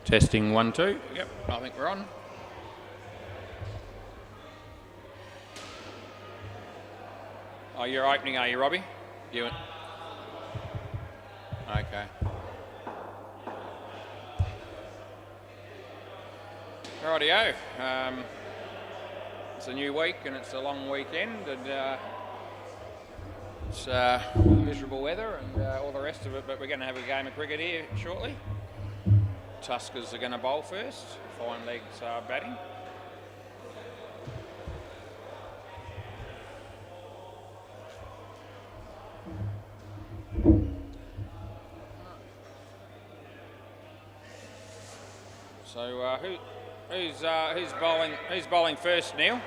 Testing 1, 2. Yep, I think we're on. Oh, you're opening, are you, Robbie? You. Okay. Rightio. It's a new week and it's a long weekend and it's miserable weather and all the rest of it, but we're going to have a game of cricket here shortly. Tuskers are going to bowl first. Fine legs batting. So who's bowling? Who's bowling first, Neil?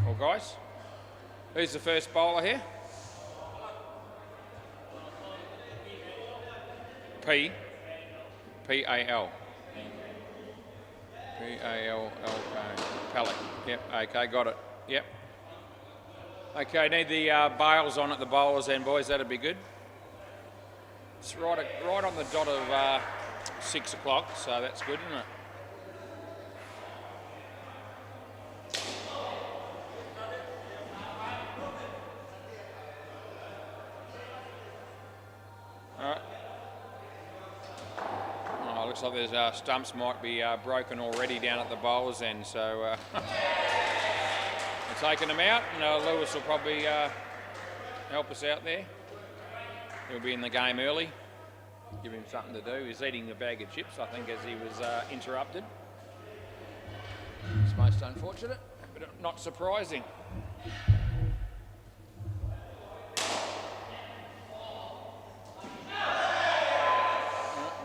Or guys? Who's the first bowler here? P-A-L. P-A-L-L-A. Pallet. Yep, okay, got it. Yep. Okay, need the bails on at the bowlers end, boys, that'd be good. It's right on the dot of 6 o'clock, so that's good, isn't it? Looks like there's stumps might be broken already down at the bowler's end, so they're taking them out, and Lewis will probably help us out there. He'll be in the game early, give him something to do. He's eating a bag of chips, I think, as he was interrupted. It's most unfortunate, but not surprising.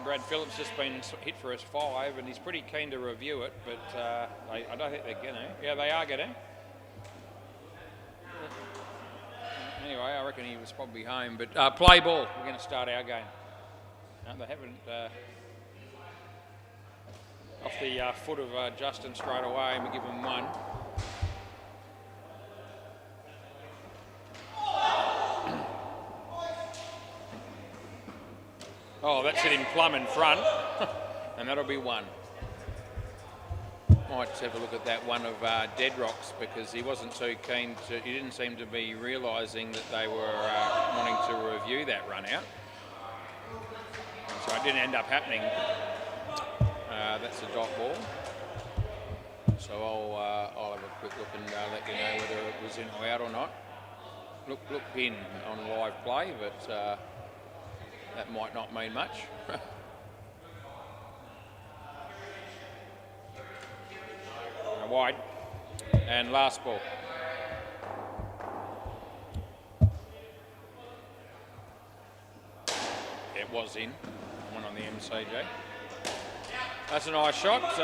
Brad Phillips just been hit for his 5 and he's pretty keen to review it, but I don't think they're going to. Yeah, they are going to. Anyway, I reckon he was probably home, but play ball. We're going to start our game. No, they haven't. Off the foot of Justin straight away, and we give him 1. Oh, that's it in plumb in front, and that'll be 1. Might have a look at that one of Deadrock's because he wasn't too keen to, he didn't seem to be realising that they were wanting to review that run out. So it didn't end up happening. That's a dot ball. So I'll have a quick look and let you know whether it was in or out or not. Look in on live play, but that might not mean much. Wide. And last ball. It was in. One on the MCG. That's a nice shot.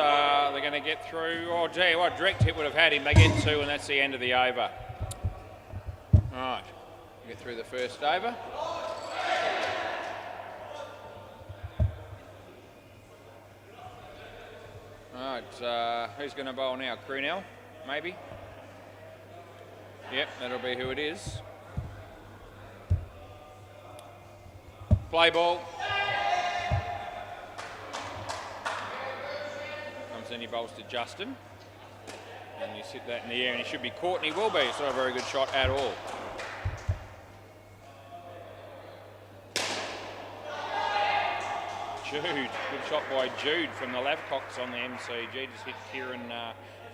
They're going to get through. Oh, gee, what direct hit would have had him. They get 2, and that's the end of the over. All right. Get through the first over. Alright, who's going to bowl now? Crunell, maybe? Yep, that'll be who it is. Play ball. Comes in, he bowls to Justin. And you sit that in the air and he should be caught, and he will be. It's not a very good shot at all. Jude, good shot by Jude from the Lavcocks on the MCG, just hit Kieran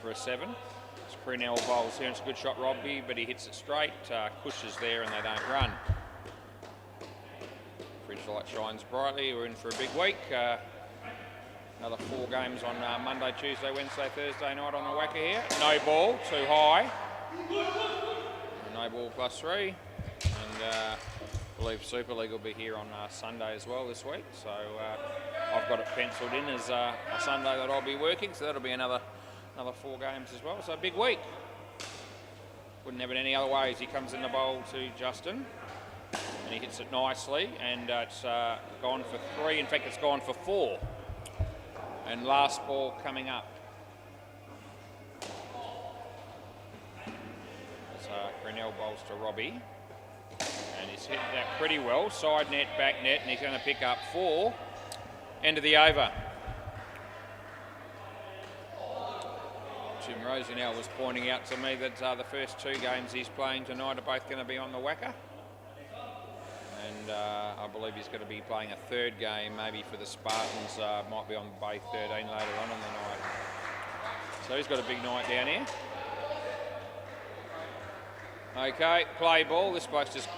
for a 7. It's Crunell bowls here, it's a good shot, Robbie, but he hits it straight. Cush is there and they don't run. Fridge light shines brightly, we're in for a big week. Another 4 games on Monday, Tuesday, Wednesday, Thursday night on the WACA here. No ball, too high. No ball +3. And I believe Super League will be here on Sunday as well this week, so I've got it penciled in as a Sunday that I'll be working, so that'll be another 4 games as well. So a big week. Wouldn't have it any other way as he comes in the bowl to Justin, and he hits it nicely, and it's gone for 3. In fact, it's gone for 4. And last ball coming up. So Crunell bowls to Robbie. And he's hit that pretty well. Side net, back net, and he's going to pick up 4. End of the over. Jim Rosenell was pointing out to me that the first 2 games he's playing tonight are both going to be on the WACA. And I believe he's going to be playing a 3rd game, maybe for the Spartans, might be on Bay 13 later on in the night. So he's got a big night down here. Okay, play ball. This bloke's just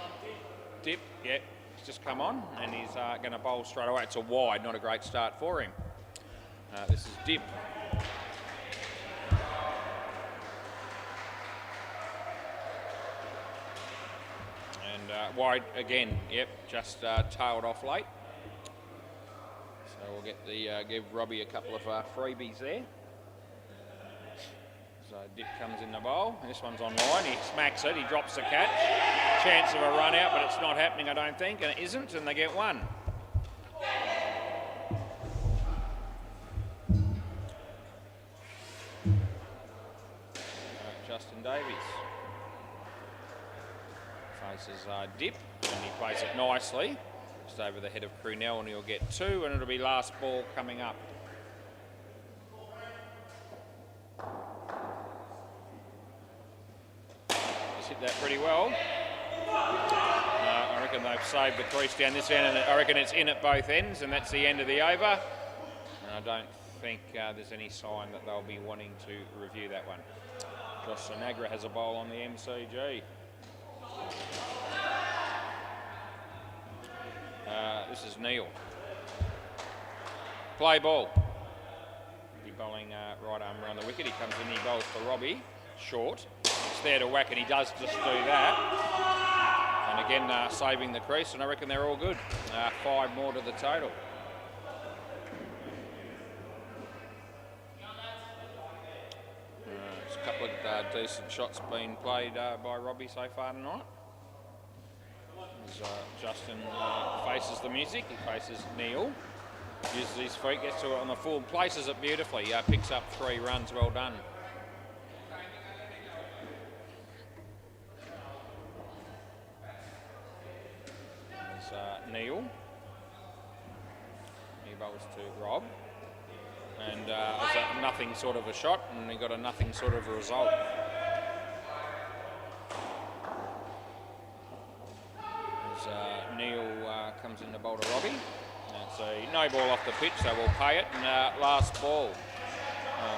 dip. Yep, he's just come on, and he's going to bowl straight away. It's a wide, not a great start for him. This is dip. And wide again. Yep, just tailed off late. So we'll get the give Robbie a couple of freebies there. So dip comes in the bowl. This one's on line. He smacks it. He drops the catch. Chance of a run out, but it's not happening, I don't think, and it isn't, and they get 1. Justin Davies faces dip, and he plays it nicely just over the head of Crunell, and he'll get 2, and it'll be last ball coming up. Hit that pretty well. I reckon they've saved the crease down this end, and I reckon it's in at both ends, and that's the end of the over. And I don't think there's any sign that they'll be wanting to review that one. Josh Sinagra has a bowl on the MCG. This is Neil. Play ball. He'll be bowling right arm around the wicket. He comes in, he bowls for Robbie. Short. It's there to whack, and he does just do that. And again, saving the crease, and I reckon they're all good. 5 more to the total. There's a couple of decent shots being played by Robbie so far tonight. As Justin faces the music, he faces Neil. Uses his feet, gets to it on the full, places it beautifully. Picks up 3 runs, well done. Neil. He bowls to Rob. And it was a nothing sort of a shot, and he got a nothing sort of a result. As Neil comes in to bowl to Robbie. It's a no ball off the pitch, so we'll pay it. And last ball.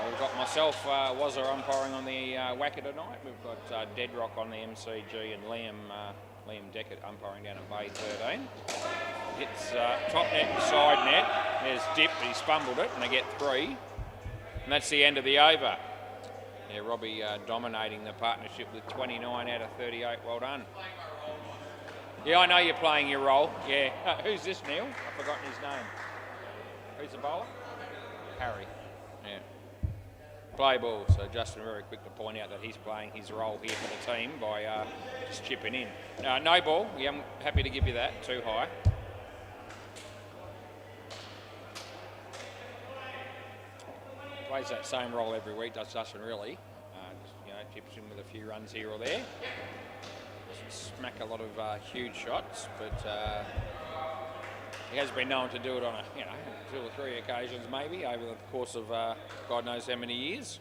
We've got myself, Wazza umpiring on the WACA tonight. We've got Deadrock on the MCG and Liam Deckett umpiring down at Bay 13. Hits top net and side net. There's dip, but he's fumbled it, and they get 3. And that's the end of the over. Yeah, Robbie dominating the partnership with 29 out of 38. Well done. Yeah, I know you're playing your role. Yeah. Who's this, Neil? I've forgotten his name. Who's the bowler? Harry. Yeah. Play ball. So Justin very quick to point out that he's playing his role here for the team by just chipping in. No ball. Yeah, I'm happy to give you that. Too high. Plays that same role every week, does Justin really. Just, chips in with a few runs here or there. Doesn't smack a lot of huge shots, but he has been known to do it on 2 or 3 occasions maybe over the course of God knows how many years.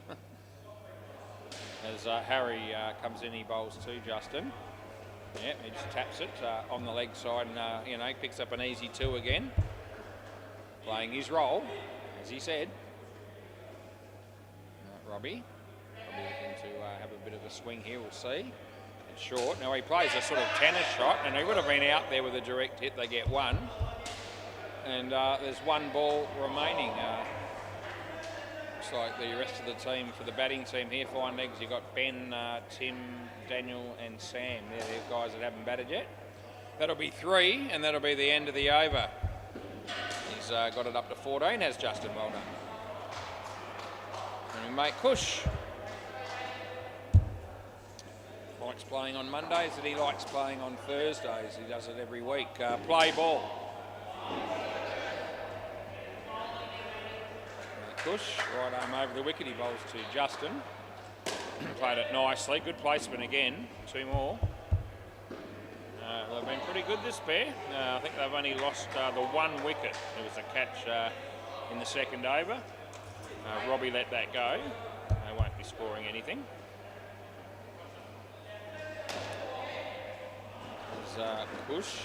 As Harry comes in, he bowls to Justin. Yeah, he just taps it on the leg side, and picks up an easy 2 again. Playing his role, as he said. Robbie looking to have a bit of a swing here, we'll see. It's short. Now he plays a sort of tennis shot, and he would have been out there with a direct hit. They get 1. And there's 1 ball remaining. Looks like the rest of the team, for the batting team here, fine legs. You've got Ben, Tim, Daniel and Sam. They're the guys that haven't batted yet. That'll be 3, and that'll be the end of the over. He's got it up to 14, has Justin. Well done. And mate Cush likes playing on Mondays, and he likes playing on Thursdays. He does it every week. Play ball. Cush, right arm over the wicket. He bowls to Justin. Played it nicely. Good placement again. 2 more. They've been pretty good, this pair. I think they've only lost the 1 wicket. There was a catch in the second over. Robbie let that go. They won't be scoring anything. There's Bush.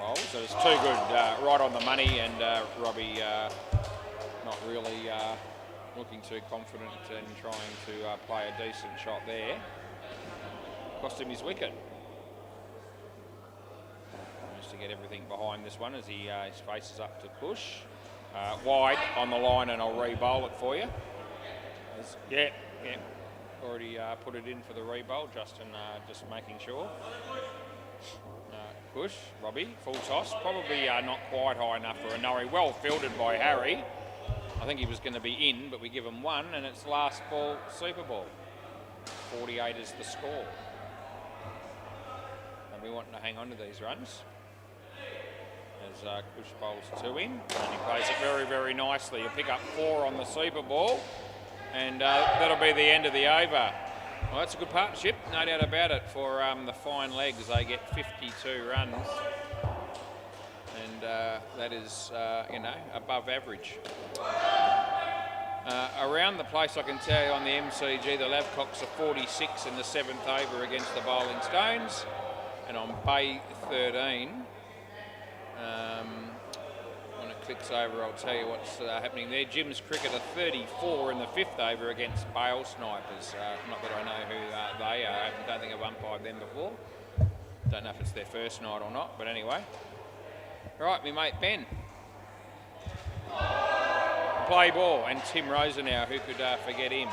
Oh, so it's too good, right on the money, and Robbie not really looking too confident in trying to play a decent shot there. Cost him his wicket. Managed to get everything behind this one as he his face is up to push. Wide on the line, and I'll re-bowl it for you. Yeah. Already put it in for the re-bowl, Justin, just making sure. Push, Robbie, full toss. Probably not quite high enough for a Norrie. Well fielded by Harry. I think he was going to be in, but we give him one, and it's last ball, super ball. 48 is the score. And we want to hang on to these runs. As Push bowls 2 in, and he plays it very, very nicely. He'll pick up 4 on the super ball, and that'll be the end of the over. Well, that's a good partnership, no doubt about it, for the fine legs. They get 52 runs, and that is, above average. Around the place, I can tell you on the MCG, the Lavcocks are 46 in the 7th over against the Bowling Stones, and on Bay 13, when it clicks over, I'll tell you what's happening there. Jim's Cricket are 34 in the 5th over against Bale Snipers. Not that I know who they are. I don't think I've umpired them before. Don't know if it's their first night or not, but anyway. Right, me mate Ben. Play ball, and Tim Rosenau, who could forget him?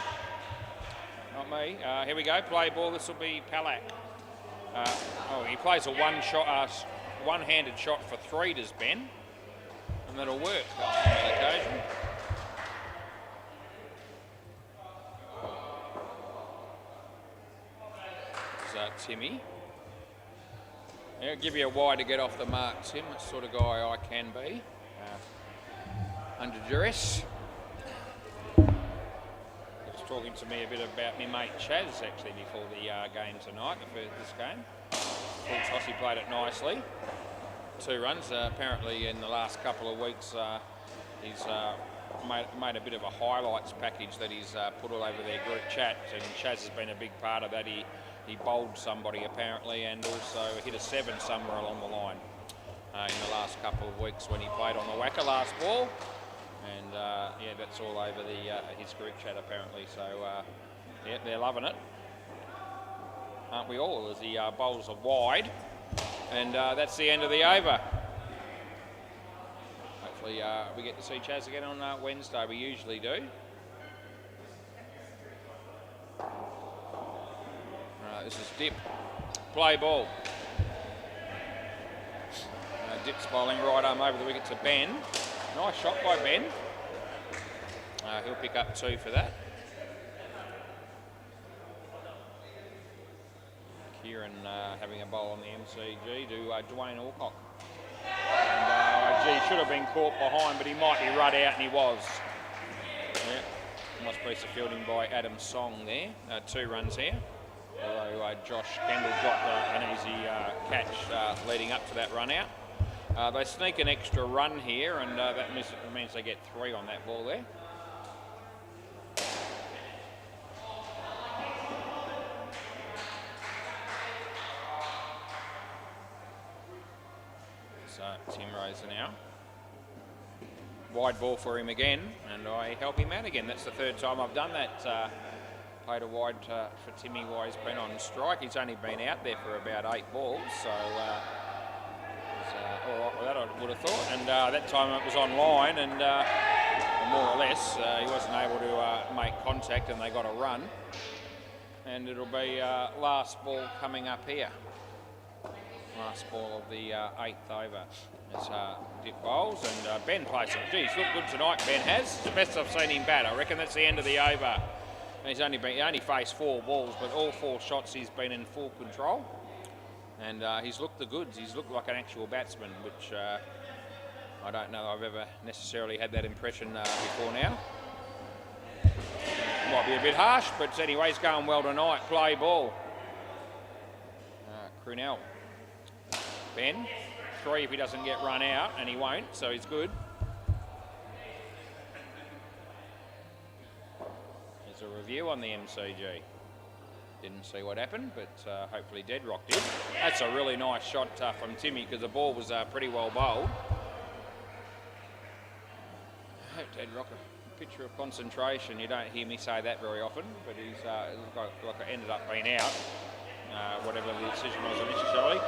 Not me. Here we go, play ball. This will be Palak. He plays a one-handed shot for 3, does Ben? And that'll work on that occasion. There's Timmy. I'll give you a wide to get off the mark, Tim. That's the sort of guy I can be. Under duress. He was talking to me a bit about my mate Chaz actually before the game tonight, this game. Full toss, he played it nicely. 2 runs. Apparently in the last couple of weeks he's made a bit of a highlights package that he's put all over their group chat, and Chaz has been a big part of that. He bowled somebody apparently, and also hit a 7 somewhere along the line in the last couple of weeks when he played on the WACA last ball, and that's all over his group chat apparently. So they're loving it, aren't we all, as he bowls a wide. And that's the end of the over. Hopefully we get to see Chaz again on Wednesday. We usually do. This is Dip. Play ball. Dip's bowling right arm over the wicket to Ben. Nice shot by Ben. He'll pick up 2 for that. Kieran having a bowl on the MCG to Dwayne Alcock. And, should have been caught behind, but he might be rud out, and he was. Yeah, nice piece of fielding by Adam Song there. 2 runs here. Although Josh Kendall dropped an easy catch leading up to that run out. They sneak an extra run here, and that means they get 3 on that ball there. Tim Rosenau. Wide ball for him again, and I help him out again. That's the 3rd time I've done that. Played a wide for Timmy while he's been on strike. He's only been out there for about 8 balls, so all right with that, I would have thought. And that time it was on line, and more or less he wasn't able to make contact, and they got a run. And it'll be last ball coming up here. Last ball of the 8th over. It's Dip bowls, and Ben plays it. Geez, looked good tonight, Ben has. It's the best I've seen him bat. I reckon that's the end of the over. And he only faced 4 balls, but all 4 shots he's been in full control. And he's looked the goods. He's looked like an actual batsman, which I don't know I've ever necessarily had that impression before now. Might be a bit harsh, but anyway, he's going well tonight. Play ball. Crunell. Ben, 3 if he doesn't get run out, and he won't, so he's good. There's a review on the MCG. Didn't see what happened, but hopefully Deadrock did. That's a really nice shot from Timmy because the ball was pretty well bowled. I hope Deadrock, a picture of concentration. You don't hear me say that very often, but he's like it ended up being out. Whatever the decision was initially.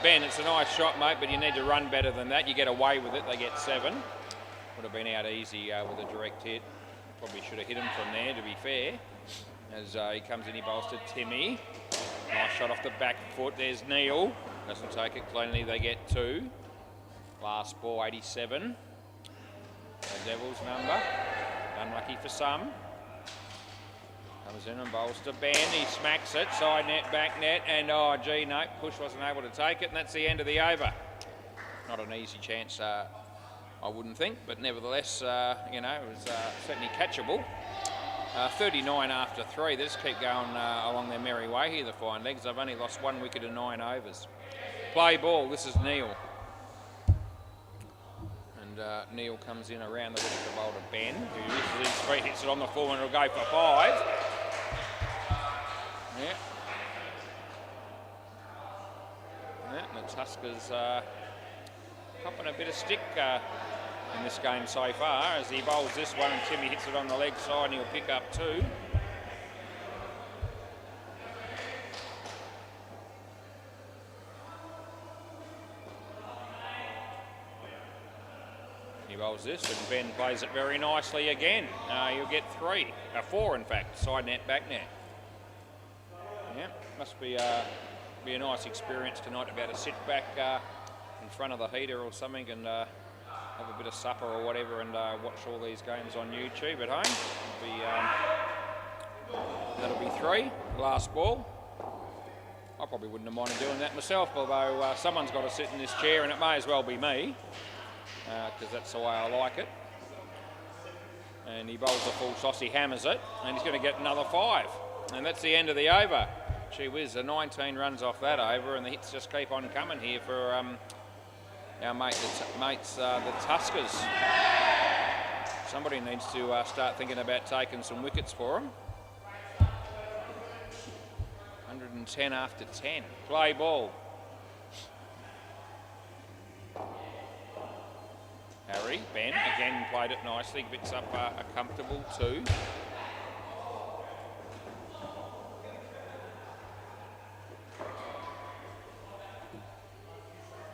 Ben, it's a nice shot, mate, but you need to run better than that. You get away with it, they get 7. Would have been out easy with a direct hit. Probably should have hit him from there, to be fair. As he comes in, he bowls to Timmy. Nice shot off the back foot. There's Neil. Doesn't take it cleanly, they get 2. Last ball, 87. The Devils number. Unlucky for some. Comes in and bowls to Ben. He smacks it. Side net, back net, and oh gee, no, Push wasn't able to take it, and that's the end of the over. Not an easy chance, I wouldn't think, but nevertheless, you know, it was certainly catchable. 39 after 3. They just keep going along their merry way here, the Fine Legs. They've only lost 1 wicket in 9 overs. Play ball. This is Neil. And Neil comes in around the wicket to bowl to Ben, who uses his feet, hits it on the full, and it'll go for 5. Yeah. Yeah, and the Tuskers copping a bit of stick in this game so far as he bowls this one and Timmy hits it on the leg side and he'll pick up 2. He bowls this and Ben plays it very nicely again. You'll get 3, 4 in fact, side net, back net. Yeah, must be a nice experience tonight to be able to sit back in front of the heater or something and have a bit of supper or whatever and watch all these games on YouTube at home. That'll be 3. Last ball. I probably wouldn't have minded doing that myself, although someone's got to sit in this chair and it may as well be me because that's the way I like it. And he bowls a full toss, he hammers it, and he's going to get another 5. And that's the end of the over. Gee whiz, 19 runs off that over, and the hits just keep on coming here for our mates, the Tuskers. Somebody needs to start thinking about taking some wickets for them. 110 after 10. Play ball. Harry, Ben, again played it nicely, picks up a comfortable 2.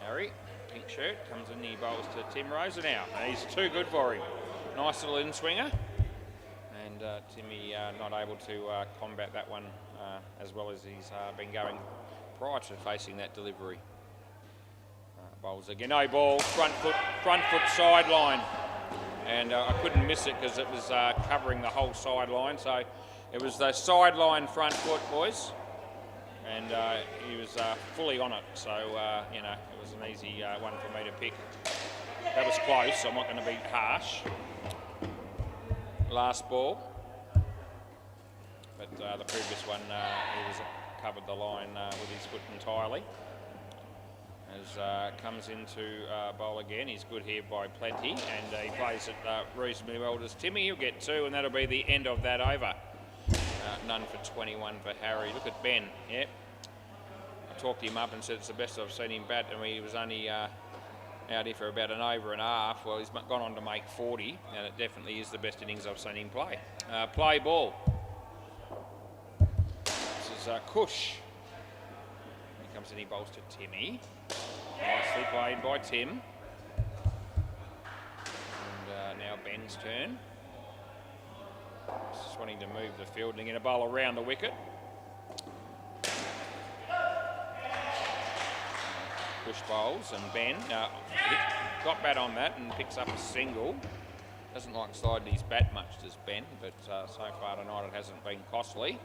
Harry, pink shirt, comes in, he bowls to Tim Rosenau. He's too good for him. Nice little in-swinger. And Timmy not able to combat that one as well as he's been going prior to facing that delivery. Bowls again, no ball, front foot sideline. And I couldn't miss it because it was covering the whole sideline. So it was the sideline front foot, boys. And he was fully on it, so you know, it was an easy one for me to pick. That was close, so I'm not going to be harsh. Last ball, but the previous one he was covered the line with his foot entirely. As comes into bowl again, he's good here by plenty, and he plays it reasonably well. Does Timmy? He'll get 2, and that'll be the end of that over. None for 21 for Harry. Look at Ben. Yep. I talked him up and said it's the best I've seen him bat, and he was only out here for about an over and a half. Well, he's gone on to make 40, and it definitely is the best innings I've seen him play. Play ball. This is Kush. He comes in, he bowls to Timmy. Nicely played by Tim. And now Ben's turn. Just wanting to move the field and get a bowl around the wicket. Push bowls and Ben got bat on that and picks up a single. Doesn't like sliding his bat much, does Ben, but so far tonight it hasn't been costly.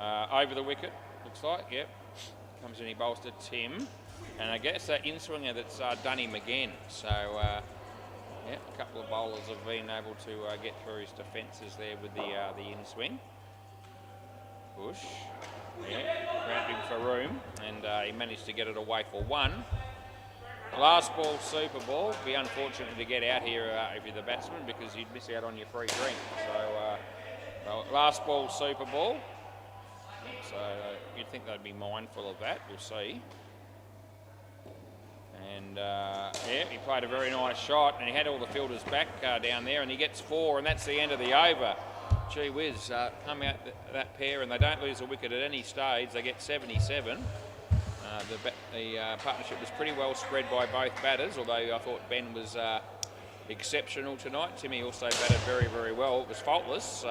Over the wicket, looks like, yep. Comes in, he bowls to Tim. And I guess that in-swinger that's done him again. So, yeah, a couple of bowlers have been able to get through his defences there with the in-swing. Bush, yeah, round him for room, and he managed to get it away for 1. Last ball, super ball. Be unfortunate to get out here if you're the batsman because you'd miss out on your free drink. So, So last ball, Super Ball. So you'd think they'd be mindful of that. We'll see. And yeah, he played a very nice shot, and he had all the fielders back down there, and he gets 4, and that's the end of the over. Gee whiz, come out that pair, and they don't lose a wicket at any stage. They get 77. The partnership was pretty well spread by both batters, although I thought Ben was exceptional tonight. Timmy also batted very, very well. It was faultless.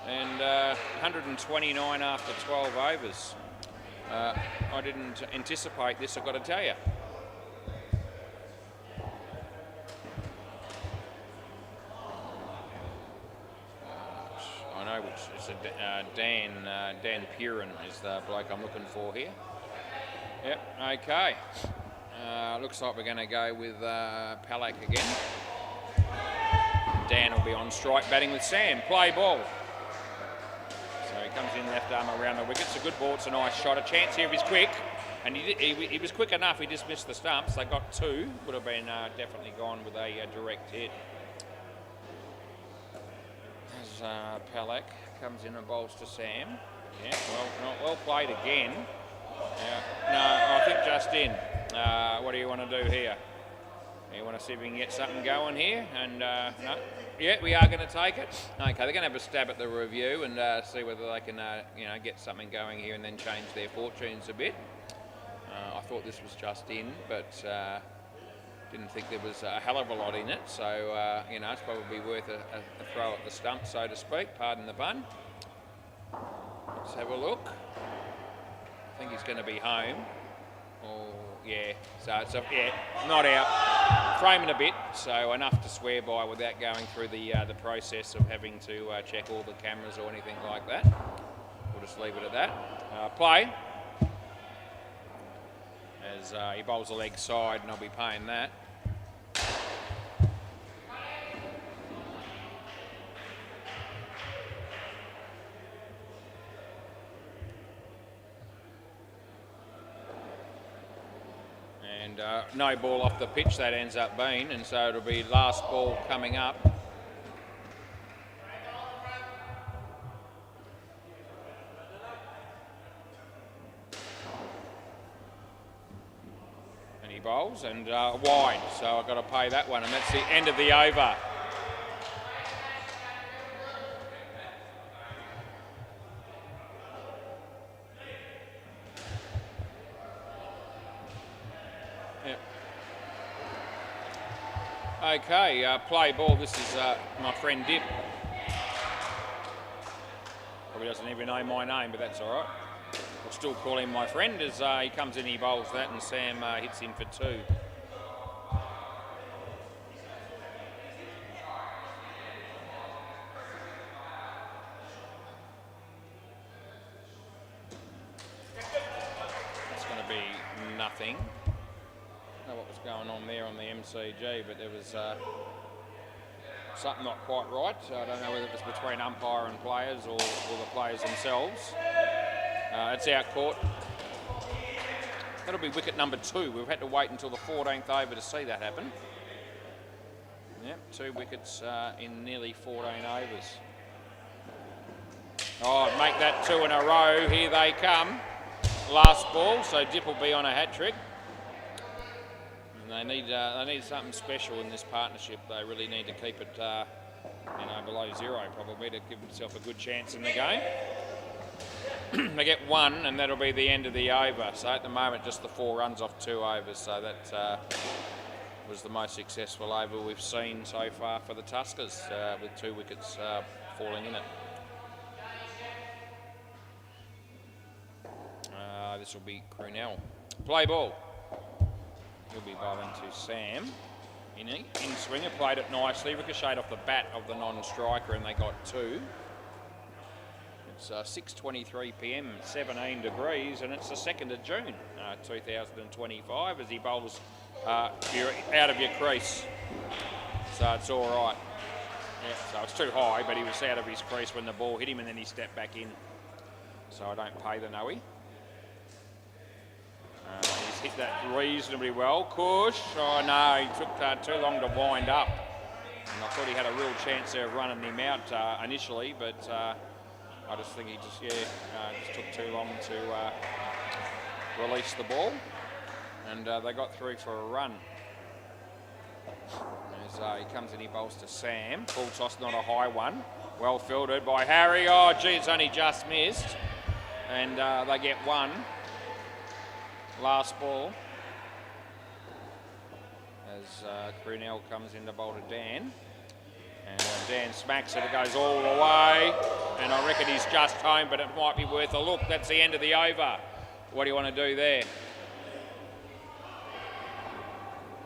And 129 after 12 overs. I didn't anticipate this, I've got to tell you. I know which is Dan Purin is the bloke I'm looking for here. Yep, okay. Looks like we're going to go with Palak again. Dan will be on strike batting with Sam. Play ball. So he comes in left arm around the wickets. A good ball, it's a nice shot. A chance here if he's quick. And he was quick enough, he just missed the stumps. They got 2. Would have been definitely gone with a direct hit. As Palak comes in and bowls to Sam. Yeah, well played again. Yeah. No, I think just in. What do you want to do here? You want to see if we can get something going here? And no. Yeah, we are going to take it. Okay, they're going to have a stab at the review and see whether they can, get something going here and then change their fortunes a bit. I thought this was just in, but didn't think there was a hell of a lot in it. So, it's probably worth a throw at the stump, so to speak. Pardon the pun. Let's have a look. I think he's going to be home. Oh, yeah. So it's not out. Framing a bit, so enough to swear by without going through the process of having to check all the cameras or anything like that. We'll just leave it at that. Play. As he bowls the leg side, and I'll be paying that. And no ball off the pitch that ends up being, and so it'll be last ball coming up. And he bowls and wide, so I've got to pay that one, and that's the end of the over. Okay, play ball. This is my friend Dip. Probably doesn't even know my name, but that's all right. We'll still call him my friend as he comes in, he bowls that, and Sam hits him for 2. It's going to be nothing. I don't know what was going on there on the MCG, but there was something not quite right. I don't know whether it was between umpire and players or the players themselves. It's out court. That'll be wicket number 2. We've had to wait until the 14th over to see that happen. Yep, 2 wickets in nearly 14 overs. Oh, make that 2 in a row. Here they come. Last ball, so Dip will be on a hat trick. And they need something special in this partnership. They really need to keep it, below 0 probably to give themselves a good chance in the game. They get 1, and that'll be the end of the over. So at the moment, just the 4 runs off 2 overs. So that was the most successful over we've seen so far for the Tuskers, with 2 wickets falling in it. This will be Crunell. Play ball. He'll be bowling to Sam. In swinger, played it nicely. Ricocheted off the bat of the non-striker, and they got 2. It's 6:23 p.m, 17 degrees, and it's the 2nd of June, 2025, as he bowls you're out of your crease. So it's all right. Yeah, so it's too high, but he was out of his crease when the ball hit him, and then he stepped back in. So I don't pay the Noe. He's hit that reasonably well. Kush, oh no, he took too long to wind up. And I thought he had a real chance there of running him out initially, but I just think he just took too long to release the ball. And they got through for a run. As he comes in, he bowls to Sam. Full toss, not a high one. Well fielded by Harry. Oh, gee, it's only just missed. And they get one. Last ball. As Brunel comes in to bowl to Dan. And Dan smacks it. It goes all the way. And I reckon he's just home, but it might be worth a look. That's the end of the over. What do you want to do there?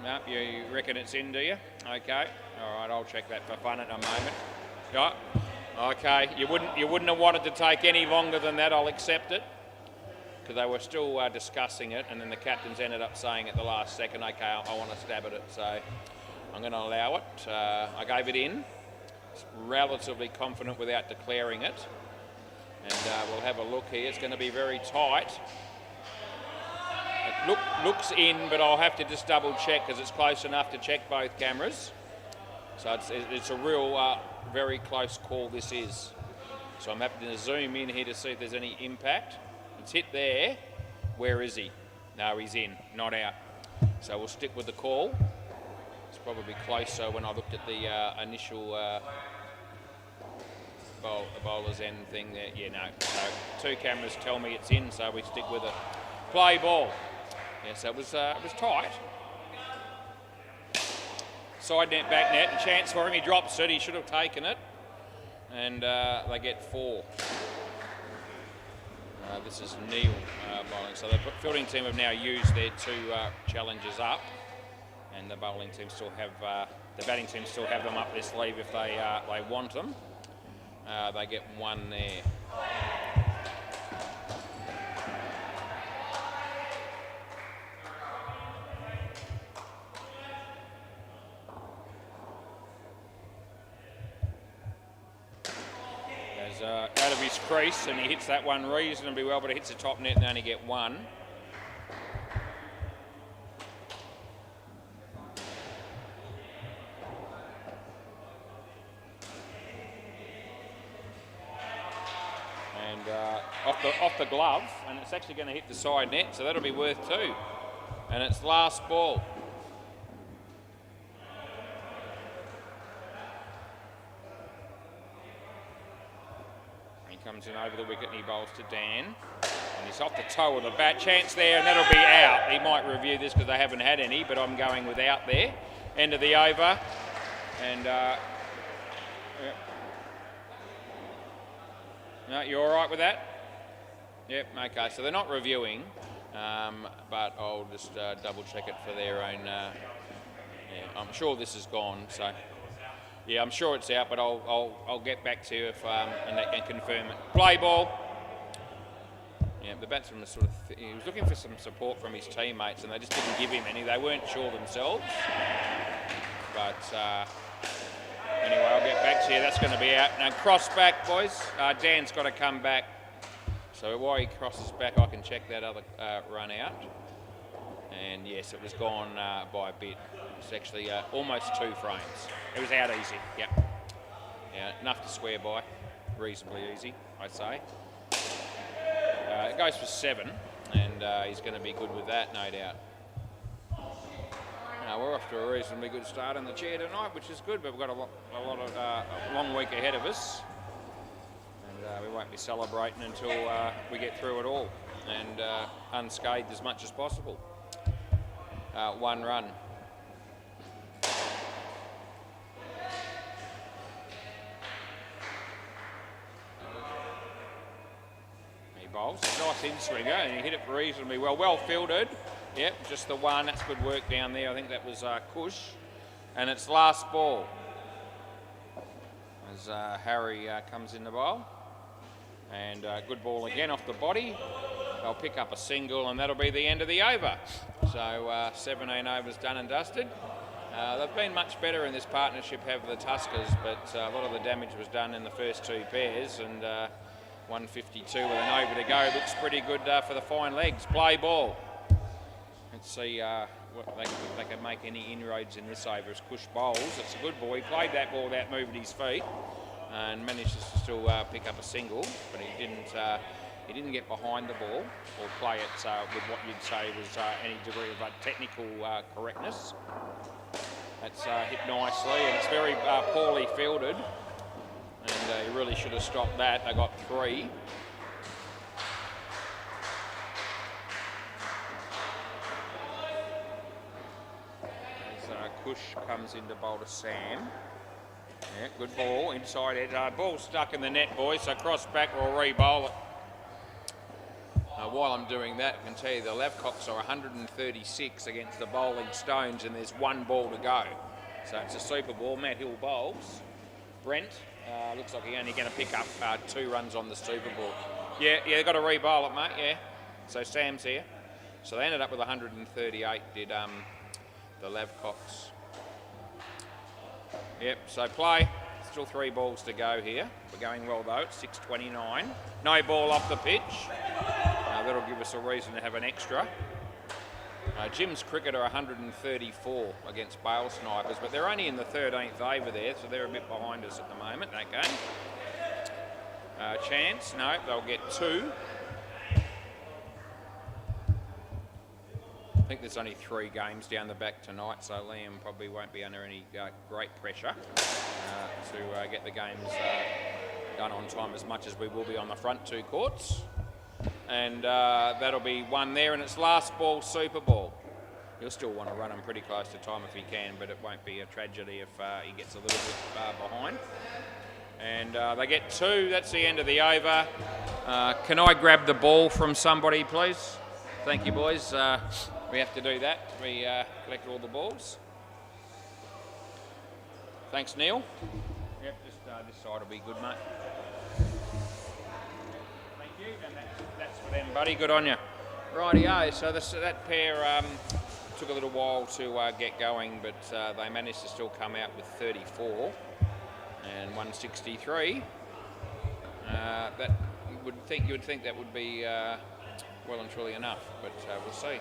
No, you reckon it's in, do you? Okay. All right, I'll check that for fun at a moment. Yeah. Okay. You wouldn't have wanted to take any longer than that. I'll accept it, because they were still discussing it, and then the captains ended up saying at the last second, okay, I want to stab at it, so I'm going to allow it. I gave it in, relatively confident without declaring it, and we'll have a look here. It's going to be very tight. It looks in, but I'll have to just double check because it's close enough to check both cameras. So it's a real, very close call this is. So I'm having to zoom in here to see if there's any impact. It's hit there. Where is he? No, he's in, not out. So we'll stick with the call. It's probably closer when I looked at the initial bowler's end thing there. Yeah, no. So two cameras tell me it's in, so we stick with it. Play ball. Yes, it was tight. Side net, back net, and chance for him. He drops it. He should have taken it. And they get 4. This is Neil bowling. So the fielding team have now used their 2 challenges up, and the bowling team still have, the batting team still have them up their sleeve if they want them. They get 1 there. Out of his crease, and he hits that one reasonably well, but it hits the top net and they only get 1. And off the glove, and it's actually going to hit the side net, so that'll be worth 2. And it's last ball. Comes in over the wicket and he bowls to Dan. And he's off the toe of the bat. Chance there, and that'll be out. He might review this because they haven't had any, but I'm going with out there. End of the over. And, yeah. No, you all right with that? Yep, okay. So they're not reviewing, but I'll just double check it for their own. Yeah, I'm sure this is gone, so. Yeah, I'm sure it's out, but I'll get back to you if and confirm it. Play ball. Yeah, the batsman was he was looking for some support from his teammates, and they just didn't give him any. They weren't sure themselves. But anyway, I'll get back to you. That's going to be out. Now cross back, boys. Dan's got to come back. So while he crosses back, I can check that other run out. And yes, it was gone by a bit. It's actually almost 2 frames. It was out easy, yep. Yeah, enough to swear by. Reasonably easy, I'd say. It goes for 7, and he's going to be good with that, no doubt. We're off to a reasonably good start in the chair tonight, which is good, but we've got a long week ahead of us. And we won't be celebrating until we get through it all, and unscathed as much as possible. 1 run. He bowls. Nice in-swinger, and he hit it reasonably well. Well fielded. Yep, just the one. That's good work down there. I think that was Kush. And it's last ball. As Harry comes in the bowl. And good ball again off the body. They'll pick up a single, and that'll be the end of the over. So 17 overs done and dusted. They've been much better in this partnership, have the Tuskers, but a lot of the damage was done in the first 2 pairs, and 152 with an over to go. Looks pretty good for the fine legs. Play ball. Let's see they can make any inroads in this over as Cush bowls. It's a good ball. He played that ball without moving his feet and managed to still pick up a single, but he didn't get behind the ball or play it with what you'd say was any degree of technical correctness. That's hit nicely, and it's very poorly fielded, and he really should have stopped that. They got 3. Cush comes into bowl to Sam. Yeah, good ball inside it. Ball stuck in the net, boys, so cross back, we'll re-bowl it. While I'm doing that, I can tell you the Lavcocks are 136 against the bowling Stones, and there's 1 ball to go. So it's a super ball. Matt Hill bowls. Brent looks like he's only going to pick up 2 runs on the super ball. Yeah, they've got to re-bowl it, mate, yeah. So Sam's here. So they ended up with 138, did the Lavcocks. Yep, so play. Still 3 balls to go here. We're going well though, it's 6:29. No ball off the pitch. That'll give us a reason to have an extra. Jim's cricket are 134 against Bale Snipers, but they're only in the 13th over there, so they're a bit behind us at the moment, that game. Chance, no, they'll get 2. I think there's only 3 games down the back tonight, so Liam probably won't be under any great pressure to get the games done on time as much as we will be on the front 2 courts. And that'll be 1 there, and it's last ball, super ball. He'll still want to run him pretty close to time if he can, but it won't be a tragedy if he gets a little bit behind. And they get 2, that's the end of the over. Can I grab the ball from somebody, please? Thank you, boys. We have to do that. We collect all the balls. Thanks, Neil. Yep, just this side will be good, mate. Thank you, and that's for them, buddy. Good on you. Rightio, so that pair took a little while to get going, but they managed to still come out with 34 and 163. That you would think that would be well and truly enough, but we'll see.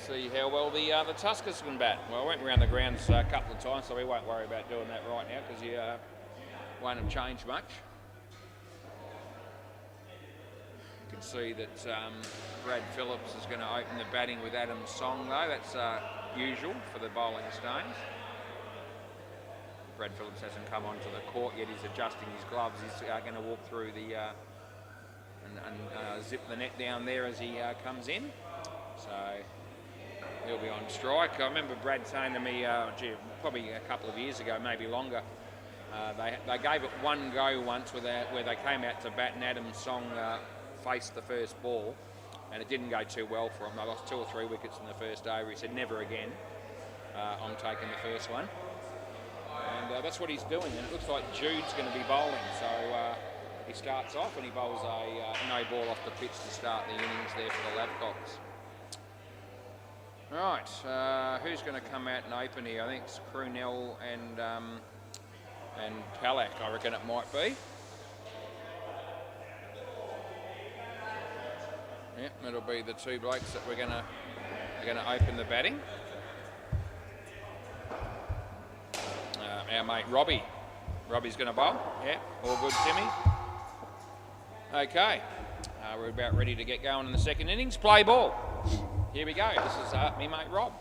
See how well the Tuskers can bat. Well, I went around the grounds a couple of times, so we won't worry about doing that right now because you won't have changed much. You can see that Brad Phillips is going to open the batting with Adam Song, though. That's usual for the bowling Stones. Brad Phillips hasn't come onto the court yet. He's adjusting his gloves. He's going to walk through the and zip the net down there as he comes in. So he'll be on strike. I remember Brad saying to me, probably a couple of years ago, maybe longer, they gave it 1 go once where they came out to bat and Adam Song faced the first ball, and it didn't go too well for him. They lost 2 or 3 wickets in the first over. He said, never again. I'm taking the first one. And that's what he's doing, and it looks like Jude's going to be bowling. So he starts off and he bowls a no ball off the pitch to start the innings there for the Lavcocks. Right, who's going to come out and open here? I think it's Crunell and Palak, I reckon it might be. Yep, it'll be the 2 blokes that we're going to open the batting. Our mate Robbie. Robbie's going to bowl. Yeah, all good, Timmy. Okay, we're about ready to get going in the second innings. Play ball. Here we go. This is me mate Rob.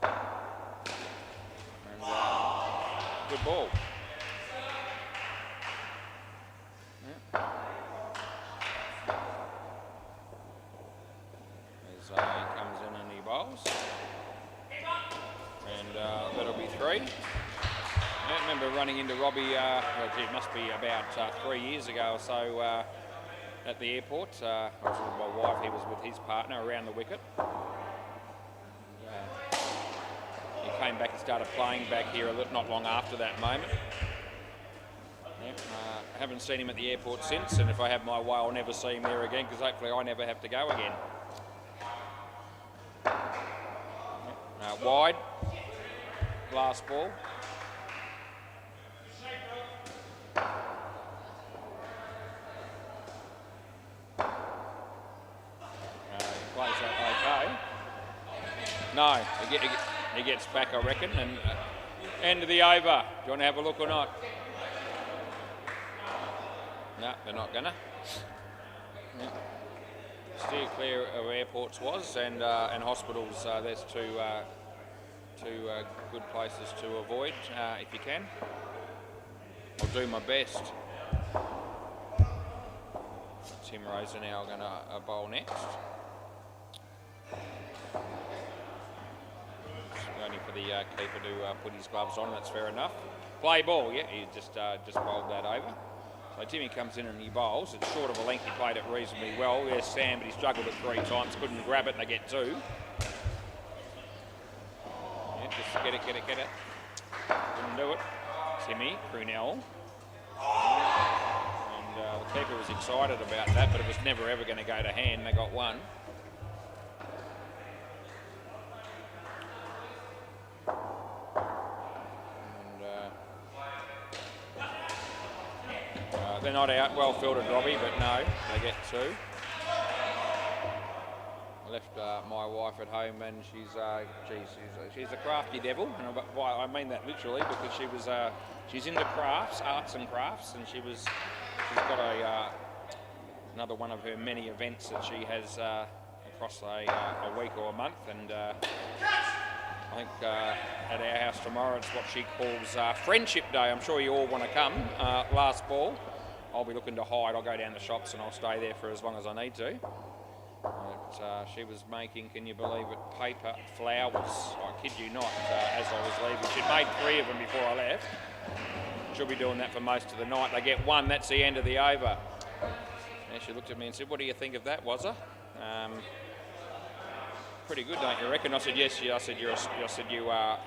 And, good ball. Yeah. As he comes in and he bowls. And that'll be 3. I remember running into Robbie, it must be about 3 years ago or so at the airport. I was with my wife, he was with his partner around the wicket. He came back and started playing back here not long after that moment. Yep, I haven't seen him at the airport since, and if I have my way I'll never see him there again because hopefully I never have to go again. Yep. Wide, last ball. Plays that okay. No, he gets back, I reckon, and end of the over. Do you want to have a look or not? No, they're not gonna. Yeah. Steer clear of airports and hospitals. There's two good places to avoid if you can. I'll do my best. Tim Rosenau going to bowl next. Only for the keeper to put his gloves on. That's fair enough. Play ball. Yeah, he just bowled that over. So Timmy comes in and he bowls. It's short of a length. He played it reasonably well. There's Sam, but he struggled it 3 times. Couldn't grab it, and they get 2. Yeah, just get it. Couldn't do it. Timmy, Prunell. And the keeper was excited about that, but it was never ever going to go to hand. They got 1. They're not out. Well fielded, Robbie, but no, they get 2. I left my wife at home, and she's a crafty devil, and I mean that literally, because she's into crafts, arts and crafts, and she's got another one of her many events that she has across a week or a month, and I think at our house tomorrow it's what she calls Friendship Day. I'm sure you all want to come. Last ball. I'll be looking to hide. I'll go down the shops and I'll stay there for as long as I need to. But she was making, can you believe it, paper flowers. I kid you not, as I was leaving. She'd made 3 of them before I left. She'll be doing that for most of the night. They get 1, that's the end of the over. And she looked at me and said, "What do you think of that, Wazza?" Pretty good, don't you reckon? I said, "Yes." I said, "You are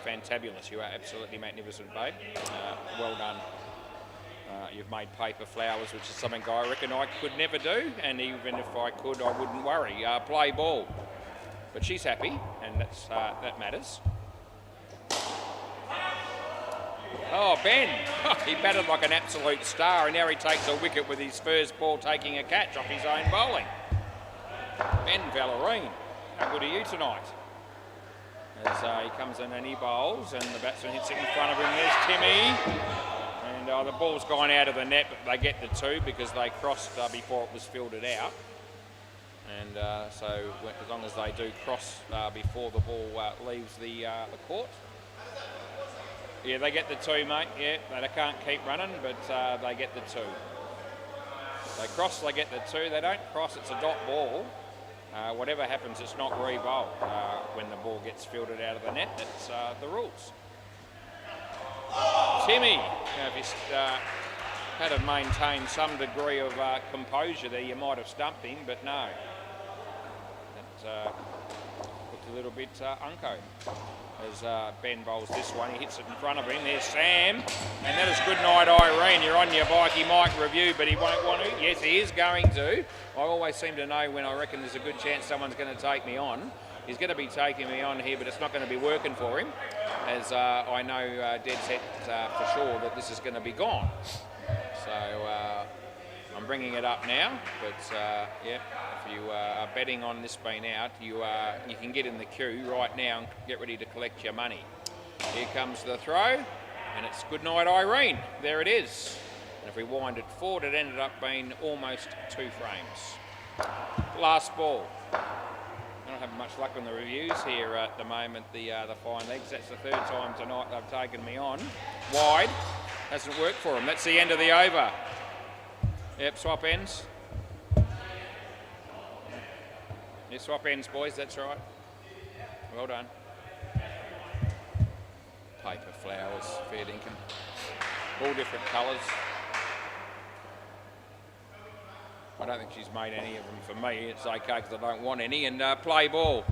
fantabulous. You are absolutely magnificent, babe. Well done. You've made paper flowers, which is something I reckon I could never do, and even if I could, I wouldn't worry. Play ball." But she's happy, and that matters. Oh, Ben! He batted like an absolute star, and now he takes a wicket with his first ball, taking a catch off his own bowling. Ben Vallerine, how good are you tonight? As he comes in and he bowls, and the batsman hits it in front of him. There's Timmy. And the ball's gone out of the net, but they get the 2 because they crossed before it was fielded out. And so as long as they do cross before the ball leaves the court. Yeah, they get the 2, mate. Yeah, they can't keep running, but they get the 2. They cross, they get the 2. They don't cross, it's a dot ball. Whatever happens, it's not re-bowled when the ball gets fielded out of the net. That's the rules. Timmy, if you had to maintain some degree of composure there, you might have stumped him, but no. That looked a little bit unco. As Ben bowls this one, he hits it in front of him. There's Sam, and that is good night, Irene. You're on your bike, he might review, but he won't want to. Yes, he is going to. I always seem to know when I reckon there's a good chance someone's going to take me on. He's going to be taking me on here, but it's not going to be working for him, as I know dead set for sure that this is going to be gone. So I'm bringing it up now, but yeah, if you are betting on this being out, you can get in the queue right now and get ready to collect your money. Here comes the throw, and it's good night, Irene. There it is. And if we wind it forward, it ended up being almost 2 frames. Last ball. I don't have much luck on the reviews here at the moment, the fine legs. That's the 3rd time tonight they've taken me on. Wide. Hasn't worked for them. That's the end of the over. Yep, swap ends. Yeah, swap ends, boys, that's right. Well done. Paper flowers, fair dinkum. All different colours. I don't think she's made any of them for me. It's okay because I don't want any. And play ball.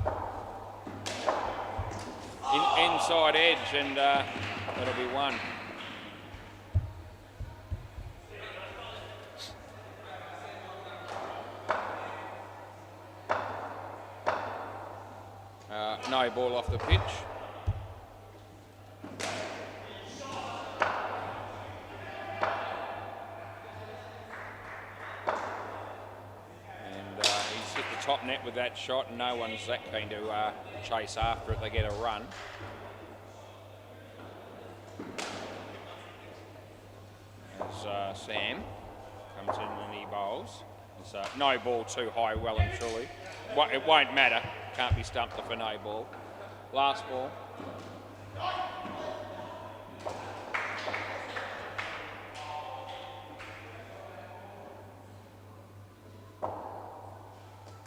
Inside edge, and that'll be 1. No ball off the pitch. top net with that shot, and no one's that keen to chase after it. They get a run. As Sam comes in and he bowls. It's no ball too high, well and truly. It won't matter. Can't be stumped for no ball. Last ball.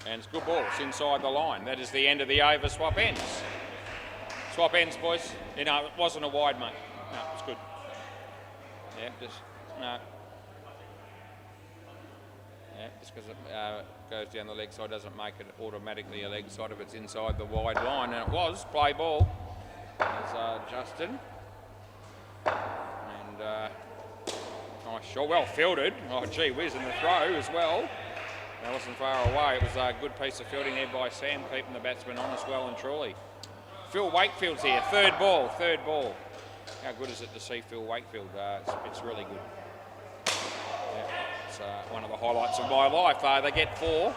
And it's good ball. It's inside the line. That is the end of the over. Swap ends. Swap ends, boys. You know, it wasn't a wide, mate. No, it's good. Yeah, just no. Yeah, just because it goes down the leg side doesn't make it automatically a leg side if it's inside the wide line. And it was. Play ball. There's Justin. And nice shot. Well fielded. Oh, gee whiz, and the throw as well. That wasn't far away. It was a good piece of fielding there by Sam, keeping the batsman honest well and truly. Phil Wakefield's here. Third ball. How good is it to see Phil Wakefield? It's really good. Yeah, it's one of the highlights of my life. They get 4.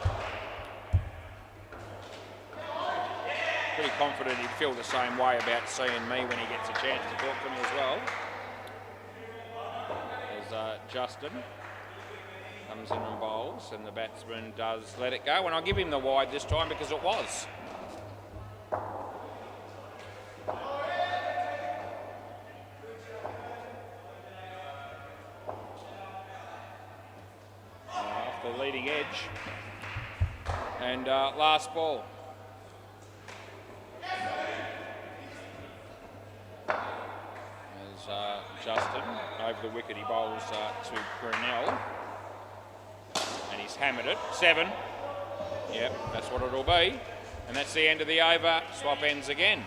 Pretty confident he'd feel the same way about seeing me when he gets a chance to talk to me as well. There's Justin. Comes in and bowls, and the batsman does let it go. And I'll give him the wide this time because it was. Off the leading edge. And last ball. There's Justin over the wicket. He bowls to Brunel. And he's hammered it. 7. Yep, that's what it'll be. And that's the end of the over. Swap ends again.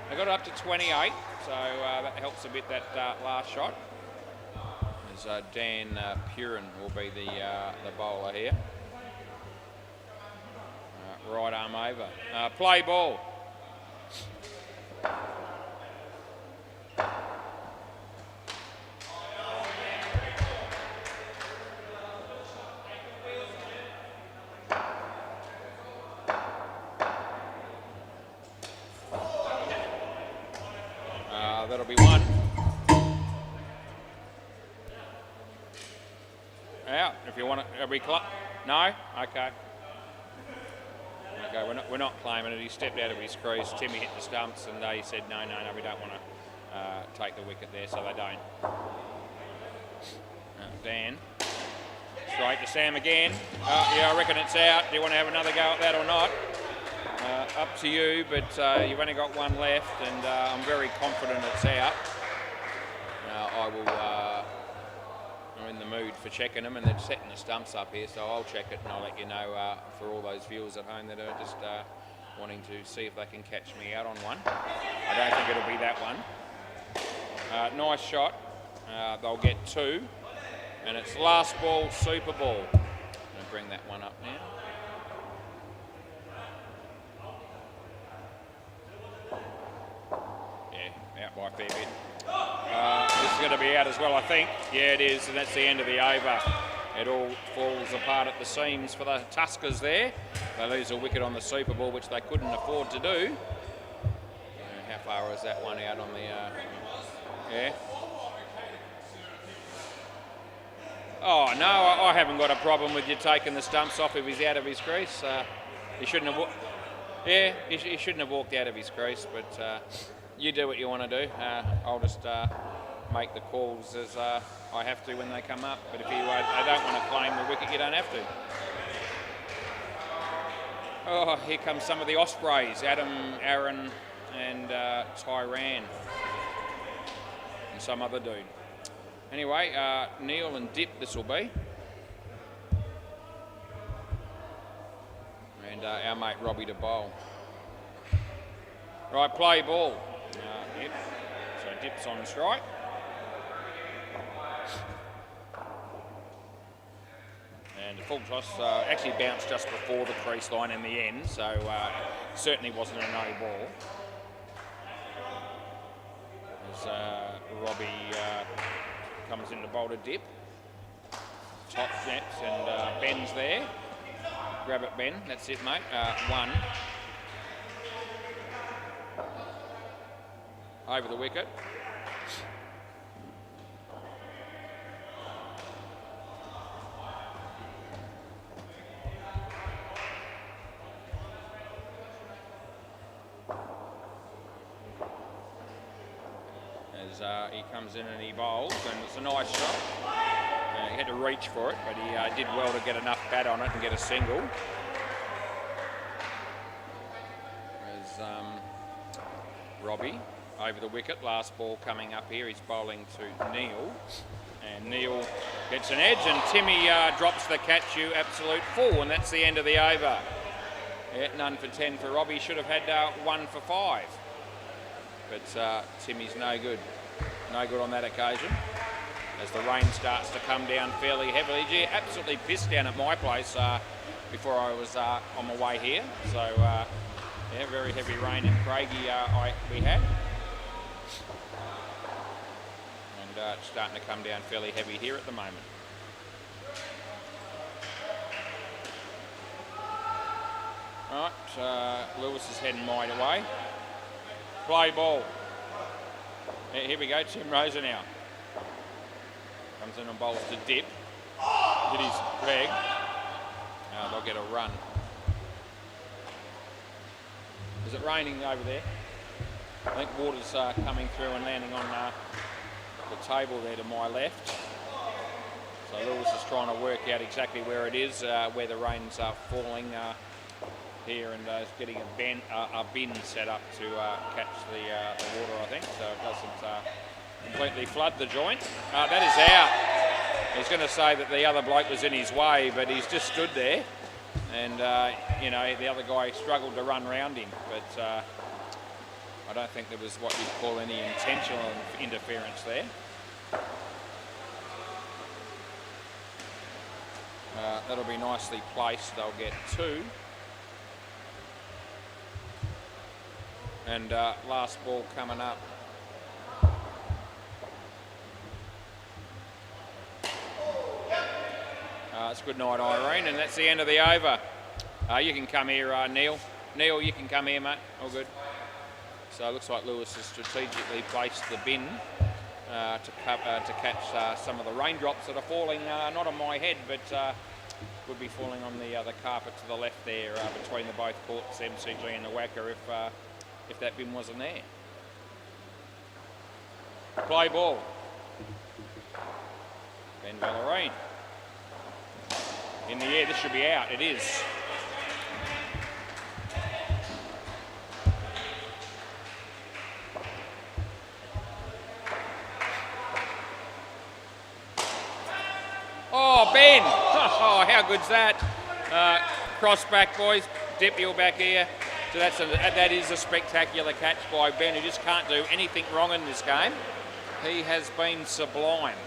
They got it up to 28, so that helps a bit, that last shot. As Dan Purin will be the bowler here. Right arm over. Play ball. That'll be 1. Out. If you want it, are we no? Okay. Okay, we're not claiming it. He stepped out of his crease. Timmy hit the stumps, and they said no, we don't want to take the wicket there, so they don't. Dan. Straight to Sam again. Yeah, I reckon it's out. Do you want to have another go at that or not? Up to you, but you've only got one left, and I'm very confident it's out. I'm in the mood for checking them, and they're setting the stumps up here, so I'll check it, and I'll let you know for all those viewers at home that are just wanting to see if they can catch me out on one. I don't think it'll be that one. Nice shot. They'll get 2, and it's last ball, super ball. I'm going to bring that one up now. Out by a fair bit. This is going to be out as well, I think. Yeah, it is, and that's the end of the over. It all falls apart at the seams for the Tuskers there. They lose a wicket on the Super Bowl, which they couldn't afford to do. How far is that one out on the... yeah. Oh, no, I haven't got a problem with you taking the stumps off if he's out of his crease. He shouldn't have... yeah, he shouldn't have walked out of his crease, but... you do what you want to do. I'll just make the calls as I have to when they come up. But if you don't want to claim the wicket, you don't have to. Oh, here comes some of the Ospreys. Adam, Aaron and Tyran. And some other dude. Anyway, Neil and Dip this will be. And our mate Robbie to bowl. Right, play ball. Yep. So Dip's on strike. And the full toss actually bounced just before the crease line in the end, so certainly wasn't a no ball. As Robbie comes in to bowl to Dip. Top nets and bends there. Grab it, Ben. That's it, mate. 1. Over the wicket. As he comes in and he bowls, and it's a nice shot. He had to reach for it, but he did well to get enough bat on it and get a single. As Robbie over the wicket, last ball coming up here, he's bowling to Neil. And Neil gets an edge, and Timmy drops the catch, you absolute fool, and that's the end of the over. Yeah, none for 10 for Robbie, should have had 1 for 5. But Timmy's no good. No good on that occasion. As the rain starts to come down fairly heavily. Gee, absolutely pissed down at my place before I was on my way here. So, yeah, very heavy rain in Craigie we had. And it's starting to come down fairly heavy here at the moment. All right, Lewis is heading wide away. Play ball. Here we go, Tim Rosa now. Comes in and bowls to Dip. Hit his leg. Now they'll get a run. Is it raining over there? I think water's coming through and landing on the table there to my left. So Lewis is trying to work out exactly where it is, where the rain's falling here, and getting a bin set up to catch the water, I think, so it doesn't completely flood the joint. That is out. I was going to say that the other bloke was in his way, but he's just stood there, and you know, the other guy struggled to run round him, but I don't think there was what you'd call any intentional interference there. That'll be nicely placed. They'll get 2. And last ball coming up. It's good night, Irene, and that's the end of the over. You can come here, Neil. Neil, you can come here, mate. All good. So it looks like Lewis has strategically placed the bin to catch some of the raindrops that are falling, not on my head, but would be falling on the carpet to the left there between the both courts, MCG and the WACA, if that bin wasn't there. Play ball. Ben Vallerine. In the air, this should be out. It is. Oh, Ben! Oh, how good's that? Cross back, boys. Dip your back here. So that is a spectacular catch by Ben, who just can't do anything wrong in this game. He has been sublime.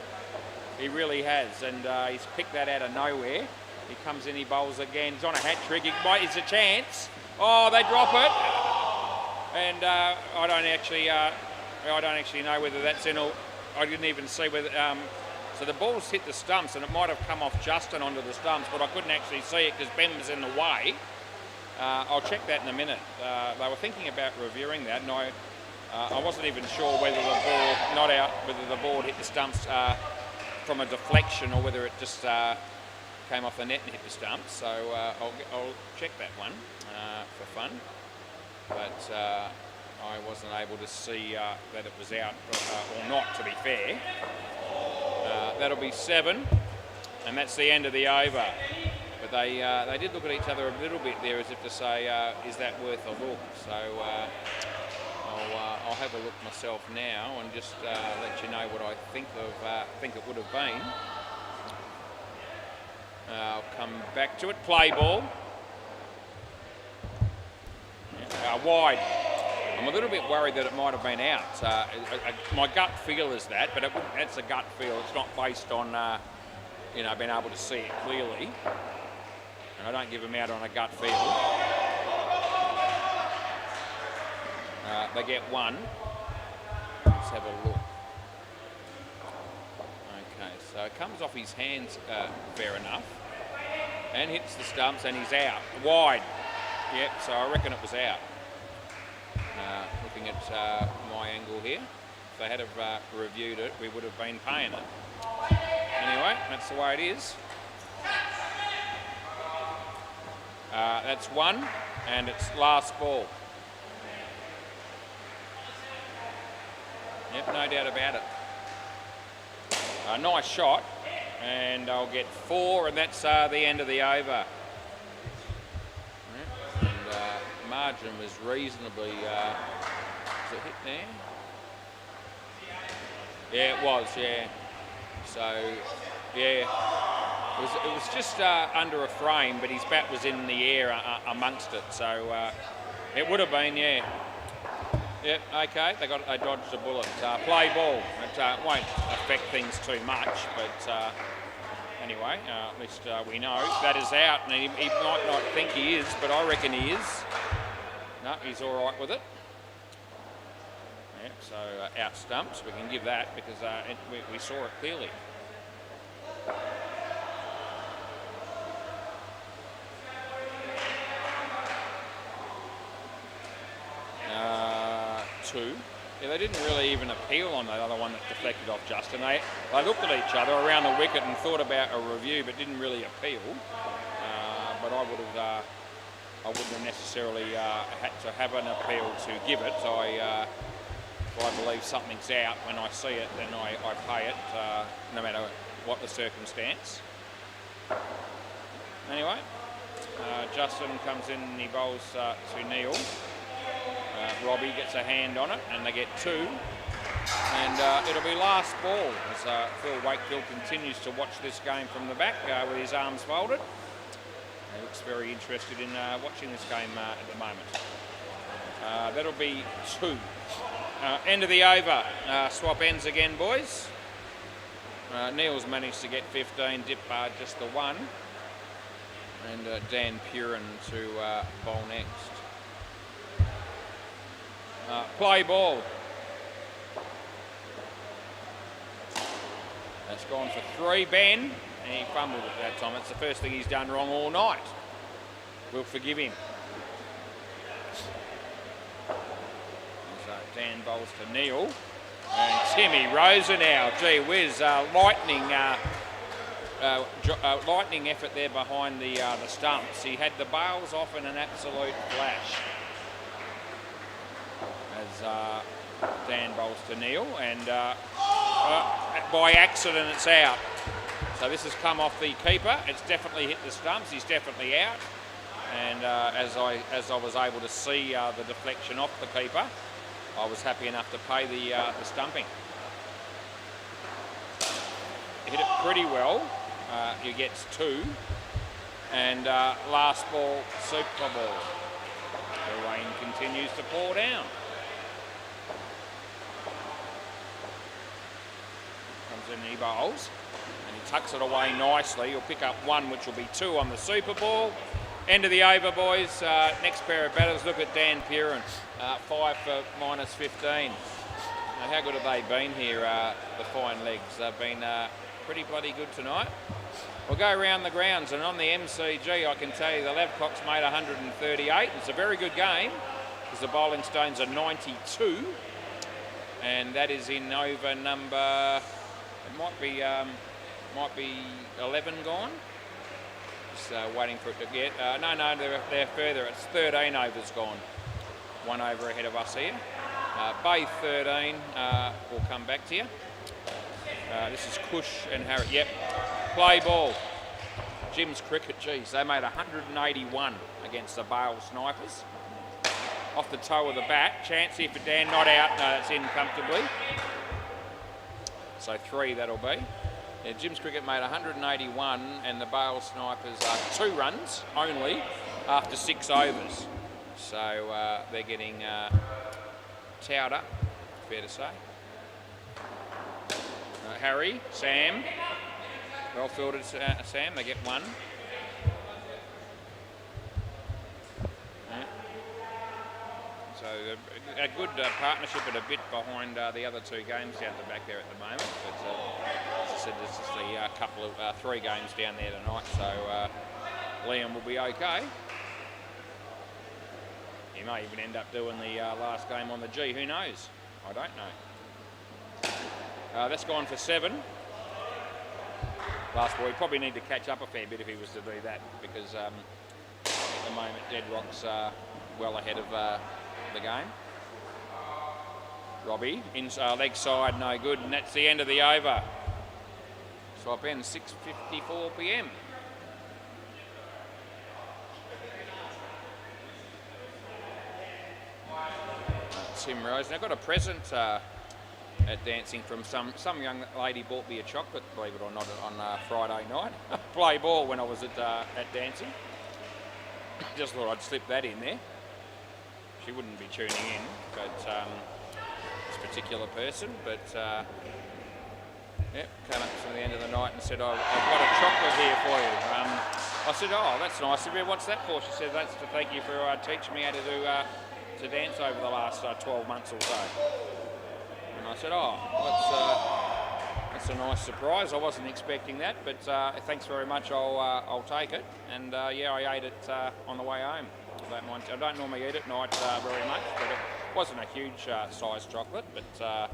He really has, and he's picked that out of nowhere. He comes in, he bowls again. He's on a hat trick. It's a chance. Oh, they drop it, and I don't actually know whether that's in or I didn't even see whether. So the ball's hit the stumps, and it might have come off Justin onto the stumps, but I couldn't actually see it because Ben was in the way. I'll check that in a minute. They were thinking about reviewing that, and I wasn't even sure whether the ball, whether the ball hit the stumps from a deflection or whether it just came off the net and hit the stumps. So I'll check that one for fun. But I wasn't able to see that it was out or not, to be fair. That'll be 7, and that's the end of the over. But they did look at each other a little bit there, as if to say, is that worth a look? So I'll have a look myself now and just let you know what I think it would have been. I'll come back to it. Play ball. Wide. I'm a little bit worried that it might have been out. My gut feel is that, but that's a gut feel. It's not based on being able to see it clearly. And I don't give them out on a gut feel. They get 1. Let's have a look. Okay, so it comes off his hands, fair enough. and hits the stumps, and he's out. Wide. Yep, so I reckon it was out. Looking at my angle here. If they had have reviewed it, we would have been paying it. Anyway, that's the way it is. That's one, and it's last ball. Yep, no doubt about it. Nice shot, and I'll get 4, and that's the end of the over. Yep. And margin was reasonably. Was it hit there? Yeah, it was. Yeah. So, yeah, it was just under a frame, but his bat was in the air amongst it. So it would have been, yeah. Yep, okay, they dodged a bullet. Play ball. It won't affect things too much, but anyway, at least we know that is out, and he might not think he is, but I reckon he is. No, he's all right with it. Yep, so out stumps, we can give that because we saw it clearly. Two. Yeah, they didn't really even appeal on the other one that deflected off Justin. They looked at each other around the wicket and thought about a review, but didn't really appeal. But I wouldn't have necessarily had to have an appeal to give it. If I believe something's out when I see it, then I pay it, no matter what the circumstance. Anyway, Justin comes in and he bowls to Neil. Robbie gets a hand on it, and they get 2. And it'll be last ball as Phil Wakefield continues to watch this game from the back with his arms folded. He looks very interested in watching this game at the moment. That'll be 2. End of the over. Swap ends again, boys. Neil's managed to get 15, Dipbar just the 1. And Dan Purin to bowl next. Play ball. That's gone for 3, Ben, and he fumbled at that time. It's the first thing he's done wrong all night. We'll forgive him. Dan bowls to Neil, and Timmy Rosa now. Gee whiz, lightning effort there behind the stumps. He had the bails off in an absolute flash. As Dan bowls to Neil, and by accident it's out. So this has come off the keeper. It's definitely hit the stumps. He's definitely out. And as I was able to see the deflection off the keeper, I was happy enough to pay the stumping. Hit it pretty well. He gets 2. And last ball, super ball. The rain continues to pour down. And he bowls, and he tucks it away nicely. He'll pick up 1, which will be 2 on the Super Ball. End of the over, boys. Next pair of batters, look at Dan Purin. 5 for -15. Now, how good have they been here, the fine legs? They've been pretty bloody good tonight. We'll go around the grounds, and on the MCG, I can tell you the Lavcocks made 138. It's a very good game, because the Bowling Stones are 92. And that is in over number... It might be 11 gone. Just waiting for it to get. No, they're further. It's 13 overs gone. 1 over ahead of us here. Bay 13. We'll come back to you. This is Cush and Harry. Yep. Play ball. Jim's cricket. Geez, they made 181 against the Bale Snipers. Off the toe of the bat. Chance here for Dan. Not out. No, that's in comfortably. So 3 that'll be. Yeah, Jim's cricket made 181, and the Bale Snipers are 2 runs only after 6 overs. So they're getting towed up, fair to say. Harry, Sam, well fielded Sam, they get 1. So a good partnership and a bit behind the other 2 games down the back there at the moment. But as I said, this is the couple of 3 games down there tonight. So Liam will be okay. He may even end up doing the last game on the G. Who knows? I don't know. That's gone for 7. Last ball. He'd probably need to catch up a fair bit if he was to do that, because at the moment Deadrock's well ahead of the game. Robbie, leg side, no good, and that's the end of the over. Swap in, 6:54 p.m. Tim Rose. Now, got a present at dancing from some young lady bought me a chocolate, believe it or not, on Friday night. Play ball when I was at dancing. Just thought I'd slip that in there. She wouldn't be tuning in, but this particular person. But yep, came up to the end of the night and said, I've got a chocolate here for you. I said, oh, that's nice. I said, what's that for? She said, that's to thank you for teaching me how to do to dance over the last 12 months or so. And I said, oh, that's a nice surprise. I wasn't expecting that, but thanks very much. I'll take it. And yeah, I ate it on the way home. I don't normally eat at night very much, but it wasn't a huge size chocolate, but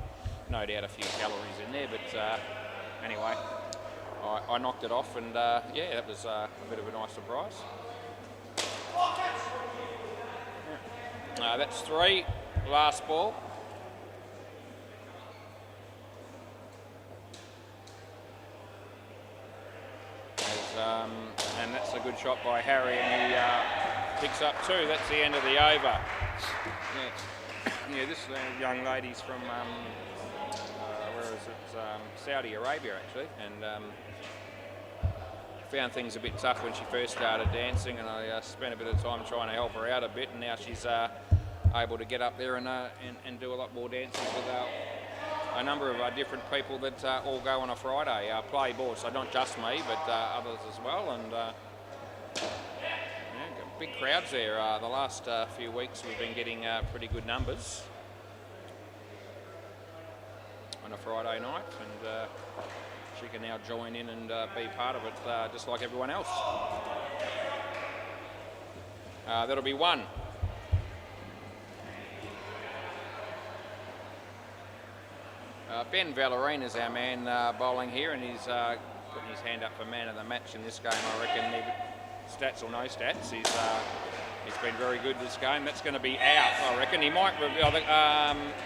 no doubt a few calories in there. But anyway, I knocked it off, and yeah, that was a bit of a nice surprise. That's 3. Last ball. And that's a good shot by Harry, and he picks up 2. That's the end of the over. Yeah, this young lady's from where is it? Saudi Arabia, actually, and found things a bit tough when she first started dancing, and I spent a bit of time trying to help her out a bit, and now she's able to get up there and do a lot more dances with a number of different people that all go on a Friday, play ball, so not just me, but others as well, and yeah, got big crowds there. The last few weeks we've been getting pretty good numbers on a Friday night, and she can now join in and be part of it just like everyone else. That'll be 1. Ben Vallerine is our man bowling here, and he's putting his hand up for man of the match in this game, I reckon. Stats or no stats, he's been very good this game. That's going to be out, I reckon. He might.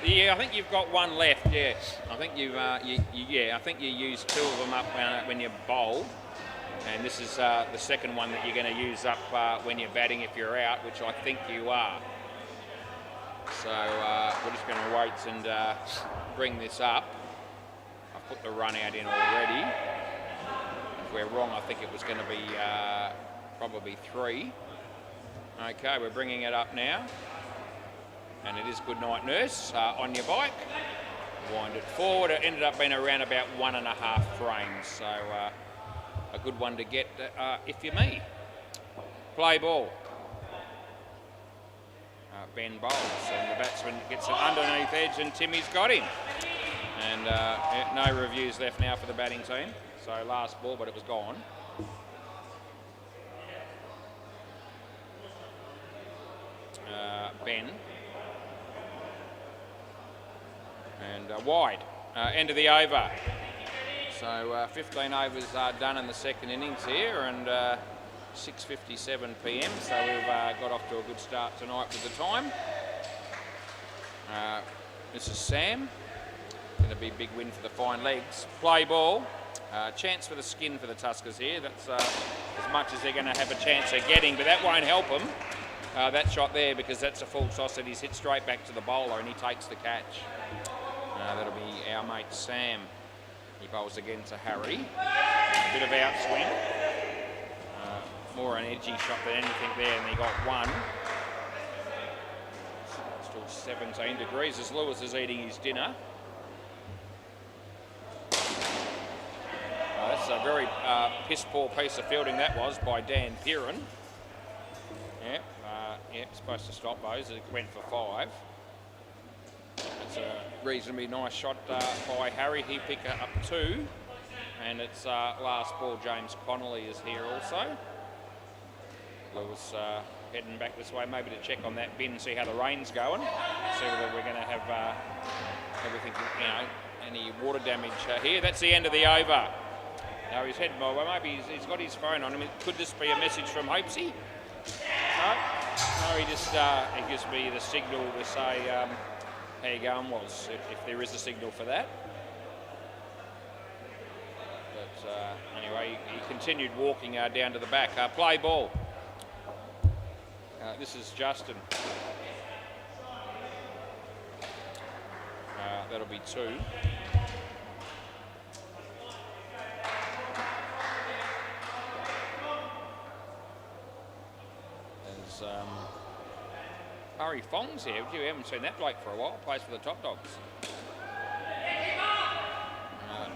Yeah, I think you've got 1 left. Yeah, I think I think you use 2 of them up when you bowl, and this is the second one that you're going to use up when you're batting if you're out, which I think you are. So we're just going to wait and bring this up. I've put the run out in already. If we're wrong, I think it was going to be probably 3. Okay, we're bringing it up now. And it is good night, nurse, on your bike. Wind it forward. It ended up being around about 1.5 frames. So a good one to get if you're me. Play ball. Ben bowls, and the batsman gets an underneath edge, and Timmy's got him. And no reviews left now for the batting team. So last ball, but it was gone. Ben. And wide. End of the over. So 15 overs done in the second innings here, and 6:57 p.m. So we've got off to a good start tonight with the time. This is Sam. Going to be a big win for the fine legs. Play ball. Chance for the skin for the Tuskers here. That's as much as they're going to have a chance of getting, but that won't help them. That shot there, because that's a full toss that he's hit straight back to the bowler, and he takes the catch. That'll be our mate Sam. He bowls again to Harry. A bit of outswing. More an edgy shot than anything there, and he got 1. Still 17 degrees as Lewis is eating his dinner. That's a very piss poor piece of fielding that was by Dan Piran. Yep, supposed to stop those. It went for 5. It's a reasonably nice shot by Harry. He picked up 2, and it's last ball. James Connolly is here also. was heading back this way, maybe to check on that bin, see how the rain's going, see whether we're going to have everything, any water damage here. That's the end of the over. Now he's heading my way. Maybe he's got his phone on him. Could this be a message from Hopesy? No, he just he gives me the signal to say how you going was, if there is a signal for that. But anyway, he continued walking down to the back. Play ball. This is Justin. That'll be 2. There's Murray Fong's here. You haven't seen that bloke for a while. Plays for the Top Dogs.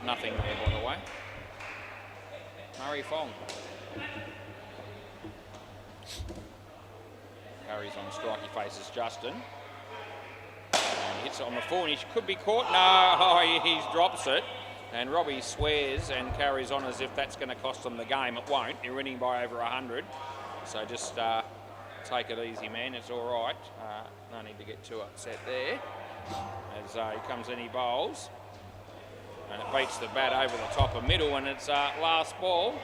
Nothing there, by the way. Murray Fong. Carries on strike. He faces Justin. And he hits it on the full, and he could be caught. No, he drops it. And Robbie swears and carries on as if that's going to cost them the game. It won't. You're winning by over 100. So just take it easy, man. It's all right. No need to get too upset there. As he comes in, he bowls. And it beats the bat over the top of middle, and it's last ball.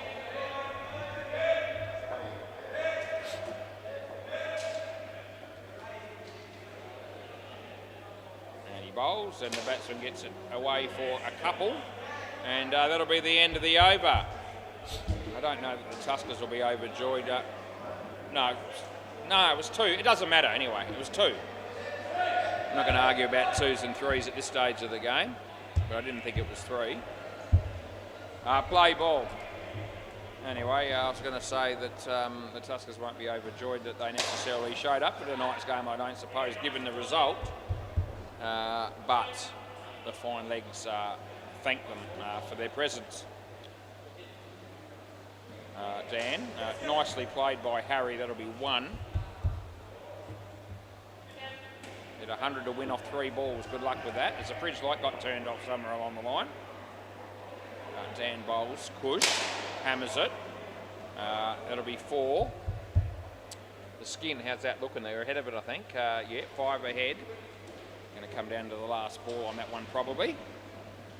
And he bowls, and the batsman gets it away for a couple. And that'll be the end of the over. I don't know that the Tuskers will be overjoyed. No, it was 2. It doesn't matter anyway. It was 2. I'm not going to argue about 2s and 3s at this stage of the game, but I didn't think it was 3. Play ball. Anyway, I was going to say that the Tuskers won't be overjoyed that they necessarily showed up for tonight's game, I don't suppose, given the result. But the Fine Legs thank them for their presence. Dan, nicely played by Harry. That'll be 1. Did 100 to win off 3 balls. Good luck with that. As the fridge light got turned off somewhere along the line. Dan bowls. Kush hammers it. That'll be 4. The Skin, how's that looking? They're ahead of it, I think. Yeah, 5 ahead. Going to come down to the last ball on that one probably.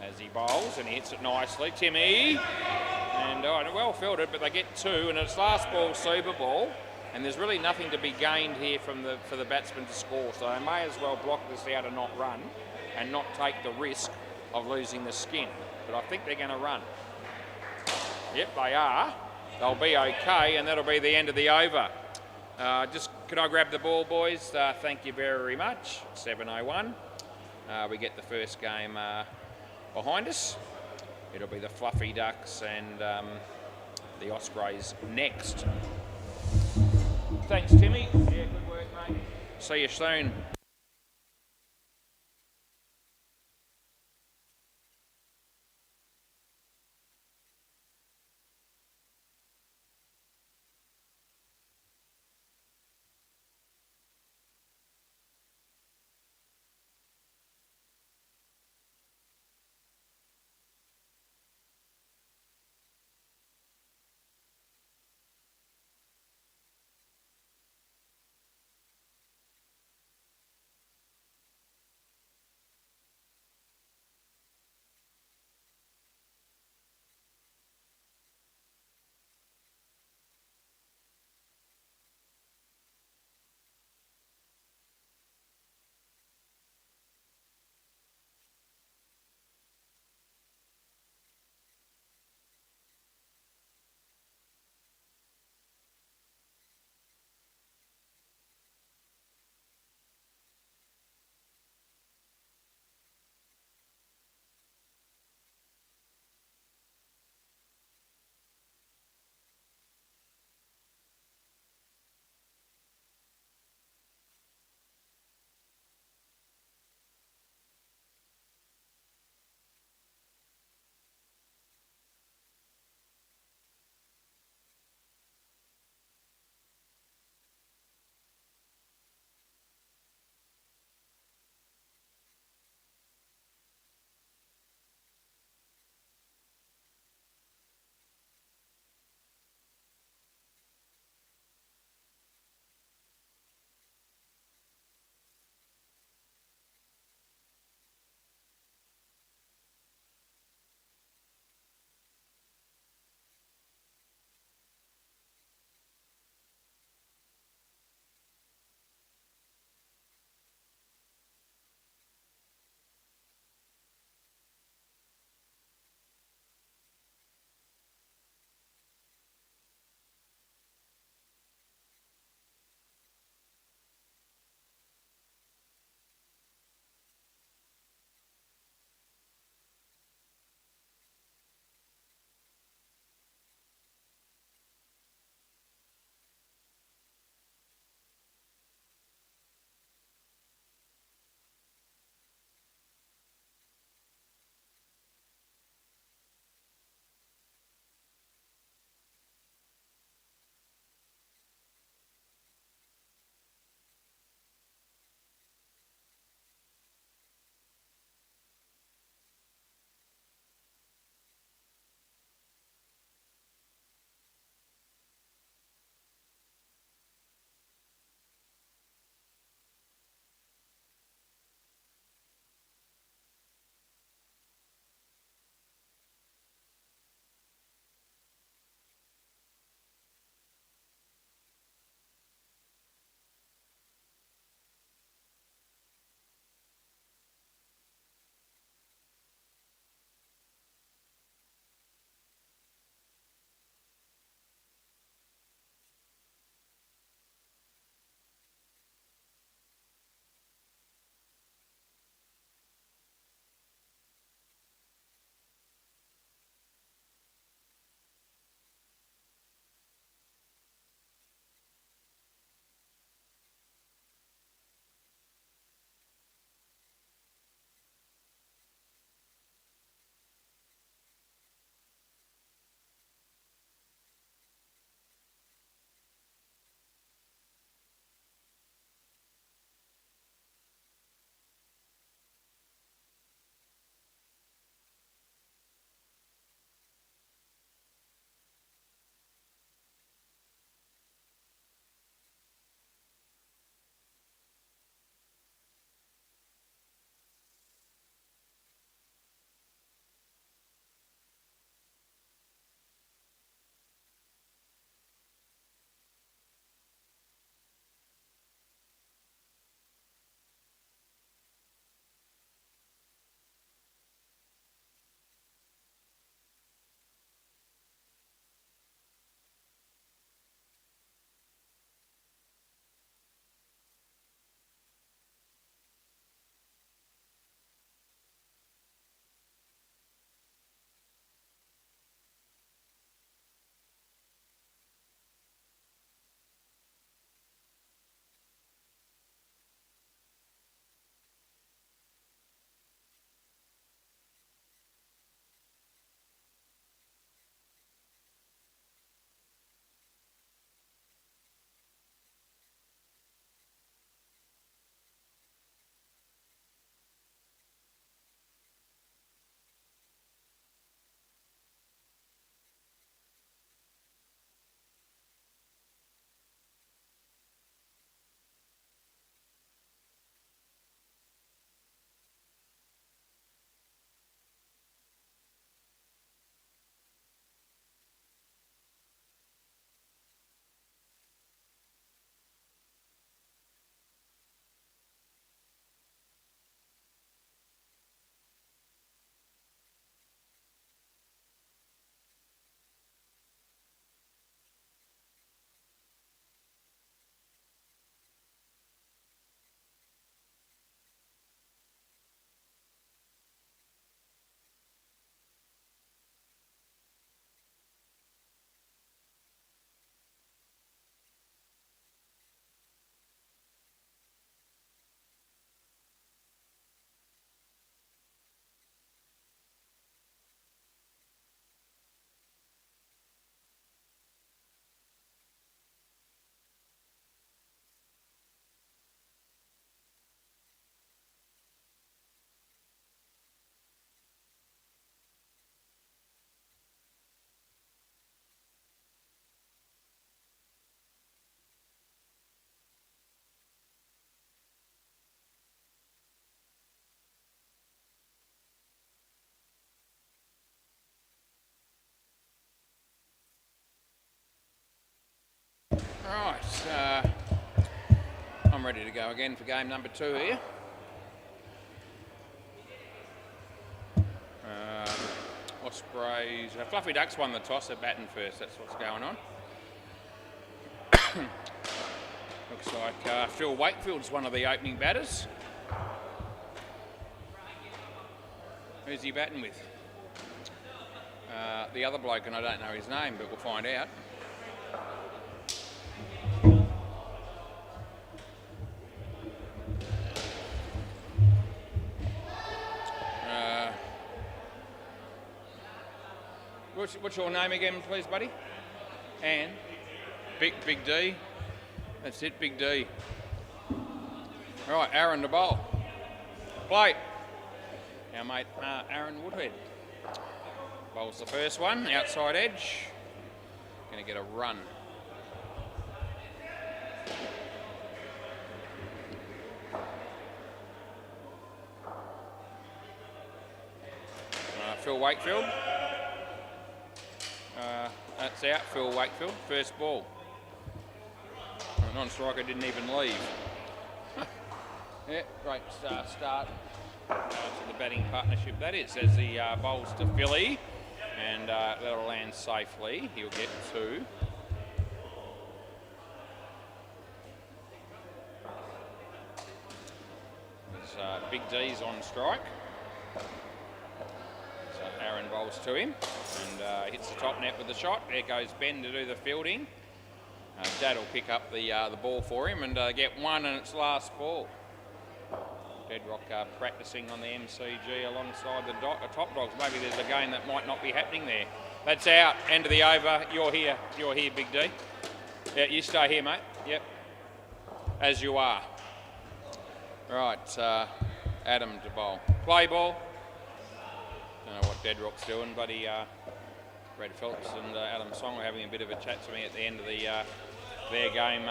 As he bowls, and he hits it nicely. Timmy. And well fielded, but they get 2, and it's last ball, Super Ball. And there's really nothing to be gained here for the batsman to score. So they may as well block this out and not run, and not take the risk of losing the Skin. But I think they're going to run. Yep, they are. They'll be okay, and that'll be the end of the over. Could I grab the ball, boys? Thank you very much. 7:01. We get the first game behind us. It'll be the Fluffy Ducks and the Ospreys next. Thanks, Timmy. Yeah, good work, mate. See you soon. ready to go again for game number 2 here. Ospreys, Fluffy Ducks won the toss at batting first, that's what's going on. Looks like Phil Wakefield's one of the opening batters. Who's he batting with? The other bloke, and I don't know his name, but we'll find out. What's your name again, please, buddy? Anne. Big D. That's it, Big D. Right, Aaron to bowl. Play. Our mate Aaron Woodhead. Bowls the first one, outside edge. Going to get a run. Phil Wakefield. That's out, Phil Wakefield. First ball. The non-striker didn't even leave. Yeah, great start to the batting partnership that is, as he bowls to Philly, and that'll land safely. He'll get 2. There's Big D's on strike. So Aaron bowls to him and hits the top net with the shot. There goes Ben to do the fielding. Dad will pick up the ball for him and get 1 and its last ball. Deadrock practicing on the MCG alongside the top dogs. Maybe there's a game that might not be happening there. That's out. End of the over. You're here. You're here, Big D. Yeah, you stay here, mate. Yep. As you are. Right. Adam to bowl. Play ball. Don't know what Deadrock's doing, buddy. Brad Phelps and Adam Song were having a bit of a chat to me at the end of their game.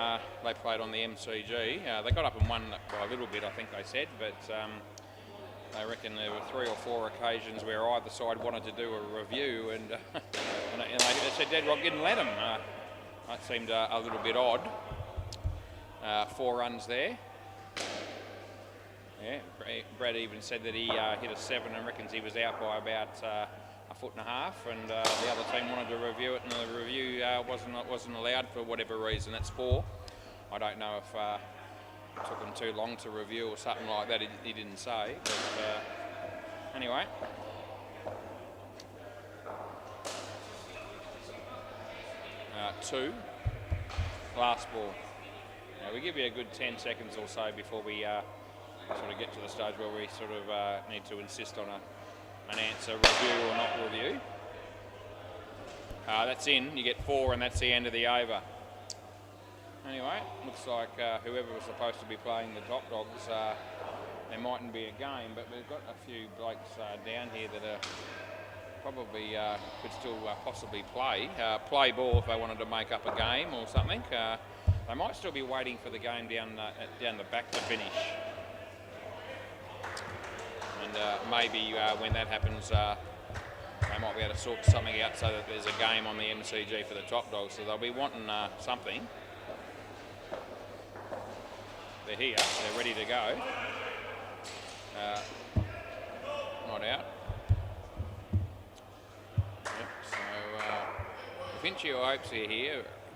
They played on the MCG. They got up and won by a little bit, I think they said, but they reckon there were 3 or 4 occasions where either side wanted to do a review, and they said Deadrock didn't let them. That seemed a little bit odd. 4 runs there. Yeah, Brad even said that he hit a 7 and reckons he was out by about a 1.5 foot, and the other team wanted to review it, and the review wasn't allowed for whatever reason. That's 4. I don't know if it took them too long to review or something like that. He didn't say. But anyway. 2. Last ball. Now we give you a good 10 seconds or so before we sort of get to the stage where we sort of need to insist on an answer, review or not review. That's in. You get 4, and that's the end of the over. Anyway, looks like whoever was supposed to be playing the top dogs, there mightn't be a game, but we've got a few blokes down here that are probably could still possibly play ball if they wanted to make up a game or something. They might still be waiting for the game down the back to finish. And maybe when that happens, they might be able to sort something out so that there's a game on the MCG for the top dogs. So they'll be wanting something. They're here. They're ready to go. Not out. Yep. So if Inchio Oaks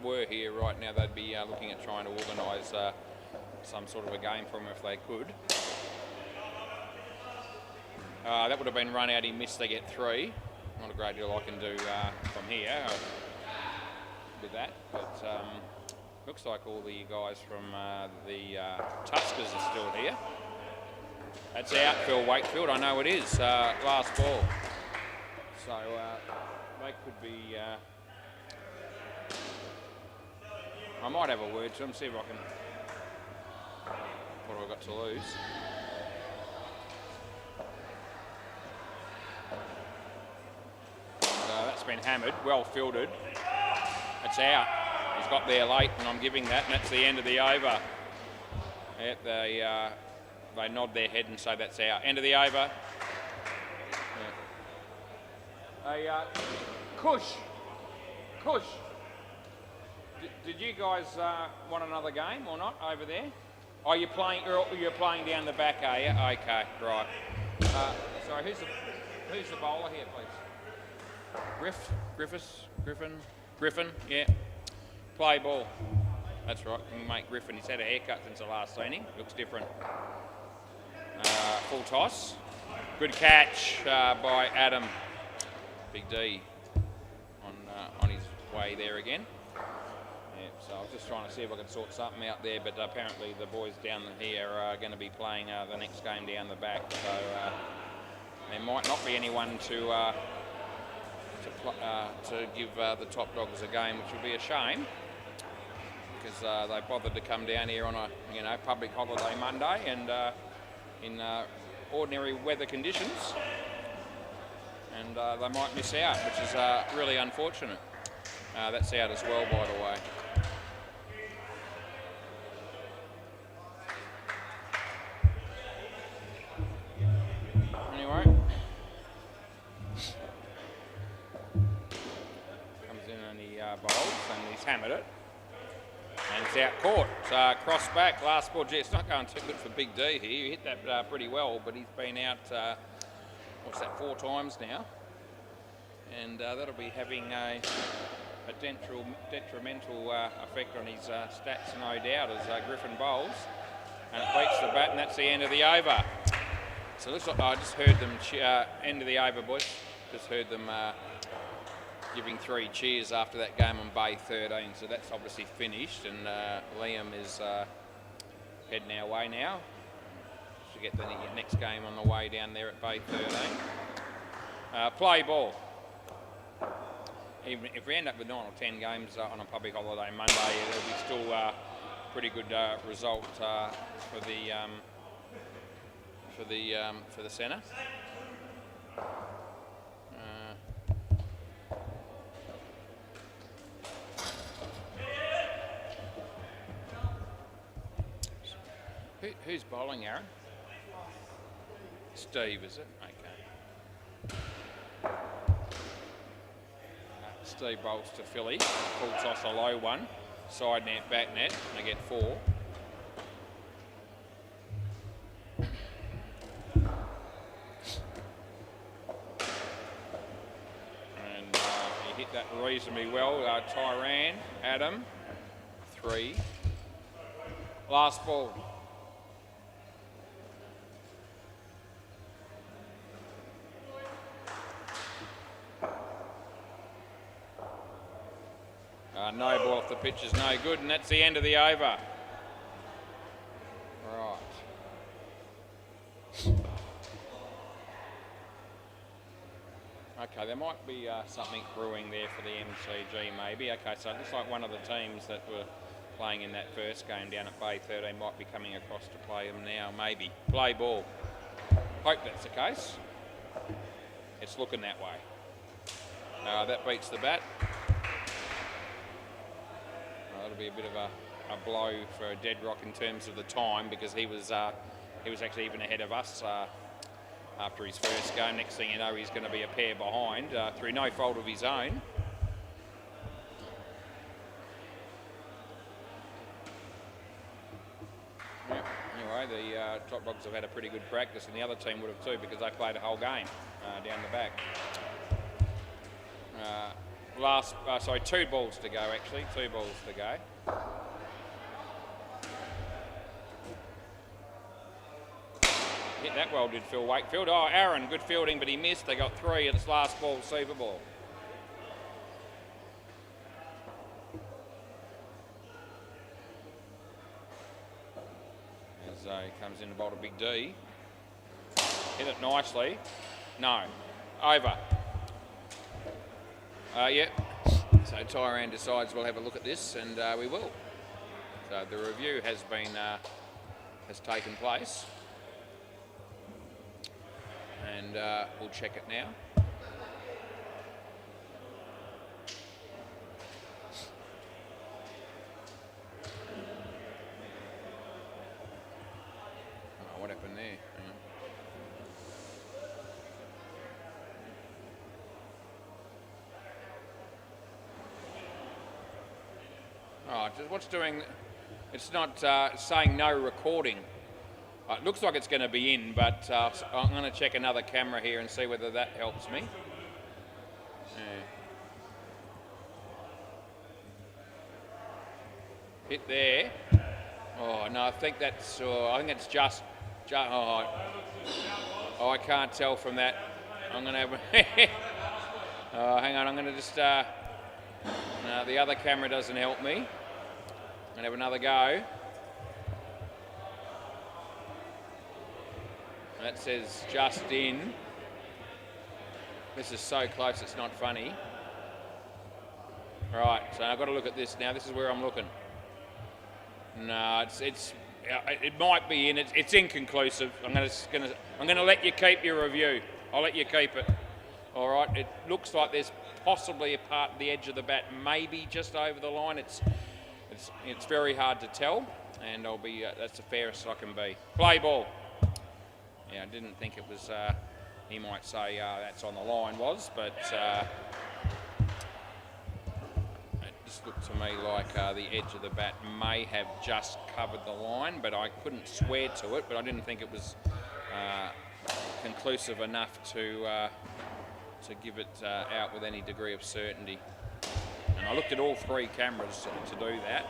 were here right now, they'd be looking at trying to organise some sort of a game for them if they could. That would have been run out. He missed. They get 3. Not a great deal I can do from here with that, but looks like all the guys from the Tuskers are still here. That's out, Phil Wakefield. I know it is. Last ball. So they could be... I might have a word to them, see if I can... What have I got to lose? That's been hammered, well fielded. It's out. He's got there late, and I'm giving that, and that's the end of the over. Yeah, they nod their head and say that's out. End of the over. Yeah. Kush. Did you guys want another game or not over there? Oh, you're playing down the back, are you? Okay, right. Sorry, who's the bowler here, please? Griffin, yeah. Play ball. That's right, mate Griffin. He's had a haircut since I last seen him. Looks different. Full toss. Good catch by Adam. Big D on his way there again. Yeah, so I was just trying to see if I could sort something out there, but apparently the boys down here are going to be playing the next game down the back. So there might not be anyone to give the top dogs a game, which would be a shame, because they bothered to come down here on a public holiday Monday and in ordinary weather conditions, and they might miss out, which is really unfortunate. That's out as well, by the way. Anyway, comes in and he bowls and he's hammered it. And it's out court. Cross back, last ball. Gee, it's not going too good for Big D here. He hit that pretty well, but he's been out, 4 times now. And that'll be having a detrimental effect on his stats, no doubt, as Griffin bowls. And it beats the bat, and that's the end of the over. So it looks like I just heard them, end of the over, boys. Just heard them giving 3 cheers after that game on Bay 13. So that's obviously finished, and Liam is heading our way now to get the next game on the way down there at Bay 13. Play ball. Even if we end up with 9 or 10 games on a public holiday Monday, it'll be still a pretty good result for the centre. Who's bowling, Aaron? Steve, is it? Okay. Steve bowls to Philly. Full toss, a low one. Side net, back net. They get 4. And he hit that reasonably well. Tyran, Adam, 3. Last ball. No ball off the pitch is no good, and that's the end of the over. Right. Okay, there might be something brewing there for the MCG maybe. Okay, so it looks like one of the teams that were playing in that first game down at Bay 13 might be coming across to play them now, maybe. Play ball. Hope that's the case. It's looking that way. That beats the bat. That'll be a bit of a blow for Deadrock in terms of the time, because he was actually even ahead of us after his first game. Next thing you know, he's going to be a pair behind through no fault of his own. Yep. Anyway, the top dogs have had a pretty good practice, and the other team would have too, because they played a whole game down the back. 2 balls to go actually, 2 balls to go. Hit that well, did Phil Wakefield. Oh, Aaron, good fielding, but he missed. They got 3 at its last ball, super ball. As he comes in to bowl to Big D. Hit it nicely. No, over. Yeah, so Tyran decides we'll have a look at this, and we will. So the review has taken place, and we'll check it now. Oh, what happened there? Hang on. Oh, what's doing? It's not saying no recording. It looks like it's going to be in, but I'm going to check another camera here and see whether that helps me. Yeah. Hit there. Oh no, I think that's. I think it's just. Oh, I can't tell from that. I'm going to have. Hang on, I'm going to just. No, the other camera doesn't help me. I'm going to have another go. That says just in. This is so close, it's not funny. Right, so I've got to look at this now. This is where I'm looking. No, it might be in. It's inconclusive. I'm gonna let you keep your review. I'll let you keep it. All right. It looks like there's possibly a part of the edge of the bat, maybe just over the line. It's very hard to tell, and I'll be. That's the fairest I can be. Play ball. Yeah, I didn't think it was. He might say that's on the line but. It looked to me like the edge of the bat may have just covered the line, but I couldn't swear to it. But I didn't think it was conclusive enough to give it out with any degree of certainty. And I looked at all three cameras to do that,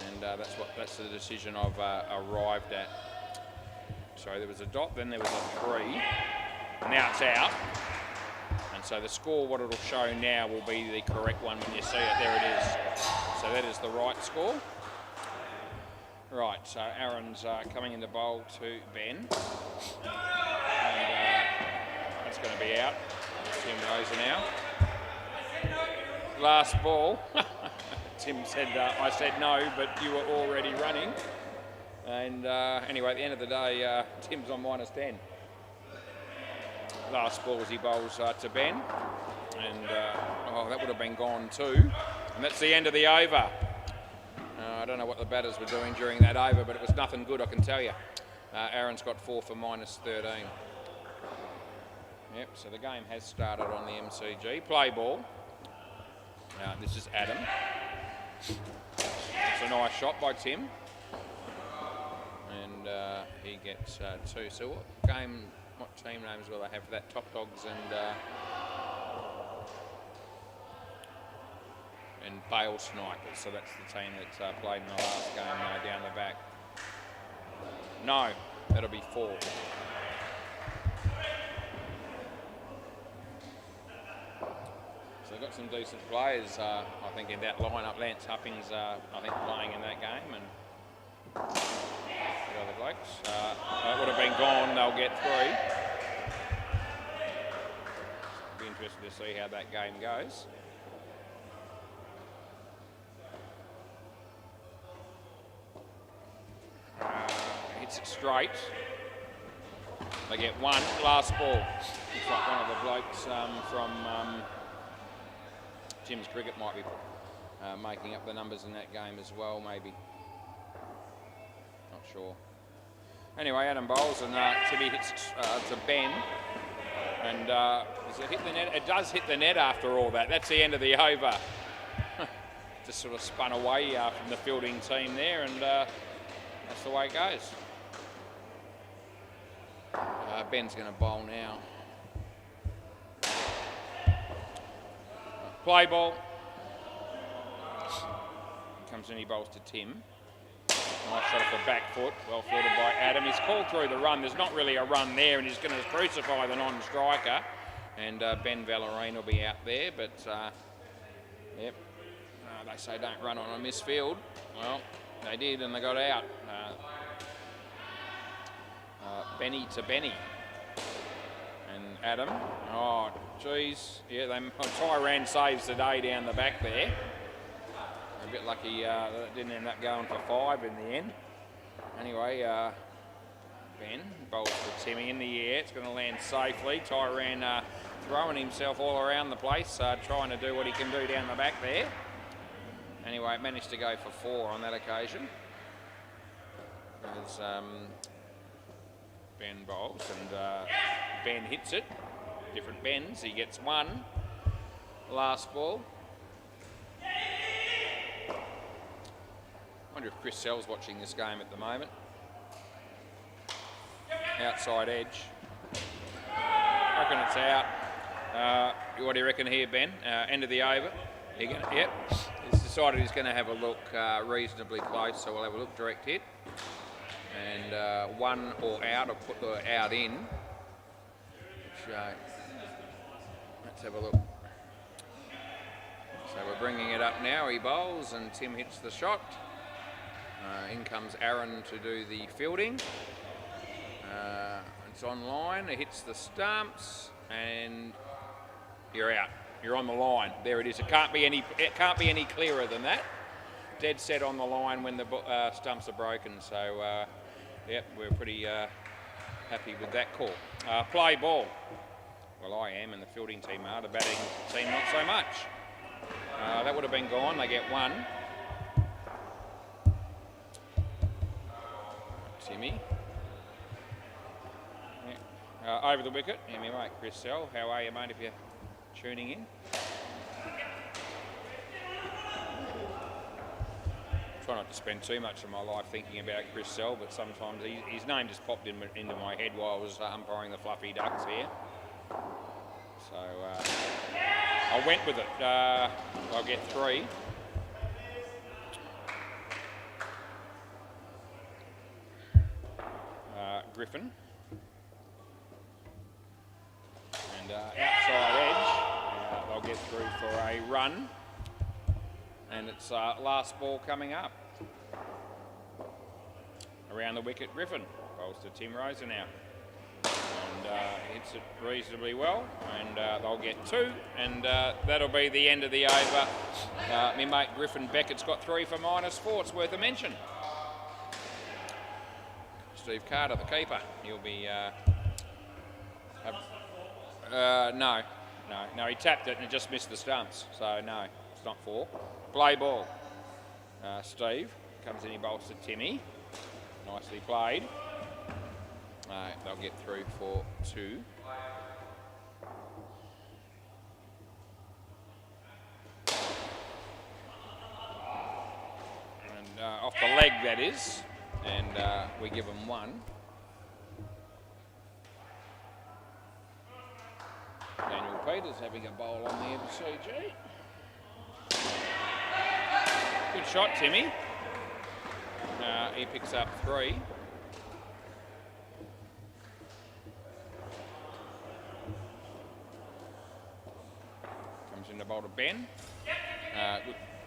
and that's the decision I've arrived at. So there was a dot, then there was a 3. Now it's out. So the score, what it'll show now, will be the correct one when you see it. There it is. So that is the right score. Right, so Aaron's coming into bowl to Ben. And that's going to be out. Tim Rosa now. Last ball. Tim said, I said no, but you were already running. And anyway, at the end of the day, Tim's on -10. Last ball as he bowls to Ben, and that would have been gone too, and that's the end of the over. I don't know what the batters were doing during that over, but it was nothing good, I can tell you. Aaron's got 4 for -13. Yep, so the game has started on the MCG. Play ball. This is Adam. It's a nice shot by Tim, and he gets 2. So what game? What team names will they have for that? Top Dogs and Bale Snipers. So that's the team that played in the last game down the back. No, that'll be 4. So they've got some decent players, I think, in that lineup. Lance Hupping's, I think, playing in that game, and the other blokes. That would have been gone. They'll get 3. Be interested to see how that game goes. Hits it straight. They get 1. Last ball. Looks like one of the blokes from Jim's Cricket might be making up the numbers in that game as well, maybe. Not sure. Anyway, Adam bowls and Timmy hits to Ben. And does it hit the net? It does hit the net after all that. That's the end of the over. Just sort of spun away from the fielding team there, and that's the way it goes. Ben's going to bowl now. Play ball. Comes in, he bowls to Tim. Nice shot off the back foot, well fielded by Adam. He's called through the run. There's not really a run there, and he's going to crucify the non-striker. And Ben Vallerine will be out there, but yep. They say don't run on a misfield. Well, they did, and they got out. Benny to Benny. And Adam. Oh, geez. Yeah, Tyran saves the day down the back there. A bit lucky didn't end up going for 5 in the end. Anyway, Ben bowls for Timmy in the air. It's going to land safely. Tyran throwing himself all around the place, trying to do what he can do down the back there. Anyway, managed to go for 4 on that occasion. As Ben bowls and Ben hits it. Different Bens. He gets 1. Last ball. Wonder if Chris Sell's watching this game at the moment. Outside edge. I reckon it's out. What do you reckon here, Ben? End of the over. Yep. He's decided he's going to have a look reasonably close, so we'll have a look direct hit. And one or out, or put the out in. Which, let's have a look. So we're bringing it up now. He bowls and Tim hits the shot. In comes Aaron to do the fielding. It's online. It hits the stumps, and you're out. You're on the line. There it is. It can't be any clearer than that. Dead set on the line when the stumps are broken. So, yep, we're pretty happy with that call. Play ball. Well, I am, and the fielding team are. The batting team not so much. That would have been gone. They get one. Timmy. Yeah. Over the wicket. Yeah, my mate Chris Sell. How are you, mate, if you're tuning in? Try not to spend too much of my life thinking about Chris Sell, but sometimes his name just popped into my head while I was umpiring the Fluffy Ducks here. So I went with it. I'll get 3. Griffin. And outside edge, they'll get through for a run. And it's last ball coming up. Around the wicket, Griffin bowls to Tim Rosa now. And hits it reasonably well, and they'll get 2, and that'll be the end of the over. My mate Griffin Beckett's got 3 for -4. It's worth a mention. Steve Carter, the keeper, he'll be... No, he tapped it and it just missed the stumps, so no, it's not 4. Play ball. Steve comes in, he bowls to Timmy. Nicely played. They'll get through for 2. And off the leg, that is. And we give them 1. Daniel Peters having a bowl on the MCG. Good shot, Timmy. He picks up 3. Comes in to bowl to Ben.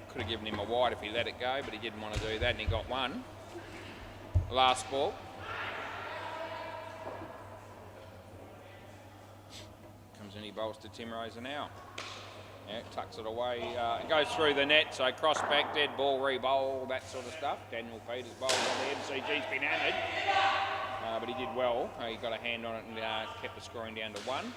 Could have given him a wide if he let it go, but he didn't want to do that, and he got 1. Last ball. Comes in, he bowls to Tim Rosa now. Yeah, tucks it away. It goes through the net, so cross back, dead ball, re-bowl, that sort of stuff. Daniel Peters bowls on the MCG's been hammered, but he did well. He got a hand on it and kept the scoring down to 1.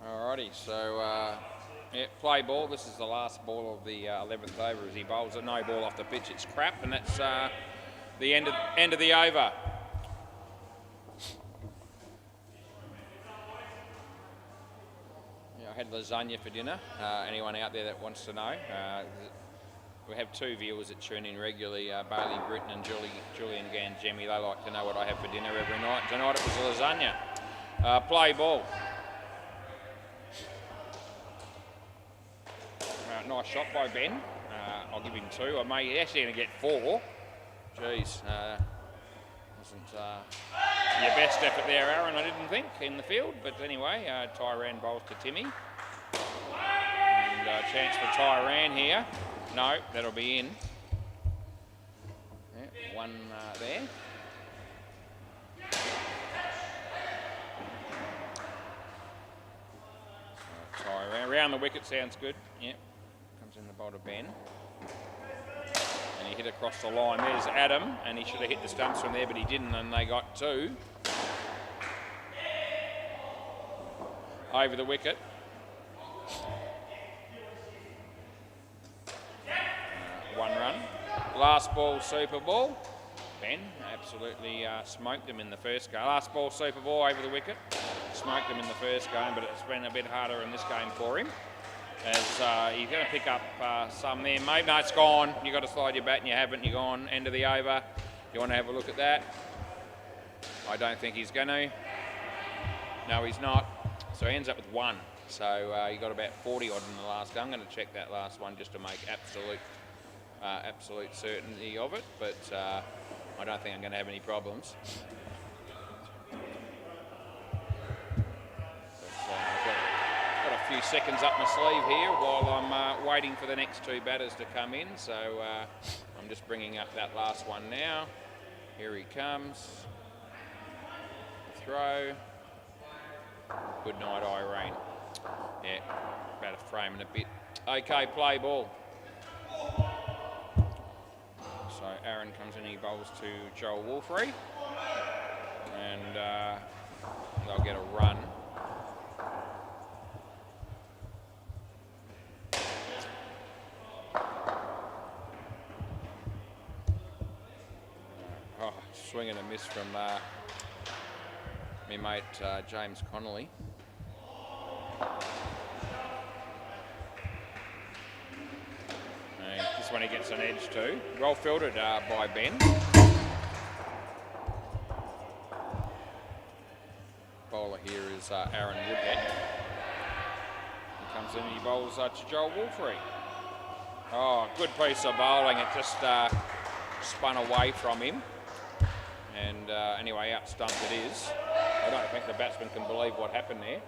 Alrighty, so yeah, play ball. This is the last ball of the 11th over as he bowls it. No ball off the pitch, it's crap, and that's the end of the over. Yeah, I had lasagna for dinner. Anyone out there that wants to know? We have 2 viewers that tune in regularly, Bailey Britton and Julian Gangemi. They like to know what I have for dinner every night. Tonight it was lasagna. Play ball. Nice shot by Ben. I'll give him 2. I may actually going to get 4. Jeez, wasn't your best effort there, Aaron, I didn't think, in the field. But anyway, Tyran bowls to Timmy. And chance for Tyran here. No, that'll be in. Yeah, 1 there. Tyran, around the wicket sounds good. Yep. In the bowl to Ben, and he hit across the line. There's Adam, and he should have hit the stumps from there, but he didn't, and they got 2. Over the wicket. 1 run. Last ball, Super Ball. Ben absolutely smoked them in the first game. Last ball, super ball over the wicket. Smoked them in the first game, but it's been a bit harder in this game for him. As he's going to pick up some there, mate. No, it's gone. You've got to slide your bat and you haven't. You're gone. End of the over. You want to have a look at that? I don't think he's going to. No, he's not. So he ends up with 1. So he got about 40 odd in the last game. I'm going to check that last one just to make absolute certainty of it. But I don't think I'm going to have any problems. Got a few seconds up my sleeve here while I'm waiting for the next 2 batters to come in. So I'm just bringing up that last one now. Here he comes. Throw. Good night, Irene. Yeah, about a frame and a bit. Okay, play ball. So Aaron comes in, he bowls to Joel Wolfrey. And they'll get a run. Oh, swing and a miss from my mate James Connolly. And this one he gets an edge too. Well fielded by Ben. Bowler here is Aaron Woodhead. He comes in and he bowls to Joel Wolfrey. Oh, good piece of bowling. It just spun away from him. And anyway, out stumped it is. I don't think the batsman can believe what happened there.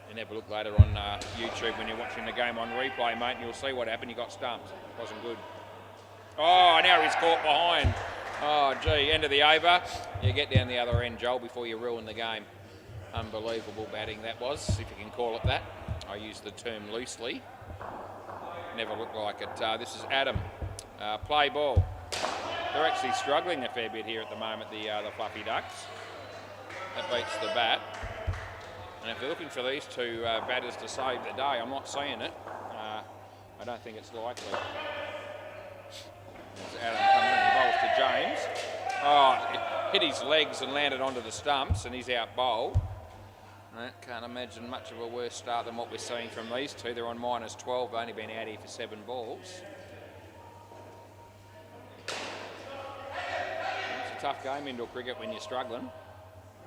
And have a look later on YouTube when you're watching the game on replay, mate, and you'll see what happened. You got stumped. It wasn't good. Oh, now he's caught behind. Oh, gee, end of the over. You get down the other end, Joel, before you ruin the game. Unbelievable batting that was, if you can call it that. I use the term loosely. Never looked like it. This is Adam. Play ball. They're actually struggling a fair bit here at the moment, the Fluffy Ducks. That beats the bat. And if they're looking for these 2 batters to save the day, I'm not seeing it. I don't think it's likely. As Adam comes in, he bowls to James. Oh, it hit his legs and landed onto the stumps, and he's out bowled. I can't imagine much of a worse start than what we're seeing from these 2. They're on -12, they've only been out here for 7 balls. It's a tough game, indoor cricket, when you're struggling.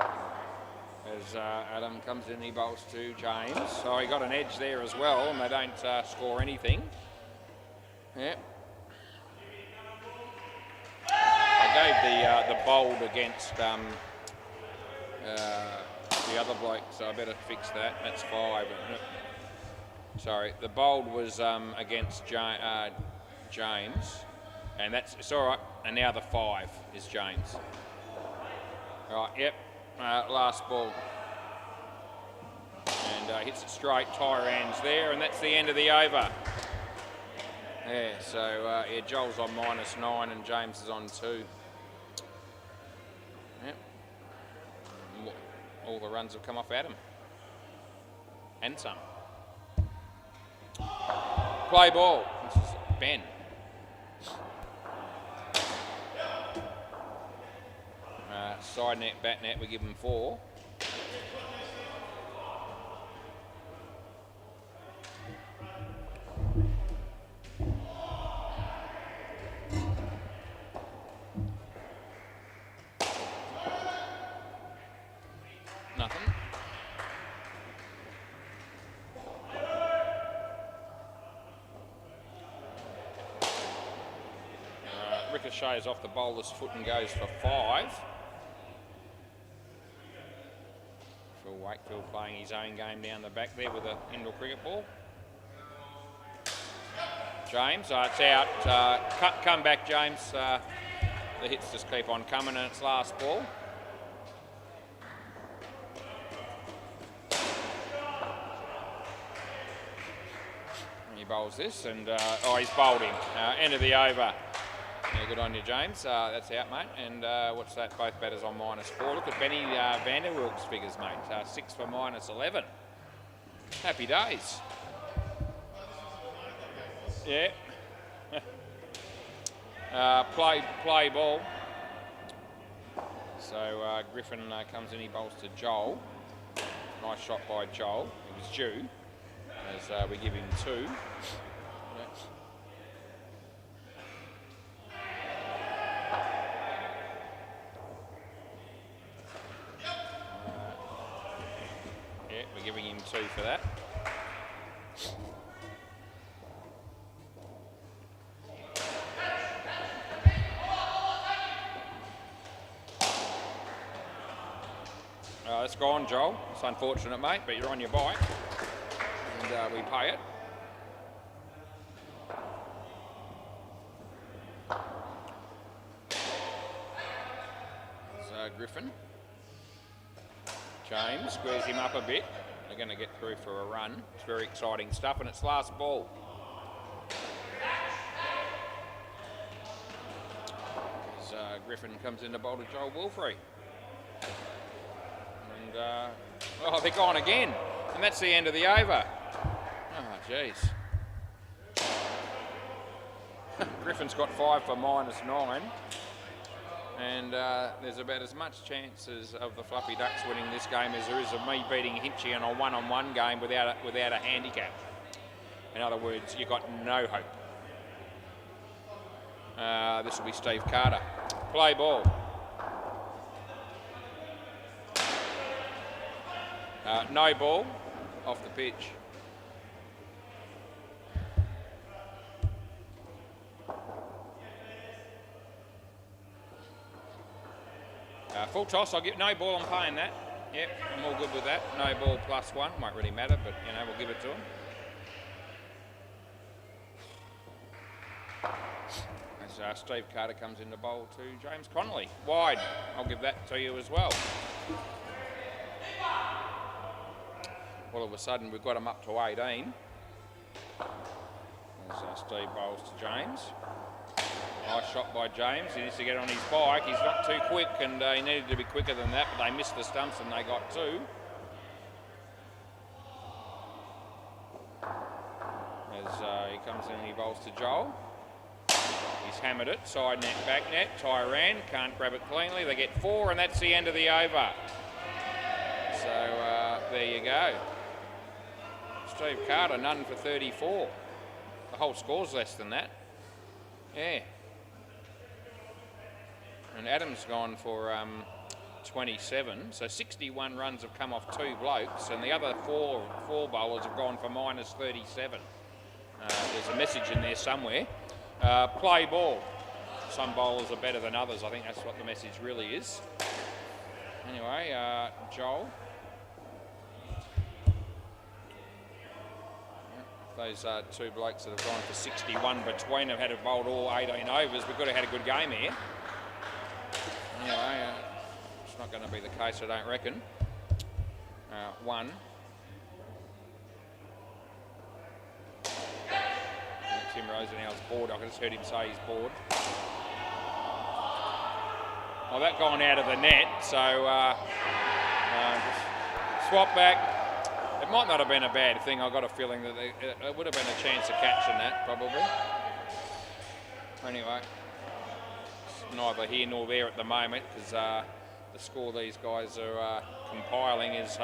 As Adam comes in, he bowls to James. So he got an edge there as well, and they don't score anything. Yeah. I gave the bowled against the other bloke, so I better fix that. That's 5, isn't it? Sorry, the bowled was against James, and it's all right. And now the 5 is James. All right, yep. Last ball. And hits it straight, tire hands there, and that's the end of the over. Yeah, so yeah, Joel's on -9 and James is on 2. Yep. All the runs have come off Adam. And some. Play ball. This is Ben. Side net, bat net, we give him 4. Nothing. Ricochets off the bowler's foot and goes for 5. Wakefield playing his own game down the back there with an indoor cricket ball. James, it's out. Come back, James. The hits just keep on coming, and it's last ball. And he bowls this, and he's bowled him. End of the over. Yeah, good on you, James. That's out, mate. And what's that? Both batters on -4. Look at Benny Vanderwilk's figures, mate. 6 for -11. Happy days. Yeah. Play ball. So Griffin comes in, he bowls to Joel. Nice shot by Joel. It was due, as we give him 2. We're giving him 2 for that. It's gone, Joel. It's unfortunate, mate, but you're on your bike, and we pay it. So Griffin. James squares him up a bit. They're going to get through for a run. It's very exciting stuff, and it's last ball. As Griffin comes in to bowl to Joel Wilfrey. And, oh, they're gone again. And that's the end of the over. Oh, jeez. Griffin's got 5 for -9. And there's about as much chances of the Fluffy Ducks winning this game as there is of me beating Hinchy in a one-on-one game without a handicap. In other words, you've got no hope. This will be Steve Carter. Play ball. No ball off the pitch. Full toss, I'll get no ball, I'm paying that. Yep, I'm all good with that. No ball +1, won't really matter, but you know, we'll give it to him. As Steve Carter comes in to bowl to James Connolly. Wide, I'll give that to you as well. All of a sudden we've got him up to 18. As Steve bowls to James. Nice shot by James. He needs to get on his bike. He's not too quick, and he needed to be quicker than that, but they missed the stumps and they got 2. As he comes in and he bowls to Joel. He's hammered it. Side net, back net. Tyran can't grab it cleanly. They get 4, and that's the end of the over. So there you go. Steve Carter, none for 34. The whole score's less than that. Yeah. And Adam's gone for 27. So 61 runs have come off 2 blokes, and the other four bowlers have gone for -37. There's a message in there somewhere. Play ball. Some bowlers are better than others. I think that's what the message really is. Anyway, Joel. Those 2 blokes that have gone for 61 between have had to bowled all 18 overs. We've got to have had a good game here. Anyway, it's not going to be the case, I don't reckon. 1. Tim Rosenau's bored. I just heard him say he's bored. Well, that gone out of the net, so just swap back. It might not have been a bad thing. I got a feeling that it would have been a chance of catching that, probably. Anyway, it's neither here nor there at the moment, because the score these guys are compiling is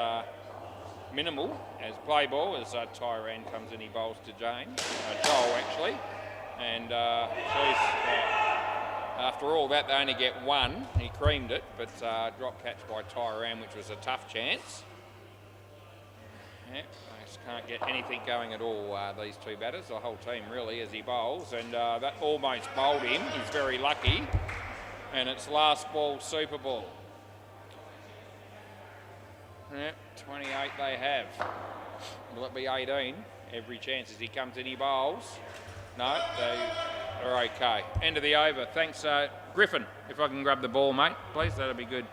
minimal. As play ball, as Tyran comes in, he bowls to James, Joel actually, and after all that, they only get 1. He creamed it, but drop catch by Tyran, which was a tough chance. Yep, they just can't get anything going at all, these 2 batters, the whole team really, as he bowls, and that almost bowled him. He's very lucky, and it's last ball, super ball. Yep, 28 they have. Will it be 18? Every chance as he comes in, he bowls. No, they are okay. End of the over. Thanks, Griffin. If I can grab the ball, mate, please, that'd be good.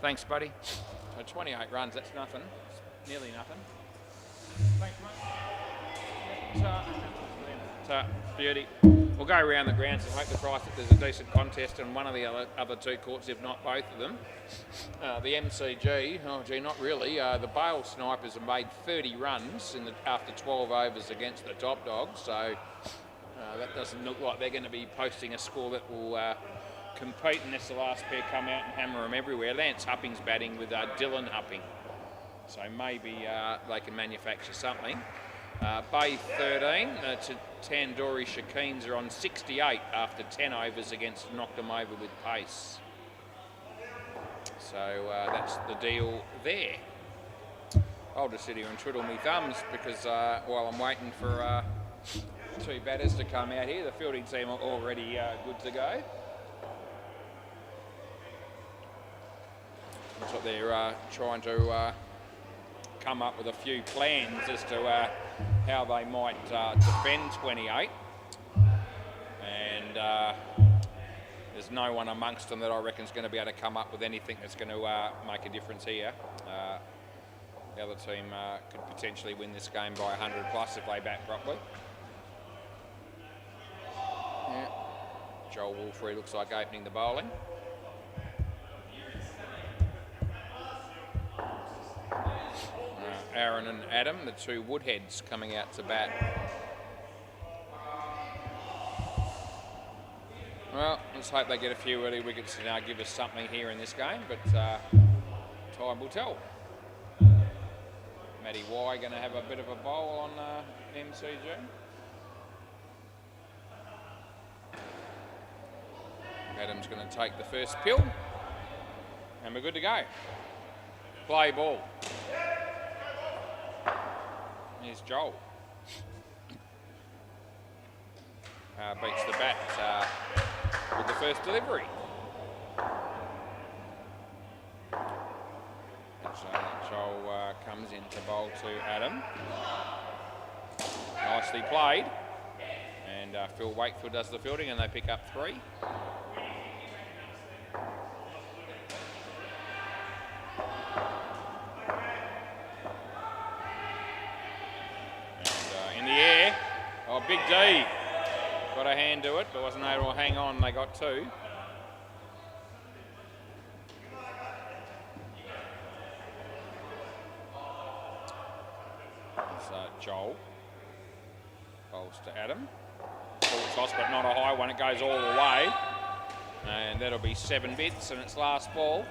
Thanks, buddy. So 28 runs, that's nothing. It's nearly nothing. Thanks, mate. Beauty. We'll go around the grounds and hope to Christ that there's a decent contest in one of the other 2 courts, if not both of them. The MCG, oh gee, not really. The Bale Snipers have made 30 runs after 12 overs against the top dogs, so That doesn't look like they're going to be posting a score that will compete unless the last pair come out and hammer them everywhere. Lance Hupping's batting with Dylan Hupping. So maybe they can manufacture something. Bay 13, Tandoori Shakeen's are on 68 after 10 overs against knocked them over with pace. So that's the deal there. I'll just sit here and twiddle my thumbs because while I'm waiting for two batters to come out here, the fielding team are already good to go. Looks like they're trying to come up with a few plans as to how they might defend 28. And there's no one amongst them that I reckon is going to be able to come up with anything that's going to make a difference here. The other team could potentially win this game by 100 plus if they bat properly. Yeah. Joel Wolfrey looks like opening the bowling. Aaron and Adam, the two Woodheads, coming out to bat. Well, let's hope they get a few early wickets to now give us something here in this game, but time will tell. Matty Y going to have a bit of a bowl on MCG. Adam's going to take the first pill, and we're good to go. Play ball. Here's Joel. Beats the bat with the first delivery. Joel comes in to bowl to Adam. Nicely played. And Phil Wakefield does the fielding and they pick up 3. And in the air, oh, Big D got a hand to it, but wasn't able to hang on. They got 2. Joel bowls to Adam. Full toss, but not a high one. It goes all the way. And that'll be 7 bits and its last ball.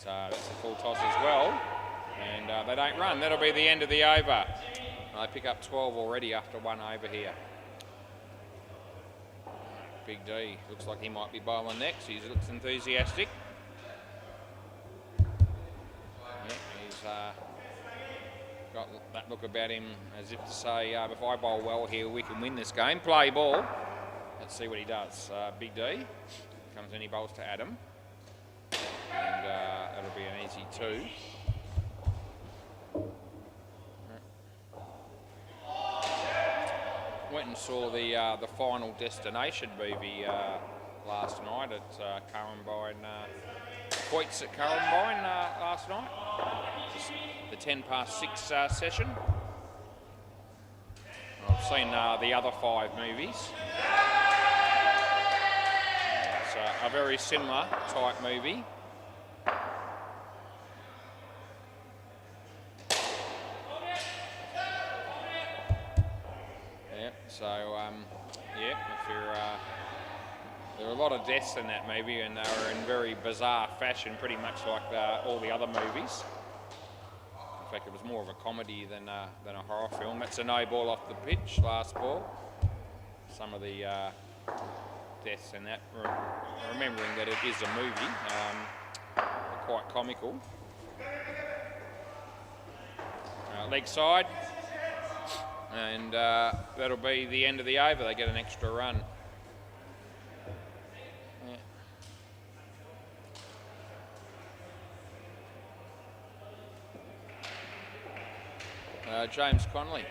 That's a full toss as well. And they don't run. That'll be the end of the over. They pick up 12 already after 1 over here. Big D looks like he might be bowling next. He looks enthusiastic. Yeah, he's got that look about him as if to say, if I bowl well here, we can win this game. Play ball. Let's see what he does. Big D comes in, he bowls to Adam. And that'll be an easy 2. Went and saw the Final Destination movie last night at Currumbine, Coits at Currumbine last night. Just the 6:10 session. I've seen the other 5 movies. It's a very similar type movie. So, yeah, if you're, there are a lot of deaths in that movie, and they were in very bizarre fashion, pretty much like all the other movies. In fact, it was more of a comedy than a horror film. That's a no ball off the pitch, last ball. Some of the deaths in that, remembering that it is a movie, are quite comical. Leg side. And that'll be the end of the over. They get an extra run. Yeah. James Connolly.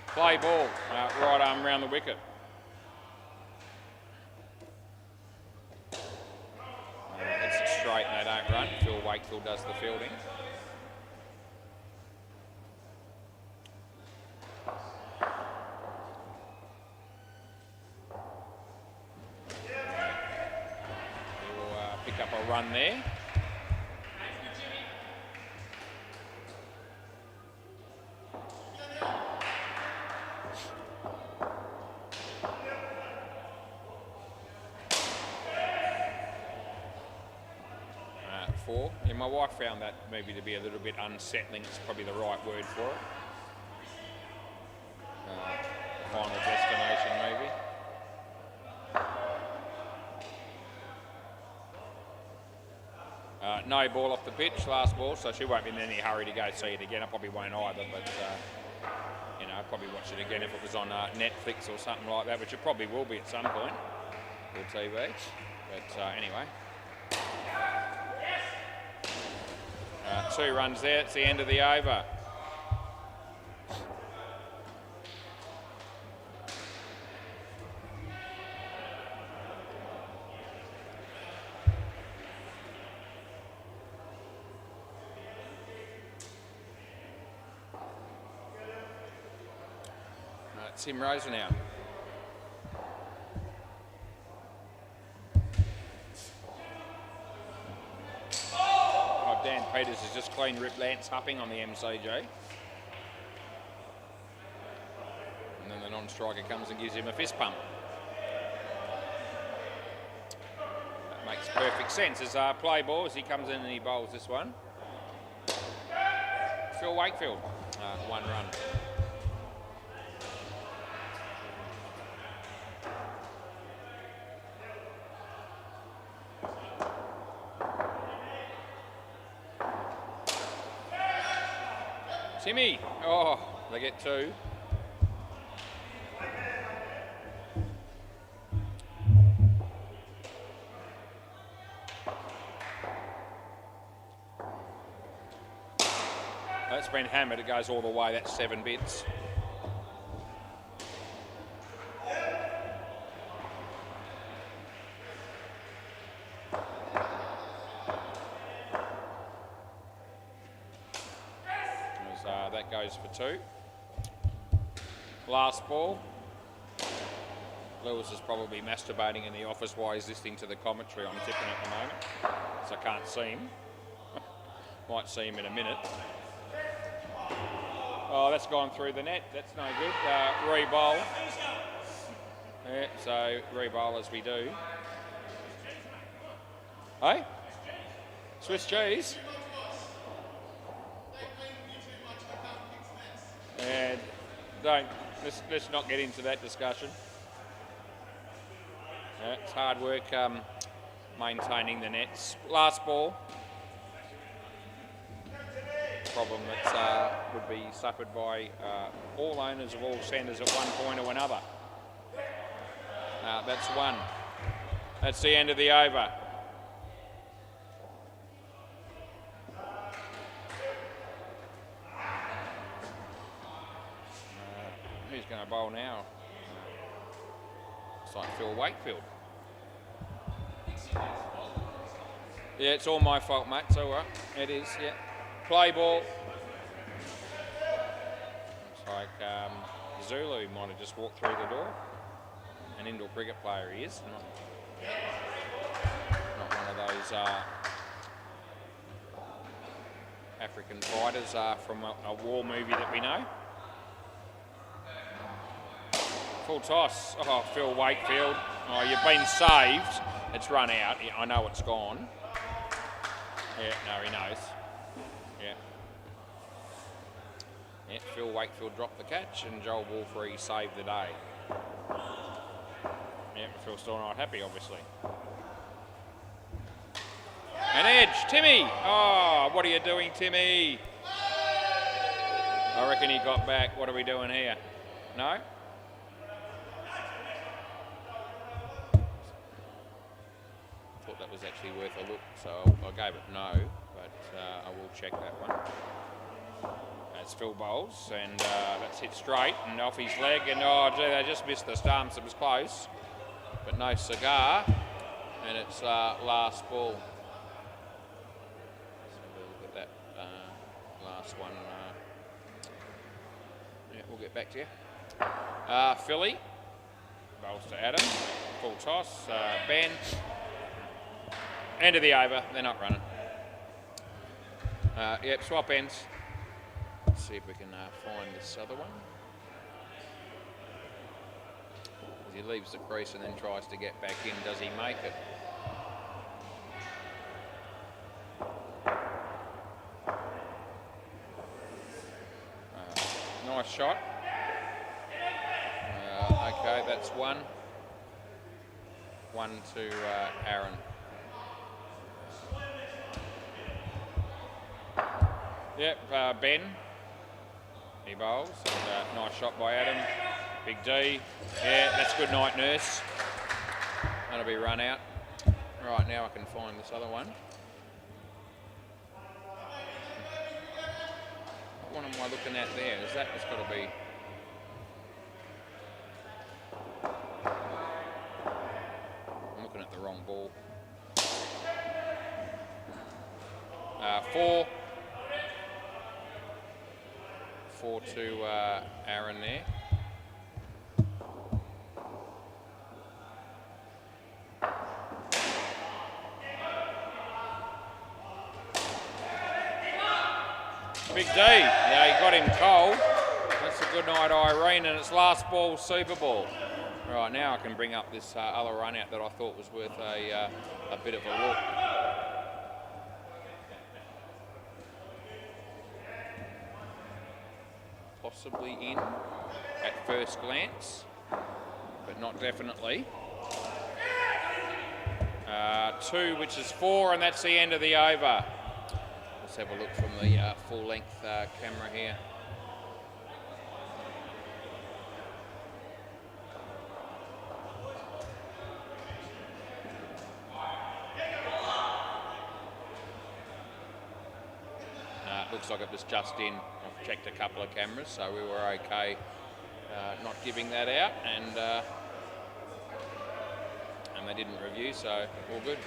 Play ball, right arm round the wicket. It's it straight and they don't run. Phil Wakefield does the fielding. run there. Four. Yeah, my wife found that movie to be a little bit unsettling. It's probably the right word for it. Final Destination movie. No ball off the pitch, last ball, so she won't be in any hurry to go see it again. I probably won't either, but you know, I'll probably watch it again if it was on Netflix or something like that, which it probably will be at some point, or TV. But anyway. 2 runs there, it's the end of the over. Tim Rosa now. Dan Peters has just clean ripped Lance Hupping on the MCG. And then the non-striker comes and gives him a fist pump. That makes perfect sense. As play ball as he comes in and he bowls this one. Phil Wakefield, 1 run. Timmy, oh, they get 2. That's been hammered, it goes all the way, that's 7 bits. That goes for 2. Last ball. Lewis is probably masturbating in the office while he's listening to the commentary. I'm tipping at the moment, so I can't see him. Might see him in a minute. Oh, that's gone through the net. That's no good. Re-bowl. Yeah, so re-bowl as we do. Hey? Swiss cheese? And let's not get into that discussion. It's hard work maintaining the nets. Last ball. Problem that would be suffered by all owners of all centres at one point or another. That's 1. That's the end of the over. Who's going to bowl now? It's like Phil Wakefield. Yeah, it's all my fault, mate. It's all right. It is, yeah. Play ball. Looks like Zulu might have just walked through the door. An indoor cricket player he is. Not one of those African fighters from a war movie that we know. Full toss. Oh, Phil Wakefield. Oh, you've been saved. It's run out. Yeah, I know it's gone. Yeah, no, he knows. Yeah. Yeah, Phil Wakefield dropped the catch and Joel Wolfrey saved the day. Yeah, Phil's still not happy, obviously. An edge, Timmy. Oh, what are you doing, Timmy? I reckon he got back. What are we doing here? No? Thought that was actually worth a look, so I gave it no, but I will check that one. That's Phil bowls, and that's hit straight and off his leg, and oh gee, they just missed the stumps. It was close, but no cigar, and it's last ball. Let's look at that last one. Yeah, we'll get back to you. Philly bowls to Adam, full toss. Ben. End of the over. They're not running. Yep, swap ends. Let's see if we can find this other one. He leaves the crease and then tries to get back in. Does he make it? Nice shot. Okay, that's one. One to Aaron. Yep, Ben. He bowls. And, nice shot by Adam. Big D. Yeah, that's good night, nurse. That'll be run out. Right, now I can find this other one. What one am I looking at there? Is that, it's got to be... I'm looking at the wrong ball. 4 to Aaron there. Big D, yeah, he got him cold. That's a good night, Irene, and it's last ball, Super Ball. Right, now I can bring up this other run out that I thought was worth a bit of a look. Possibly in at first glance, but not definitely. 2, which is 4, and that's the end of the over. Let's have a look from the full-length camera here. It looks like it was just in. I've checked a couple of cameras, so we were okay not giving that out, and they didn't review, so all good.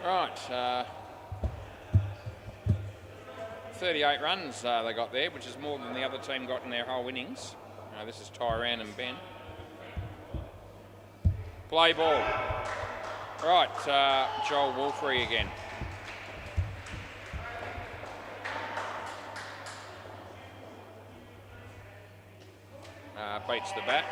Right. 38 runs they got there, which is more than the other team got in their whole innings. This is Tyran and Ben. Play ball. Right, Joel Wolfrey again. Beats the bat.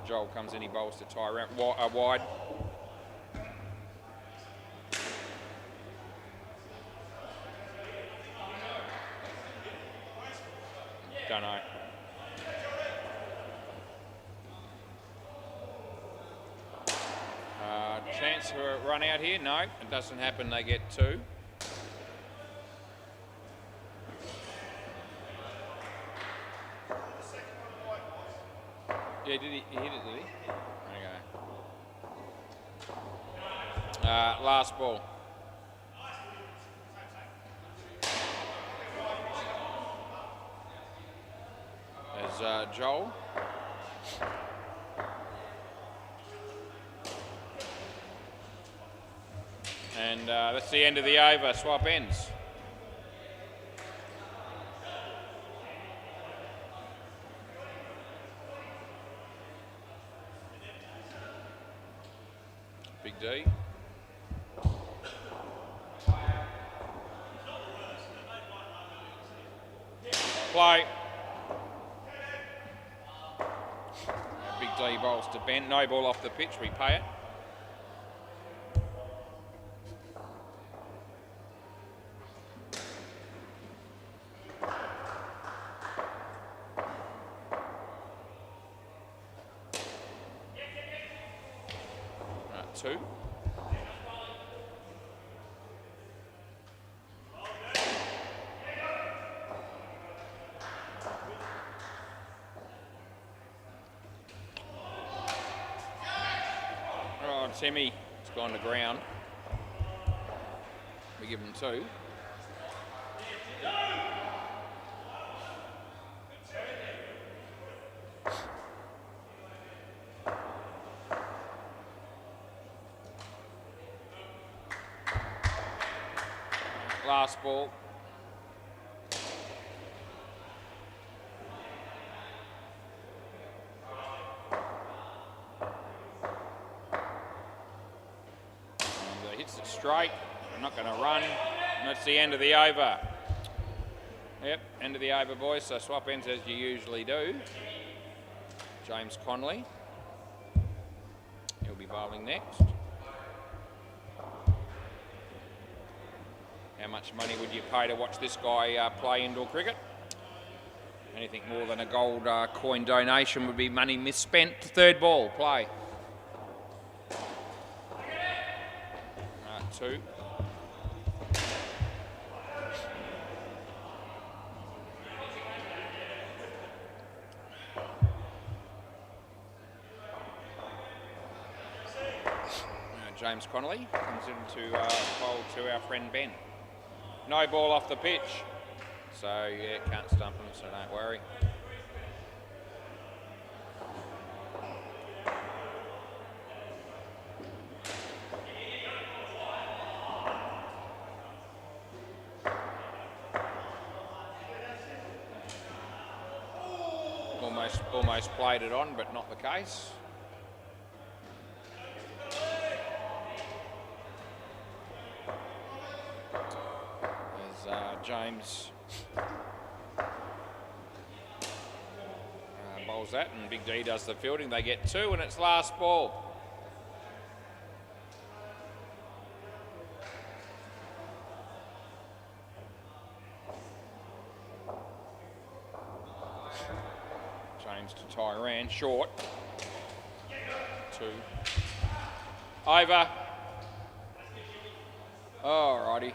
Joel comes in, he bowls to Tyrant, wide. Don't know. Chance for a run out here? No, it doesn't happen, they get 2. Yeah, did he hit it, did he? Okay. Last ball. There's Joel. And that's the end of the over. Swap ends. Big D. Play. Big D bowls to Ben. No ball off the pitch. We pay it. Right, 2. Semi, it's gone to ground. We give them 2. Last ball. straight. I'm not going to run. And that's the end of the over. Yep, end of the over, boys. So swap ends as you usually do. James Connolly. He'll be bowling next. How much money would you pay to watch this guy play indoor cricket? Anything more than a gold coin donation would be money misspent. Third ball, play. 2. James Connolly comes into bowl to our friend Ben. No ball off the pitch. So, yeah, can't stump him, so don't worry. Almost played it on, but not the case. James bowls that, and Big D does the fielding. They get 2, and it's last ball. James to Tyran, short. 2. Over. Alrighty.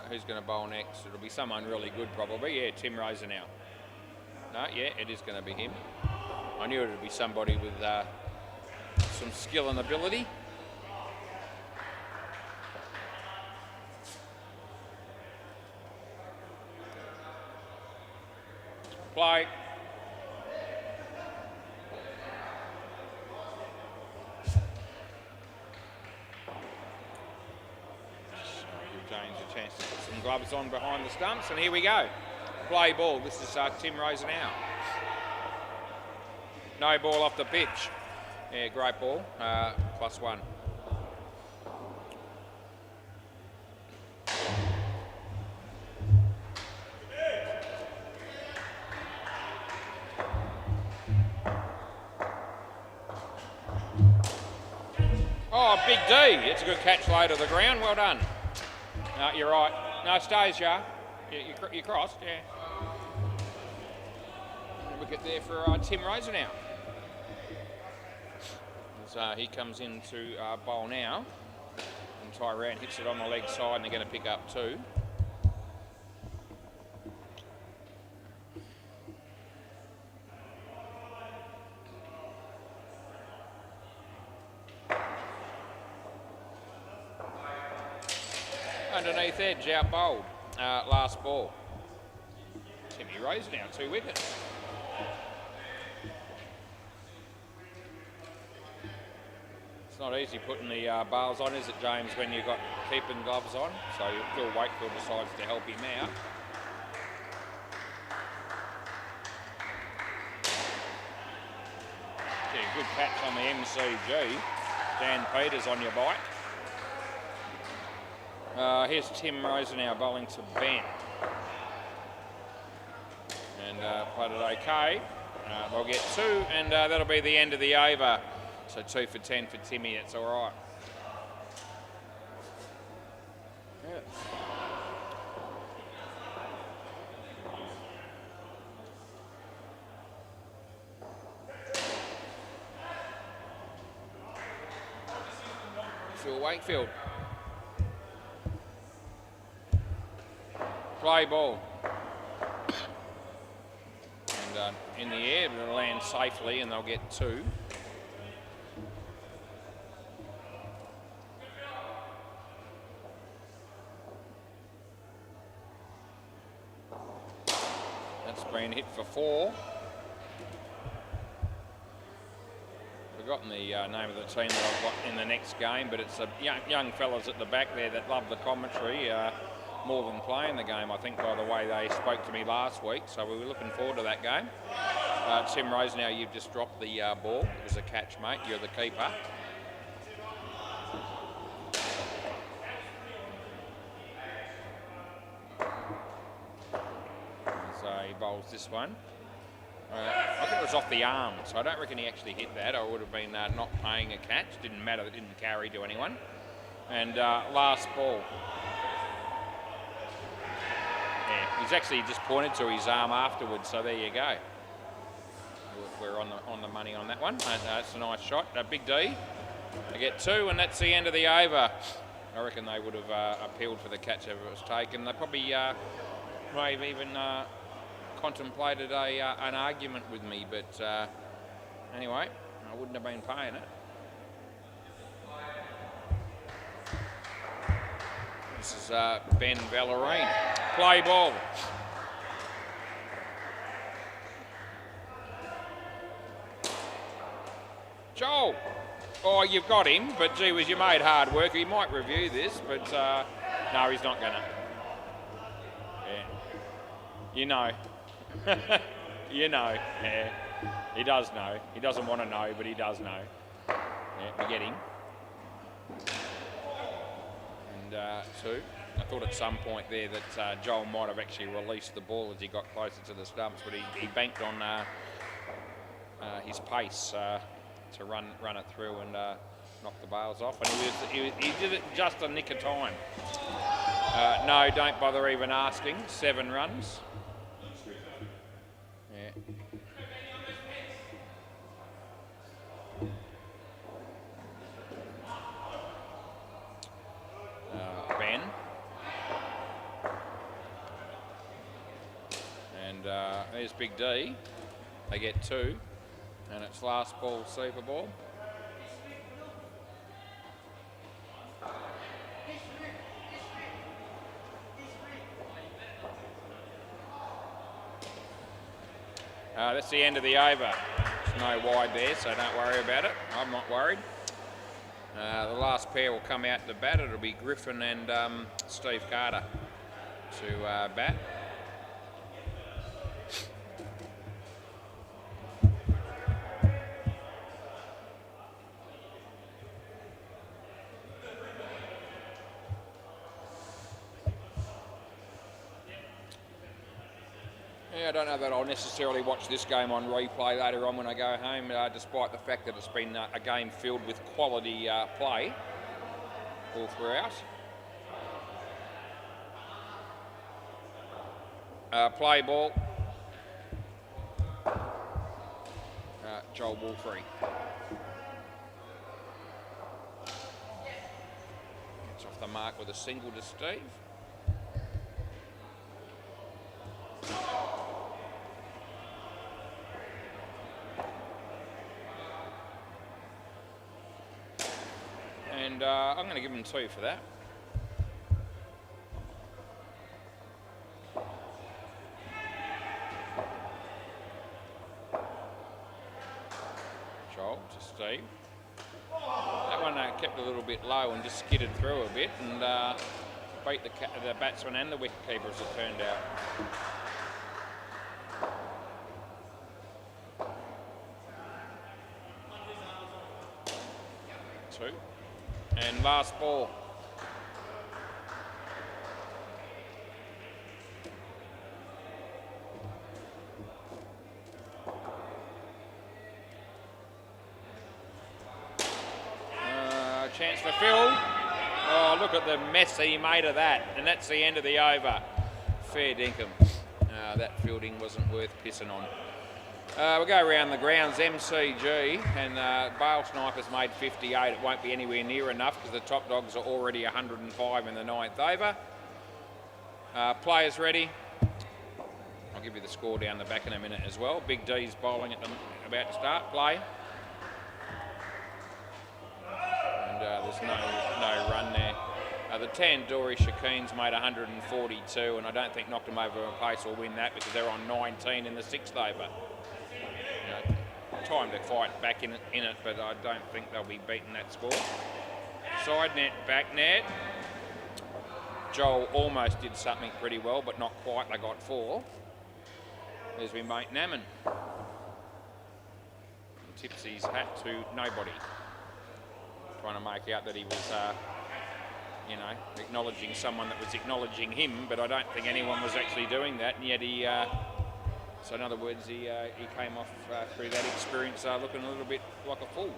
Who's going to bowl next? It'll be someone really good, probably. Yeah, Tim Rosenau. No, yeah, it is going to be him. I knew it would be somebody with some skill and ability. Play. James a chance to put some gloves on behind the stumps, and here we go. Play ball. This is Tim Rosenau. No ball off the pitch. Yeah, great ball. +1. Oh, Big D. It's a good catch low to the ground. Well done. No, you're right. No, stays, yeah. You crossed, yeah. Wicket there for Tim Rosenau. As he comes into bowl now. And Tyran hits it on the leg side, and they're going to pick up 2. Underneath edge, out bowled. Last ball. Timmy Rosenau, 2 wickets. It's not easy putting the bales on, is it, James, when you've got keeping gloves on? So Phil Wakefield decides to help him out. Yeah, good catch on the MCG. Dan Peters on your bike. Here's Tim Rosenau bowling to Ben. And played it okay. They'll get 2, and that'll be the end of the over. So 2 for 10 for Timmy, it's all right. Yeah. Phil Wakefield. Play ball. And in the air, but it'll land safely, and they'll get 2. That's been hit for 4. Forgotten the name of the team that I've got in the next game, but it's a young fellas at the back there that love the commentary. More than playing the game, I think, by the way they spoke to me last week. So we were looking forward to that game. Tim Rosenau, you've just dropped the ball. It was a catch, mate. You're the keeper. bowls this one. I think it was off the arm, so I don't reckon he actually hit that. I would have been not paying a catch. Didn't matter, it didn't carry to anyone. And last ball. Yeah, he's actually just pointed to his arm afterwards, so there you go. We're on the money on that one. That's a nice shot. Big D. They get 2, and that's the end of the over. I reckon they would have appealed for the catch if it was taken. They probably may have even contemplated an argument with me, but anyway, I wouldn't have been paying it. This is Ben Ballerine. Play ball. Joel. Oh, you've got him, but gee whiz, you made hard work. He might review this, but no, he's not gonna. Yeah. You know. You know. Yeah. He does know. He doesn't want to know, but he does know. Yeah, we get him. And 2. I thought at some point there that Joel might have actually released the ball as he got closer to the stumps, but he banked on his pace to run it through and knock the bails off. And he did it just a nick of time. No, don't bother even asking. 7 runs. Yeah. Ben. And there's Big D. They get 2. And it's last ball, super ball. That's the end of the over. There's no wide there, so don't worry about it. I'm not worried. The last pair will come out to bat. It'll be Griffin and Steve Carter to bat. I don't know that I'll necessarily watch this game on replay later on when I go home, despite the fact that it's been a game filled with quality play all throughout. Play ball. Joel ball free. Gets off the mark with a single to Steve. And I'm going to give him 2 for that. Joel to Steve. That one kept a little bit low and just skidded through a bit and beat the batsman and the wicketkeeper as it turned out. And last ball. Chance for Phil. Oh, look at the mess he made of that. And that's the end of the over. Fair dinkum. That fielding wasn't worth pissing on. We'll go around the grounds, MCG, and Bale Snipers made 58. It won't be anywhere near enough because the top dogs are already 105 in the 9th over. Players ready. I'll give you the score down the back in a minute as well. Big D's bowling at about to start. Play. And there's no run there. The Tandoori Shakeen's made 142, and I don't think Knocked 'em Over a pace will win that because they're on 19 in the 6th over. Time to fight back in it, but I don't think they'll be beating that score. Side net, back net. Joel almost did something pretty well, but not quite. They got 4. There's my mate Naman. Tips his hat to nobody. Trying to make out that he was, acknowledging someone that was acknowledging him, but I don't think anyone was actually doing that, and yet he So in other words, he came off through that experience looking a little bit like a fool.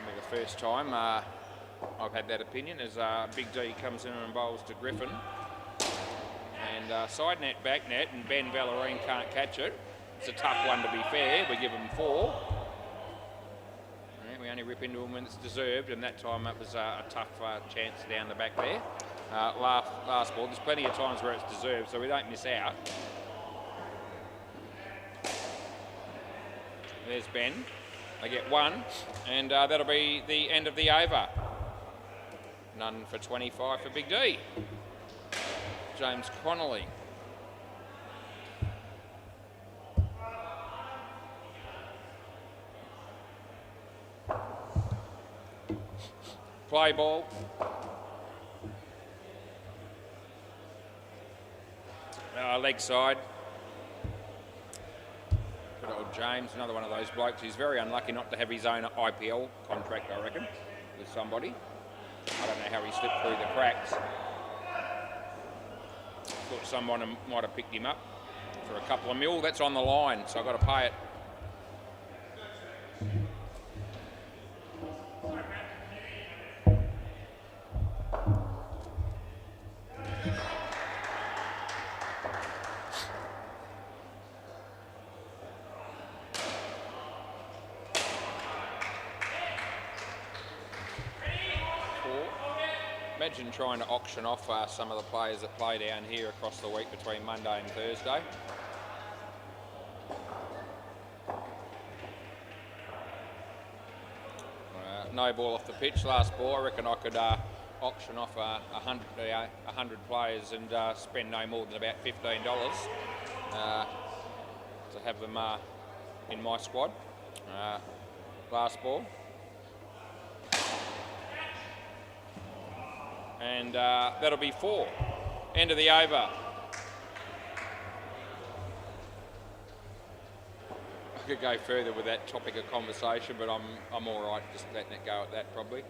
Maybe the first time I've had that opinion as Big D comes in and bowls to Griffin. And side net, back net, and Ben Vallerine can't catch it. It's a tough one to be fair. We give him 4. Yeah, we only rip into him when it's deserved, and that time it was a tough chance down the back there. Last ball, there's plenty of times where it's deserved, so we don't miss out. There's Ben. They get 1, and that'll be the end of the over. None for 25 for Big D. James Connolly. Play ball. Leg side. Good old James, another one of those blokes. He's very unlucky not to have his own IPL contract, I reckon, with somebody. I don't know how he slipped through the cracks. Thought someone might have picked him up for a couple of mil. That's on the line, so I've got to pay it. Imagine trying to auction off some of the players that play down here across the week between Monday and Thursday. No ball off the pitch, last ball. I reckon I could auction off 100 players and spend no more than about $15 to have them in my squad. Last ball. And that'll be 4. End of the over. I could go further with that topic of conversation, but I'm all right just letting it go at that probably.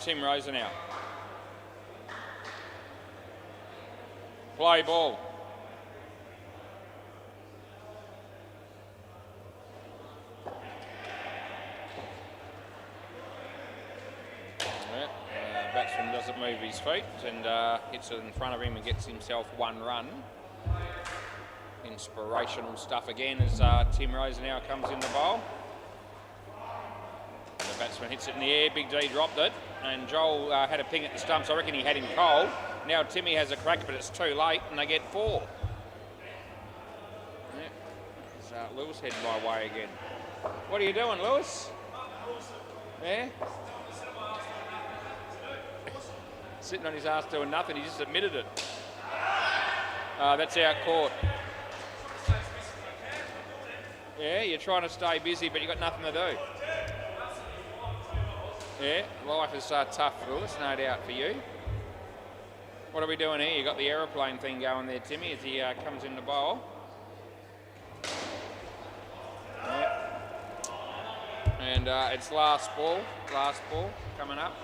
Tim Rosenau. Play ball. Batsman doesn't move his feet and hits it in front of him and gets himself 1 run. Inspirational stuff again as Tim Rosenau comes in the bowl. And the batsman hits it in the air. Big D dropped it, and Joel had a ping at the stumps. I reckon he had him cold. Now Timmy has a crack, but it's too late, and they get 4. Yeah. Lewis heading my way again. What are you doing, Lewis? Yeah. Sitting on his ass doing nothing, he just admitted it. That's out court. Yeah, you're trying to stay busy, but you've got nothing to do. Yeah, life is tough, Lewis, no doubt for you. What are we doing here? You've got the aeroplane thing going there, Timmy, as he comes in the bowl. Yeah. And it's last ball coming up.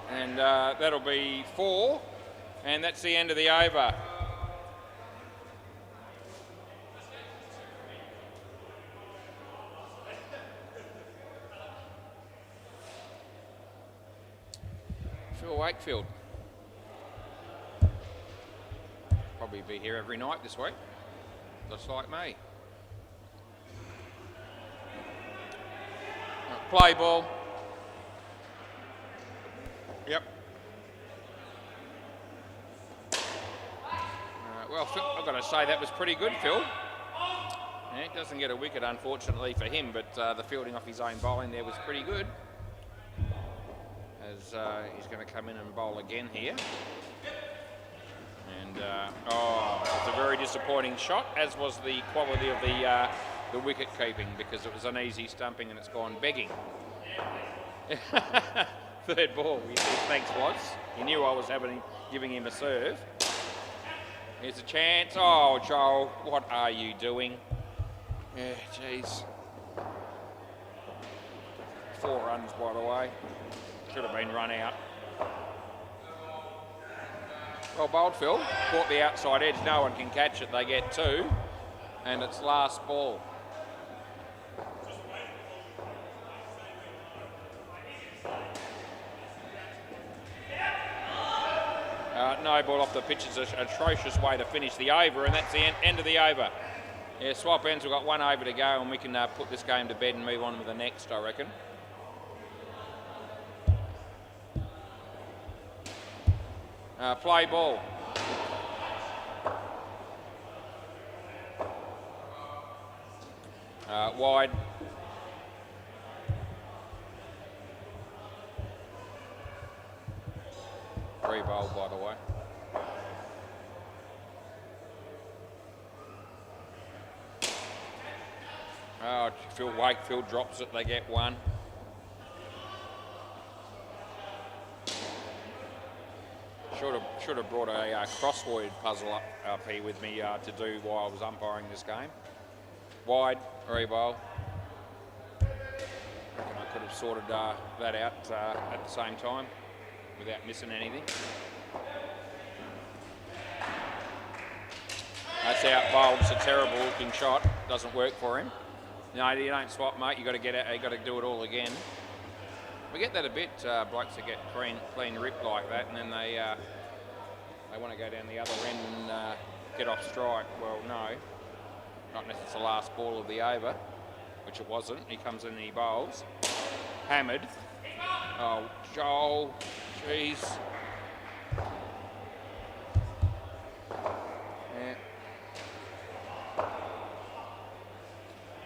And that'll be 4, and that's the end of the over. Phil Wakefield. Probably be here every night this week, just like me. Play ball. Yep. Well, Phil, I've got to say that was pretty good, Phil. Yeah, he doesn't get a wicket, unfortunately for him, but the fielding off his own bowling there was pretty good. As he's going to come in and bowl again here. And, it's a very disappointing shot, as was the quality of the wicket keeping, because it was an easy stumping and it's gone begging. Third ball. He said, thanks, Watts. He knew I was having giving him a serve. Here's a chance. Oh, Joel, what are you doing? Yeah, jeez. 4 runs, by the way. Should have been run out. Well bowled, Phil. Caught the outside edge. No one can catch it. They get 2. And it's last ball. No ball off the pitch is an atrocious way to finish the over, and that's the end of the over. Yeah, swap ends. We've got 1 over to go, and we can put this game to bed and move on with the next, I reckon. Play ball. Wide. Free bowl, by the way. Oh, Phil Wakefield drops it. They get 1. Should have brought a crossword puzzle up here with me to do while I was umpiring this game. Wide, re-bowl. I could have sorted that out at the same time without missing anything. That's out bowled. It's a terrible looking shot. Doesn't work for him. No, you don't swap, mate. You got to get out. You got to do it all again. We get that a bit. Blokes that get clean rip like that, and then they want to go down the other end and get off strike. Well, no, not unless it's the last ball of the over, which it wasn't. He comes in and he bowls. Hammered. Oh, Joel. Jeez. Yeah.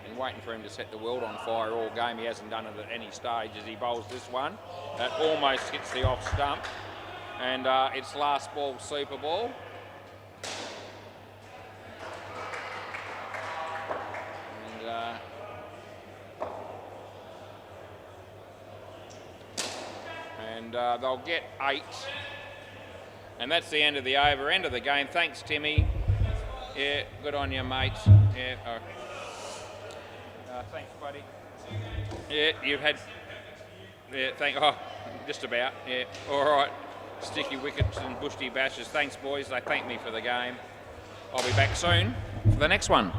Been waiting for him to set the world on fire all game. He hasn't done it at any stage as he bowls this one. That almost hits the off stump. And it's last ball, super ball. And they'll get 8. And that's the end of the over, end of the game. Thanks, Timmy. Yeah, good on you, mate. Yeah. Thanks, buddy. Yeah, you've had... Yeah, just about. Yeah, all right. Sticky wickets and bushy bashes. Thanks, boys. They thank me for the game. I'll be back soon for the next one.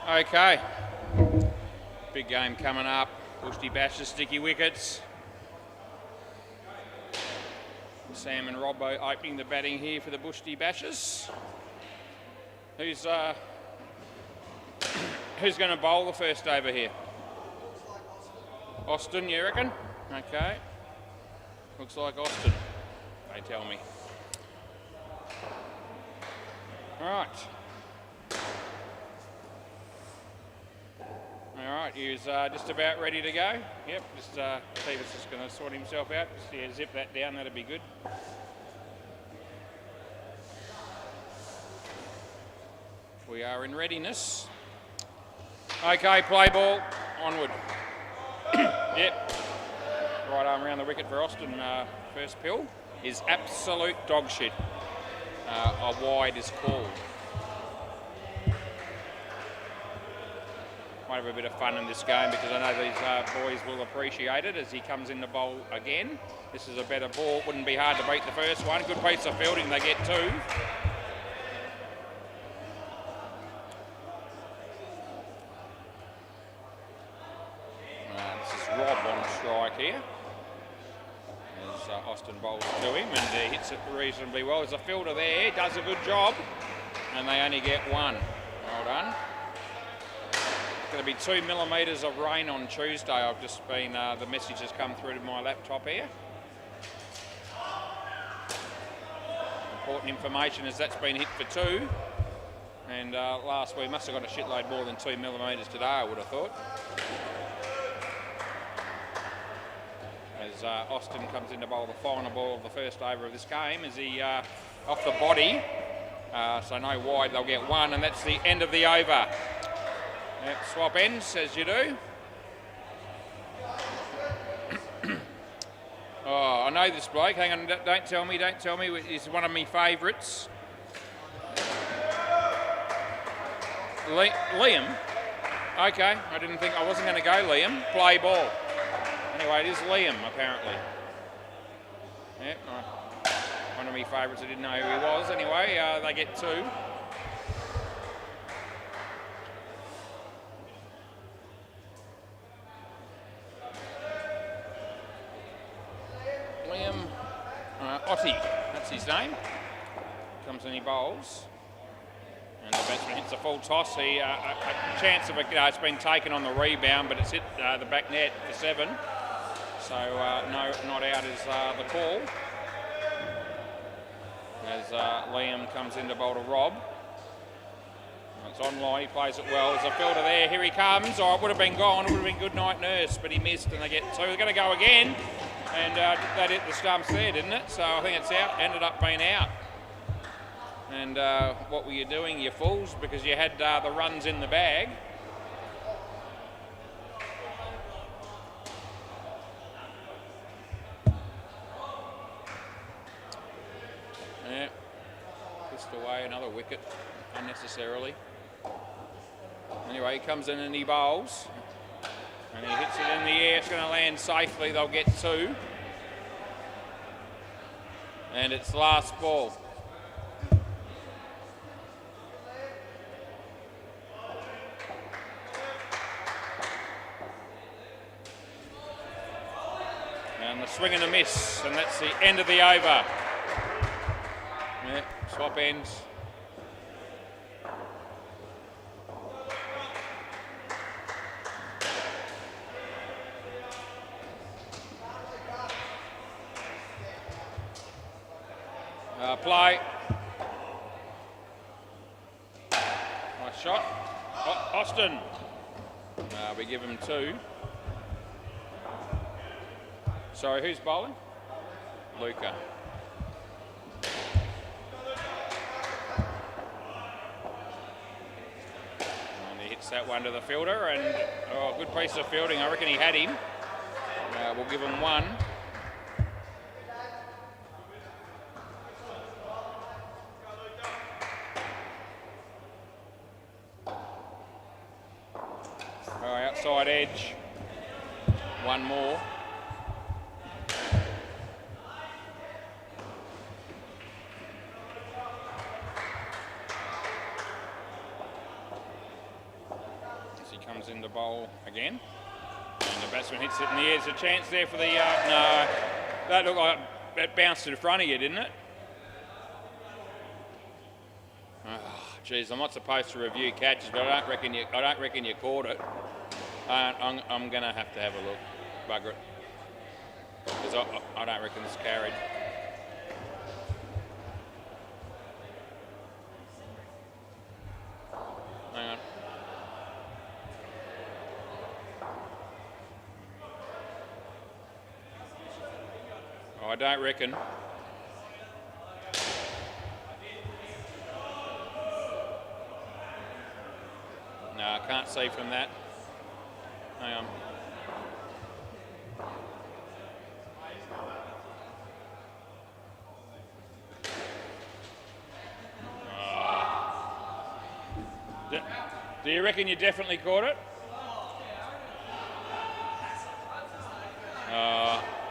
Okay. Big game coming up. Bushty Bashers, sticky wickets. Sam and Robbo opening the batting here for the Bushty Bashers. Who's going to bowl the first over here? Austin, you reckon? Okay. Looks like Austin, they tell me. All right. All right, he's just about ready to go. Yep, just Steve's just going to sort himself out. Just zip that down, that'd be good. We are in readiness. Okay, play ball, onward. Yep. Right arm around the wicket for Austin. First pill is absolute dog shit. A wide is called. Might have a bit of fun in this game because I know these boys will appreciate it as he comes in the bowl again. This is a better ball. Wouldn't be hard to beat the first one. Good piece of fielding. They get two. This is Rob on strike here. As Austin bowls to him and hits it reasonably well. There's a fielder there, does a good job, and they only get one. Well done. Going to be 2 millimetres of rain on Tuesday. I've just been, the message has come through to my laptop here. Important information as that's been hit for 2. And last week must have got a shitload more than 2 millimetres today, I would have thought. As Austin comes in to bowl the final ball of the first over of this game, is he off the body, so no wide, they'll get one, and that's the end of the over. Yep, swap ends as you do. Oh, I know this bloke. Hang on, don't tell me. He's one of my favourites. Liam. Okay, I wasn't going to go Liam. Play ball. Anyway, it is Liam, apparently. Yep, one of my favourites. I didn't know who he was. Anyway, they get two. Liam Otti, that's his name. Comes and he bowls. And the batsman hits a full toss. A chance of it's been taken on the rebound, but it's hit the back net for 7. So no, not out is the call. As Liam comes in to bowl to Rob. It's on line, he plays it well. There's a fielder there, here he comes. Oh, it would have been gone, it would have been good night nurse, but he missed and they get 2. They're going to go again. And that hit the stumps there, didn't it? So I think it's out, ended up being out. And what were you doing, you fools? Because you had the runs in the bag. Yeah, pissed away another wicket unnecessarily. Anyway, he comes in and he bowls. And he hits it in the air, it's going to land safely, they'll get 2. And it's last ball. And the swing and a miss, and that's the end of the over. Yeah, swap ends. Play. Nice shot. Austin. We give him 2. Sorry, who's bowling? Luca. And he hits that one to the fielder, and good piece of fielding. I reckon he had him. We'll give him 1. Outside edge. 1 more. comes in to bowl again. And the batsman hits it in the air. There's a chance there for the... no, that looked like it bounced in front of you, didn't it? Oh, geez, I'm not supposed to review catches, but I don't reckon you caught it. I'm going to have a look. Bugger it. Because I don't reckon it's carried. Hang on. Oh, I don't reckon. No, I can't see from that. Hang on. Do you reckon you definitely caught it?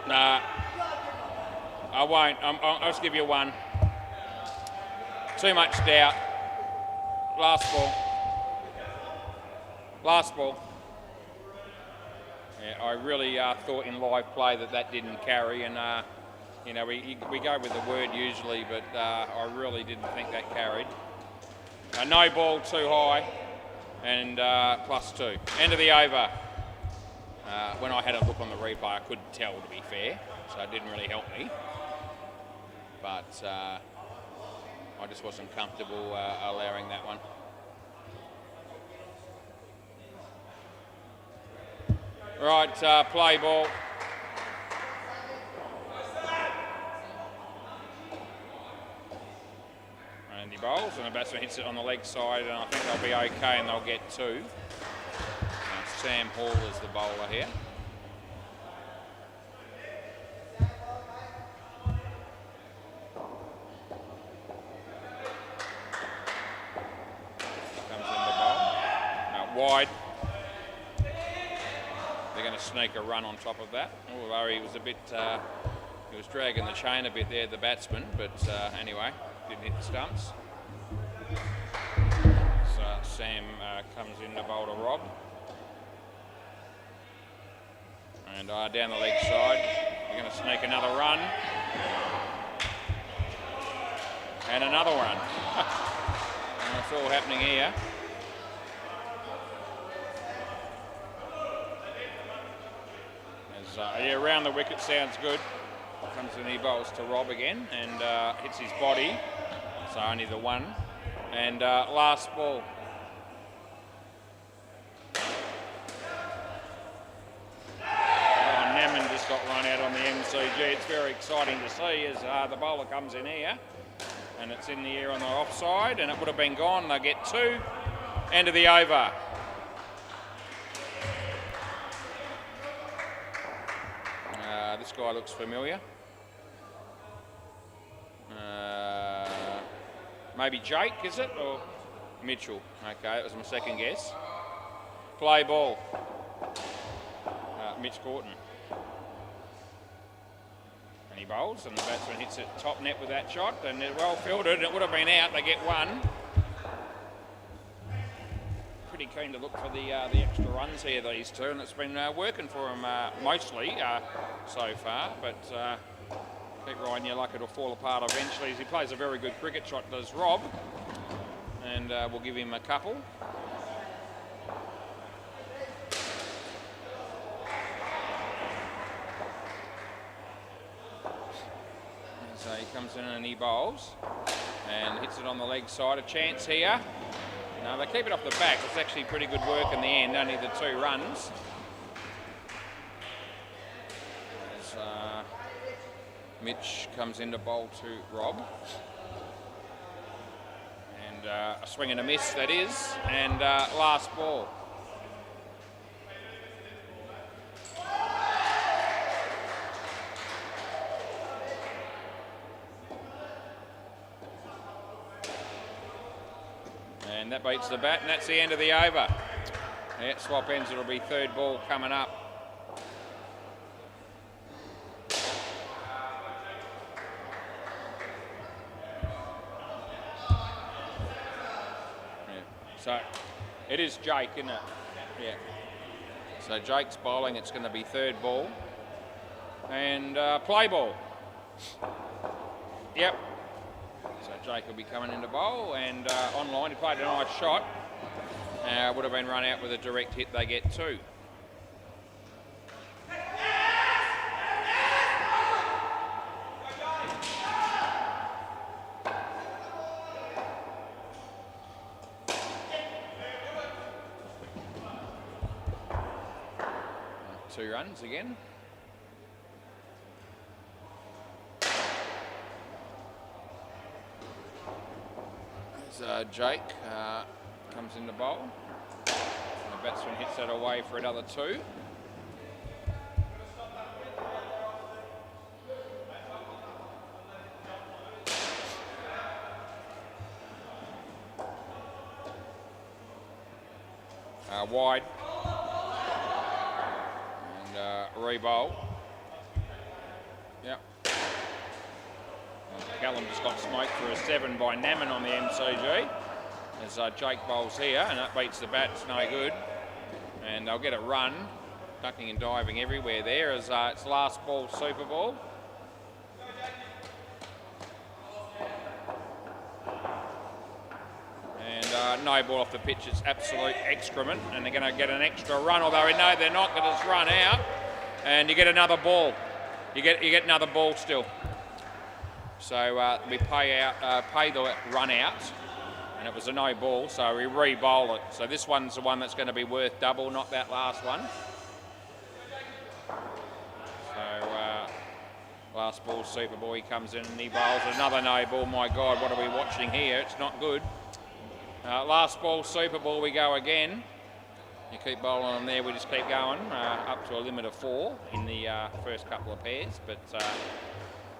Nah. I won't. I'll just give you one. Too much doubt. Last ball. Last ball. Yeah, I really thought in live play that didn't carry, and you know, we go with the word usually, but I really didn't think that carried. No ball, too high, and +2. End of the over. When I had a look on the replay, I couldn't tell, to be fair, so it didn't really help me. But I just wasn't comfortable allowing that one. Right, play ball. And he bowls, and the batsman hits it on the leg side, and I think they'll be okay, and they'll get 2. Sam Hall is the bowler here. Comes in the bowl. Wide. They're going to sneak a run on top of that. Although he was a bit, he was dragging the chain a bit there, the batsman, but anyway, didn't hit the stumps. So Sam comes in to bowl to Rob. And down the leg side, you're going to sneak another run. And another run. And it's all happening here. Yeah, around the wicket sounds good. Comes in, he bowls to Rob again and hits his body. So only the one. And last ball. Naman just got run out on the MCG. It's very exciting to see as the bowler comes in here. And it's in the air on the offside, and it would have been gone. They'll get 2. End of the over. This guy looks familiar. Maybe Jake, is it? Or Mitchell? Okay, that was my second guess. Play ball. Mitch Gorton. And he bowls, and the batsman hits it top net with that shot, and it's well fielded, and it would have been out. They get 1. Pretty keen to look for the extra runs here, these two, and it's been working for them mostly so far, but keep riding your luck, it'll fall apart eventually. As he plays a very good cricket shot, does Rob, and we'll give him a couple. And so he comes in and he bowls and hits it on the leg side. A chance here. No, they keep it off the back. It's actually pretty good work in the end, only the 2 runs. As Mitch comes in to bowl to Rob. And a swing and a miss, that is. And last ball. And that beats the bat, and that's the end of the over. Yeah, swap ends, it'll be 3rd ball coming up. Yeah. So, it is Jake, isn't it? Yeah. So Jake's bowling. It's going to be third ball. And play ball. Yep. So Jake will be coming into bowl, and online he played a nice shot. Would have been run out with a direct hit. They get 2. Two runs again. As Jake comes in the bowl. And the batsman hits that away for another 2. Wide. Re-bowl. Yep. Callum just got smoked for a 7 by Naman on the MCG. As Jake bowls here, and that beats the bat, it's no good. And they'll get a run, ducking and diving everywhere there as it's last ball, super ball. And no ball off the pitch, it's absolute excrement. And they're going to get an extra run, although no, they're not going to run out. And you get another ball. You get another ball still. So we pay the run out, and it was a no ball, so we re-bowl it. So this one's the one that's going to be worth double, not that last one. So last ball, super ball, he comes in and he bowls another no ball. My God, what are we watching here? It's not good. Last ball, super ball, we go again. You keep bowling them there, we just keep going up to a limit of 4 in the first couple of pairs. But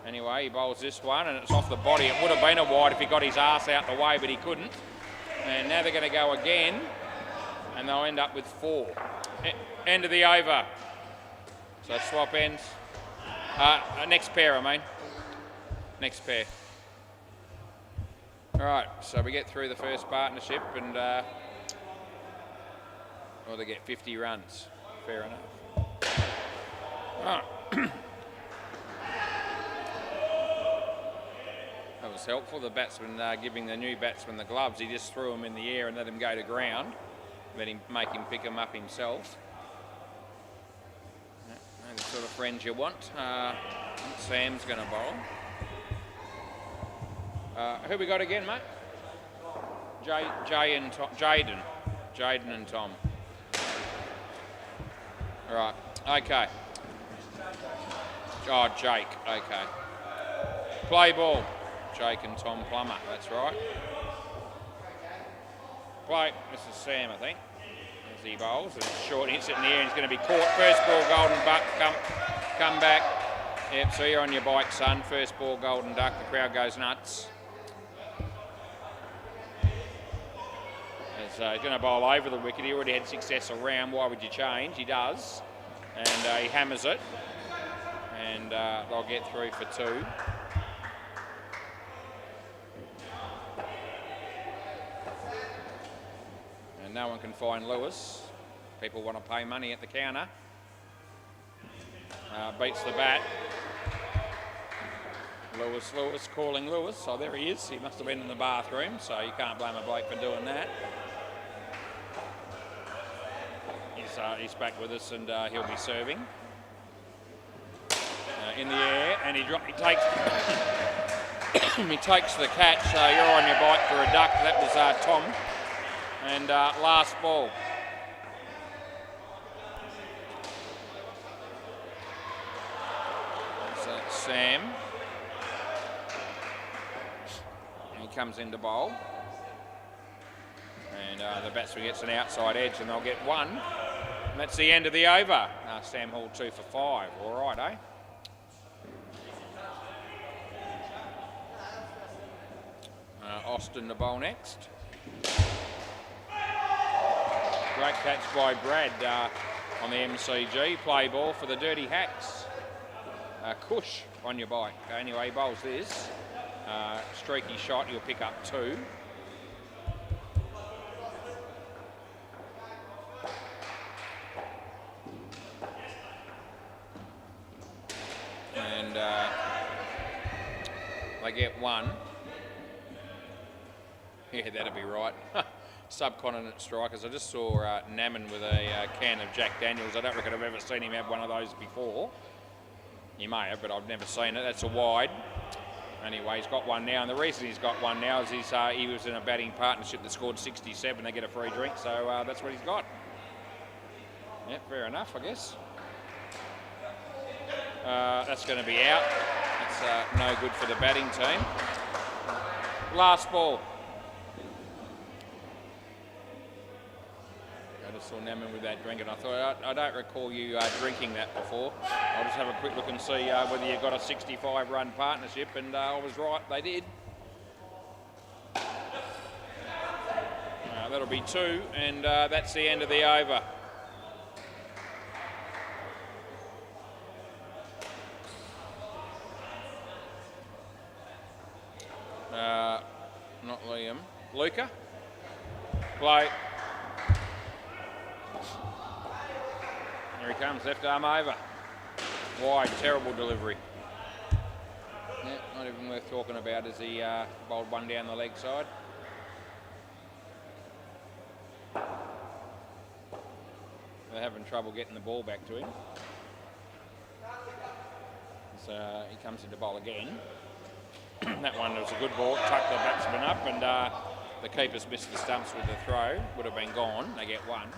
anyway, he bowls this one and it's off the body. It would have been a wide if he got his arse out the way, but he couldn't. And now they're going to go again, and they'll end up with 4. End of the over. So swap ends. Next pair, I mean. Next pair. All right, so we get through the first partnership, and well, they get 50 runs. Fair enough. All right. That was helpful. The batsman giving the new batsman the gloves. He just threw them in the air and let him go to ground. Make him pick them up himself. The sort of friends you want. Sam's going to bowl. Who we got again, mate? Jaden and Tom. All right. Okay. Oh, Jake. Okay. Play ball. Jake and Tom Plummer. That's right. Play. This is Sam, I think. As he bowls. It's short. Hits it in the air. And he's going to be caught. First ball, golden buck. Come back. Yep. So you're on your bike, son. First ball, golden duck. The crowd goes nuts. He's going to bowl over the wicket. He already had success around. Why would you change? He does. And he hammers it. And they'll get through for 2. And no one can find Lewis. People want to pay money at the counter. Beats the bat. Lewis calling Lewis. Oh, there he is. He must have been in the bathroom, so you can't blame a bloke for doing that. He's back with us, and he'll be serving. In the air, and he takes he takes the catch. You're on your bike for a duck. That was Tom. And last ball. So Sam. He comes into bowl. And the batsman gets an outside edge, and they'll get 1. And that's the end of the over. Sam Hall 2 for 5. All right, eh? Austin to bowl next. Great catch by Brad on the MCG. Play ball for the Dirty Hacks. Cush on your bike. Anyway, he bowls this. Streaky shot, you'll pick up 2. one. Yeah, that'd be right. Subcontinent strikers. I just saw Naman with a can of Jack Daniels. I don't reckon I've ever seen him have one of those before. He may have, but I've never seen it. That's a wide. Anyway, he's got one now, and the reason he's got one now is he was in a batting partnership that scored 67. They get a free drink, so that's what he's got. Yep, fair enough, I guess. That's going to be out. It's no good for the batting team. Last ball. I just saw Naman with that drink, and I thought, I don't recall you drinking that before. I'll just have a quick look and see whether you got a 65-run partnership, and I was right, they did. That'll be 2, and that's the end of the over. Not Liam. Luca. Play. Here he comes, left arm over. Wide, terrible delivery. Yeah, not even worth talking about as he bowled one down the leg side. They're having trouble getting the ball back to him. So he comes into bowl again. That one was a good ball, tucked the batsman up, and the keepers missed the stumps with the throw. Would have been gone. They get one.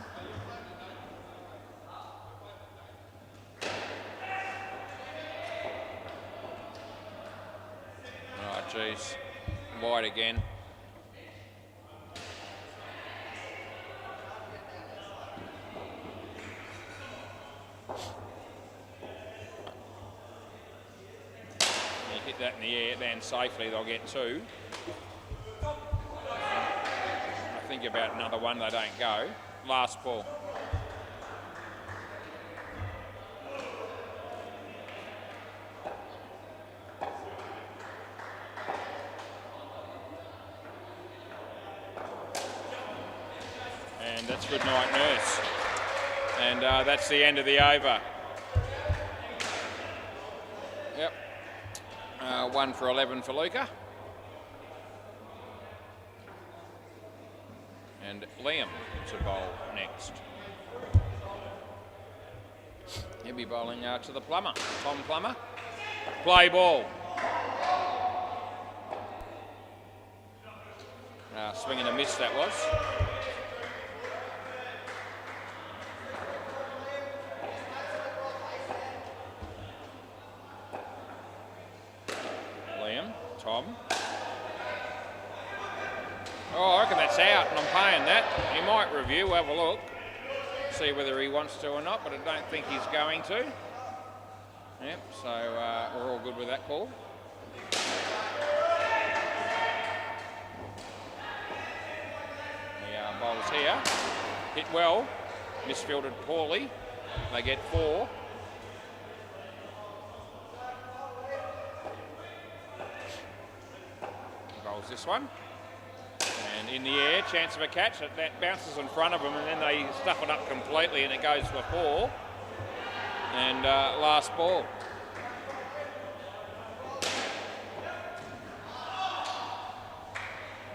Oh, geez. Wide again. Hit that in the air, then safely they'll get 2. I think about another one, they don't go. Last ball. And that's good night, Nurse. And that's the end of the over. Yep. 1 for 11 for Luca. And Liam to bowl next. He'll be bowling to the Plummer, Tom Plummer. Play ball. Swing and a miss that was. Tom. Oh, I reckon that's out, and I'm paying that. He might review, have a look, see whether he wants to or not, but I don't think he's going to. Yep, so we're all good with that call. The bowlers here hit well, misfielded poorly. They get 4. This one, and in the air, chance of a catch. That bounces in front of them, and then they stuff it up completely, and it goes for 4. And last ball.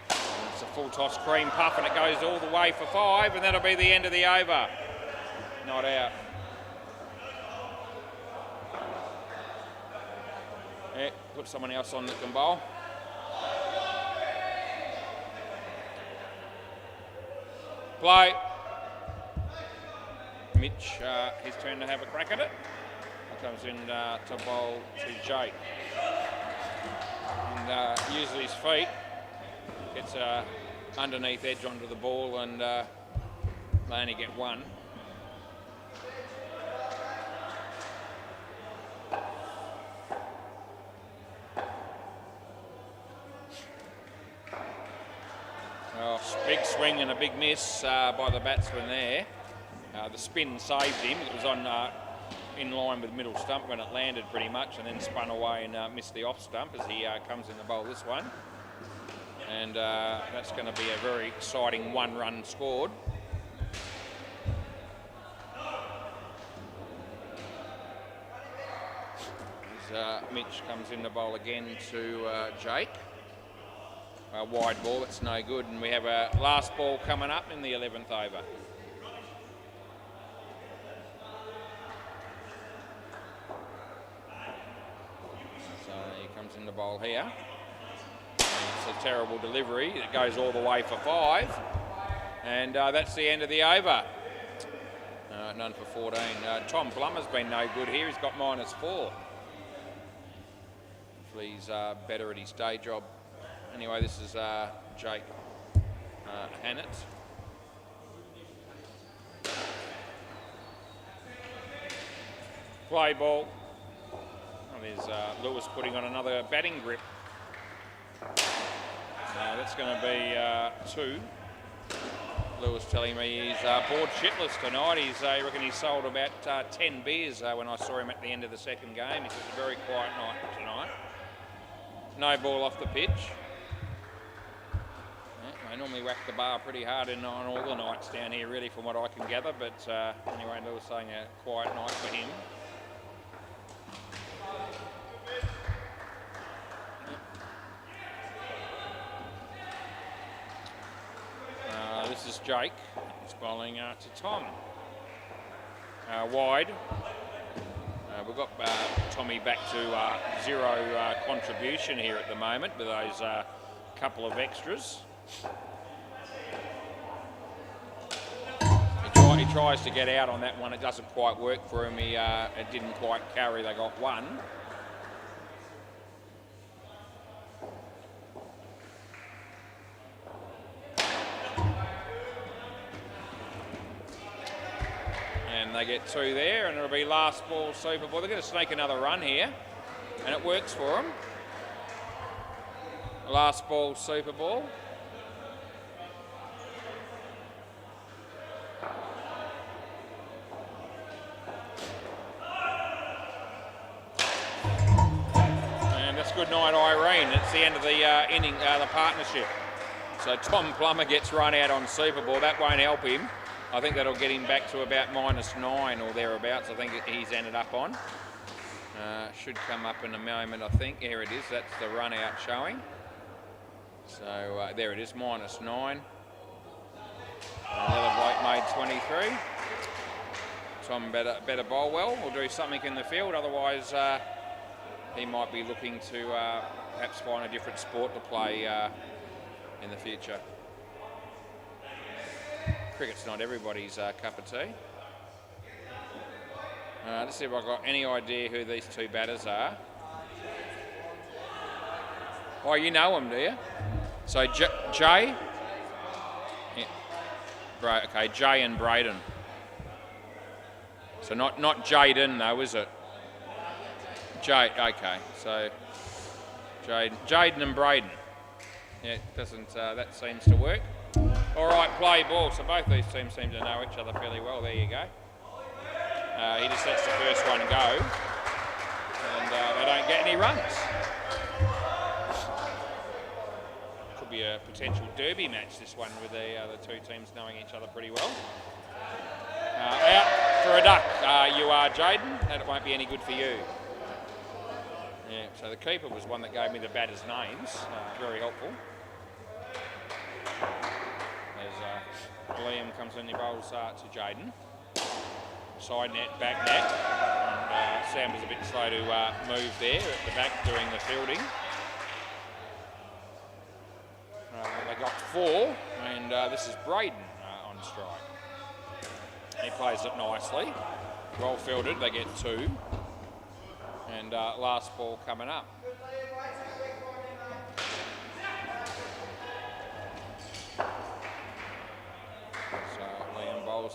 And it's a full toss cream puff, and it goes all the way for 5, and that'll be the end of the over. Not out. Yeah, put someone else on that can bowl. Play. Mitch, his turn to have a crack at it. He comes in to bowl to Jake. And uses his feet, gets underneath edge onto the ball, and they only get 1. Oh, big swing and a big miss by the batsman there. The spin saved him. It was on in line with middle stump when it landed pretty much, and then spun away and missed the off stump as he comes in to bowl this one. And that's going to be a very exciting 1 run scored. As Mitch comes in to bowl again to Jake. A wide ball, it's no good, and we have a last ball coming up in the 11th over. So he comes in the bowl here. It's a terrible delivery. It goes all the way for 5. And that's the end of the over. None for 14. Tom Plummer's been no good here. He's got -4. Hopefully he's better at his day job. Anyway, this is Jake Hannett. Play ball. Oh, there's Lewis putting on another batting grip. That's going to be 2. Lewis telling me he's bored shitless tonight. I reckon he sold about 10 beers when I saw him at the end of the second game. It's a very quiet night tonight. No ball off the pitch. They normally whack the bar pretty hard on all the nights down here, really, from what I can gather. But anyway, Lewis saying a quiet night for him. This is Jake. He's bowling to Tom. Wide. We've got Tommy back to 0 contribution here at the moment with those couple of extras. He tries to get out on that one. It doesn't quite work for him. It didn't quite carry. They got 1. And they get 2 there, and it'll be last ball Super Ball. They're going to sneak another run here, and it works for them. Last ball Super Ball. And that's good night, Irene. It's the end of the inning, the partnership. So Tom Plummer gets run out on Super Ball. That won't help him. I think that'll get him back to about -9 or thereabouts. I think he's ended up on. Should come up in a moment, I think. Here it is. That's the run out showing. So there it is, -9. Another bloke made 23. Tom better bowl well or do something in the field. Otherwise, he might be looking to perhaps find a different sport to play in the future. Cricket's not everybody's cup of tea. Let's see if I've got any idea who these 2 batters are. Oh, you know them, do you? So Jay? Yeah. Okay, Jay and Braden. So not Jaden though, is it? Jay, okay. So Jaden and Braden. Yeah, doesn't that seems to work. All right, play ball. So both these teams seem to know each other fairly well. There you go. He just lets the first one go, and they don't get any runs. Could be a potential derby match, this one, with the 2 teams knowing each other pretty well. Out for a duck. You are Jaden. That won't be any good for you. Yeah. So the keeper was one that gave me the batters' names. Very helpful. Liam comes in, he bowls to Jaden. Side net, back net. And Sam was a bit slow to move there at the back doing the fielding. They got 4, and this is Braden on strike. He plays it nicely. Well fielded, they get 2. And last ball coming up.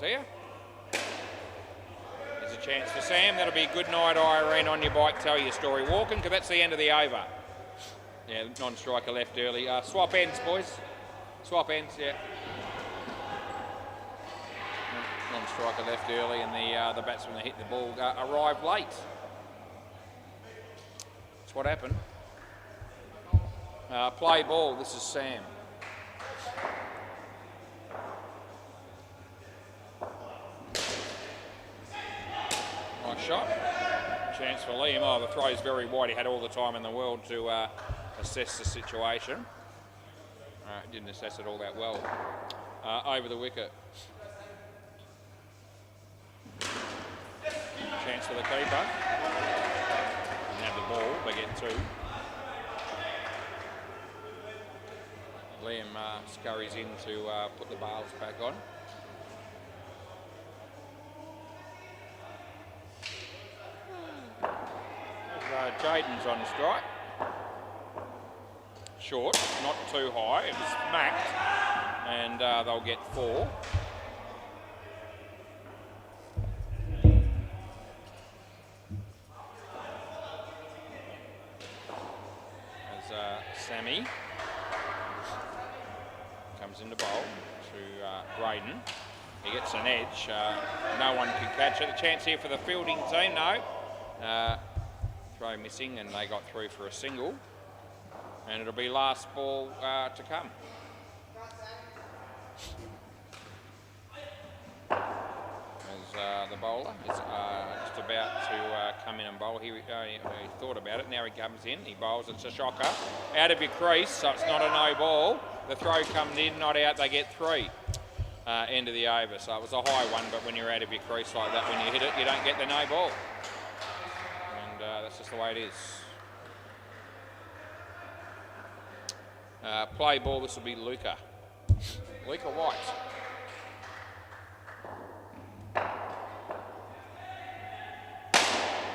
Here. There's a chance for Sam. That'll be a good night, Irene, on your bike. Tell your story walking, because that's the end of the over. Yeah, non-striker left early. Swap ends, boys. Swap ends, yeah. Non-striker left early, and the batsman that hit the ball arrived late. That's what happened. Play ball. This is Sam. Shot. Chance for Liam. The throw is very wide. He had all the time in the world to assess the situation. Didn't assess it all that well. Over the wicket. Chance for the keeper. Didn't have the ball, they get two. Liam scurries in to put the bails back on. Jaden's on strike. Short, not too high, it was smacked, and they'll get four. As Sammy comes into bowl to Braden. He gets an edge, no one can catch it. A chance here for the fielding team, no. Throw missing, and they got through for a single. And it'll be last ball to come. As the bowler is just about to come in and bowl. He thought about it, now he comes in, he bowls, it's a shocker. Out of your crease, so it's not a no ball. The throw comes in, not out, they get three. End of the over, so it was a high one, but when you're out of your crease like that, when you hit it, you don't get the no ball. And that's just the way it is. Play ball, this will be Luca. Luca White.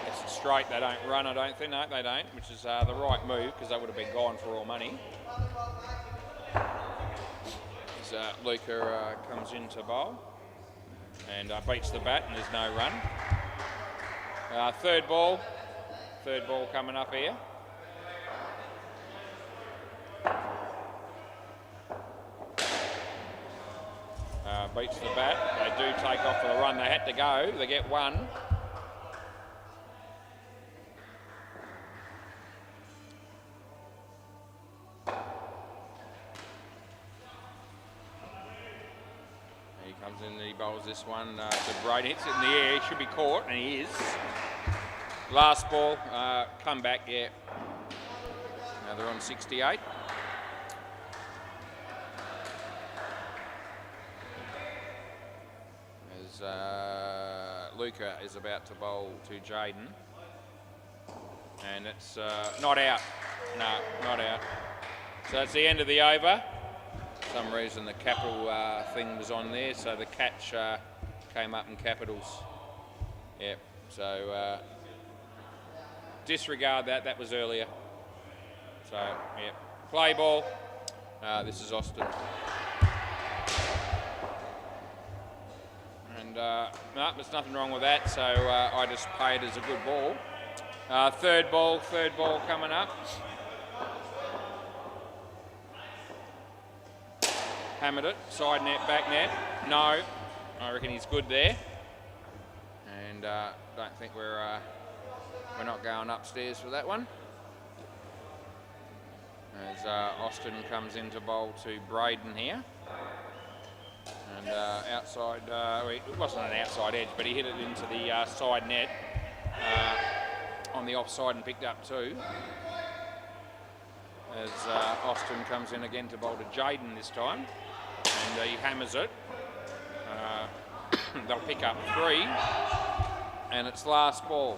It's straight, they don't run, I don't think. No, they don't, which is the right move, because they would have been gone for all money. As Luca comes into bowl and beats the bat, and there's no run. Third ball coming up here. Beats the bat. They do take off for the run. They had to go. They get one. He comes in, he bowls this one to Braden. Hits it in the air. He should be caught, and he is. Last ball. Come back, yeah. Now they're on 68. Luca is about to bowl to Jaden, and it's not out. No, not out. So that's the end of the over. For some reason the capital thing was on there, so the catch came up in capitals. Yep. So disregard that. That was earlier. So yep. Play ball. This is Austin. And no, there's nothing wrong with that, so I just pay it as a good ball. Third ball coming up. Hammered it, side net, back net. No, I reckon he's good there. And don't think we're not going upstairs for that one. As Austin comes into bowl to Braden here. And outside, it wasn't an outside edge, but he hit it into the side net on the offside and picked up two. As Austin comes in again to bowl to Jaden this time, and he hammers it. They'll pick up three, and it's last ball.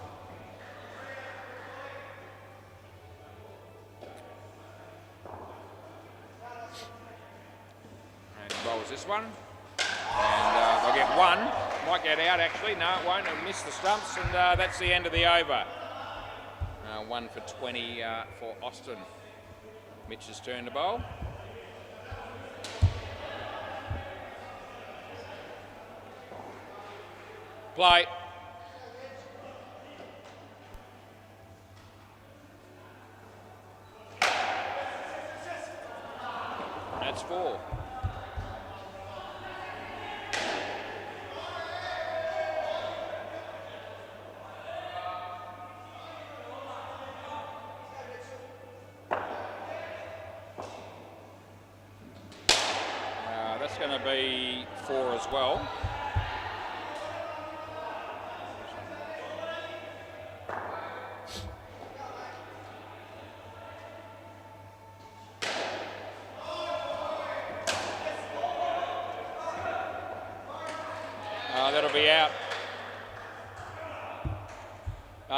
And he bowls this one. And they'll get one. Might get out actually. No, it won't. It'll miss the stumps, and that's the end of the over. 1 for 20 for Austin. Mitch's turn to bowl. Play. That's 4. That's going to be 4 as well. that'll be out.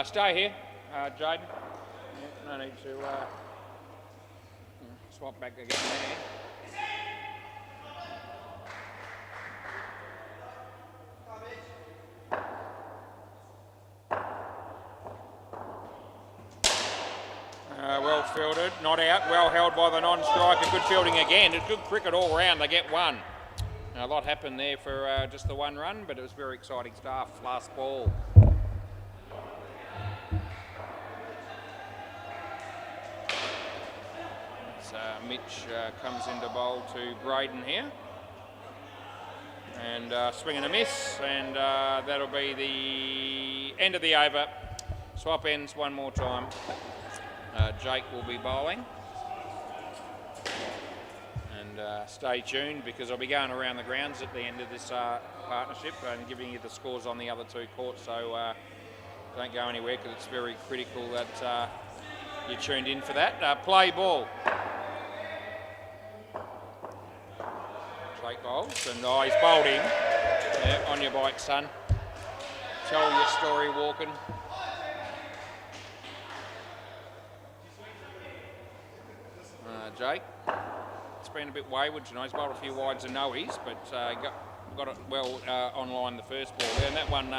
Stay here, Jaden. Yeah, no need to swap back again there. Well fielded, not out, well held by the non-striker. Good fielding again. It's good cricket all round. They get one. A lot happened there for just the one run, but it was very exciting stuff. Last ball. So Mitch comes into bowl to Braden here. And swing and a miss, and that'll be the end of the over. Swap ends one more time. Jake will be bowling. And stay tuned because I'll be going around the grounds at the end of this partnership and giving you the scores on the other two courts. So don't go anywhere because it's very critical that you're tuned in for that. Play ball. Jake bowls, and he's bowled him. Yeah, on your bike, son. Tell your story walking. Jake, it's been a bit wayward tonight. He's bowled a few wides and no-ies, but got it well online the first ball there. And that one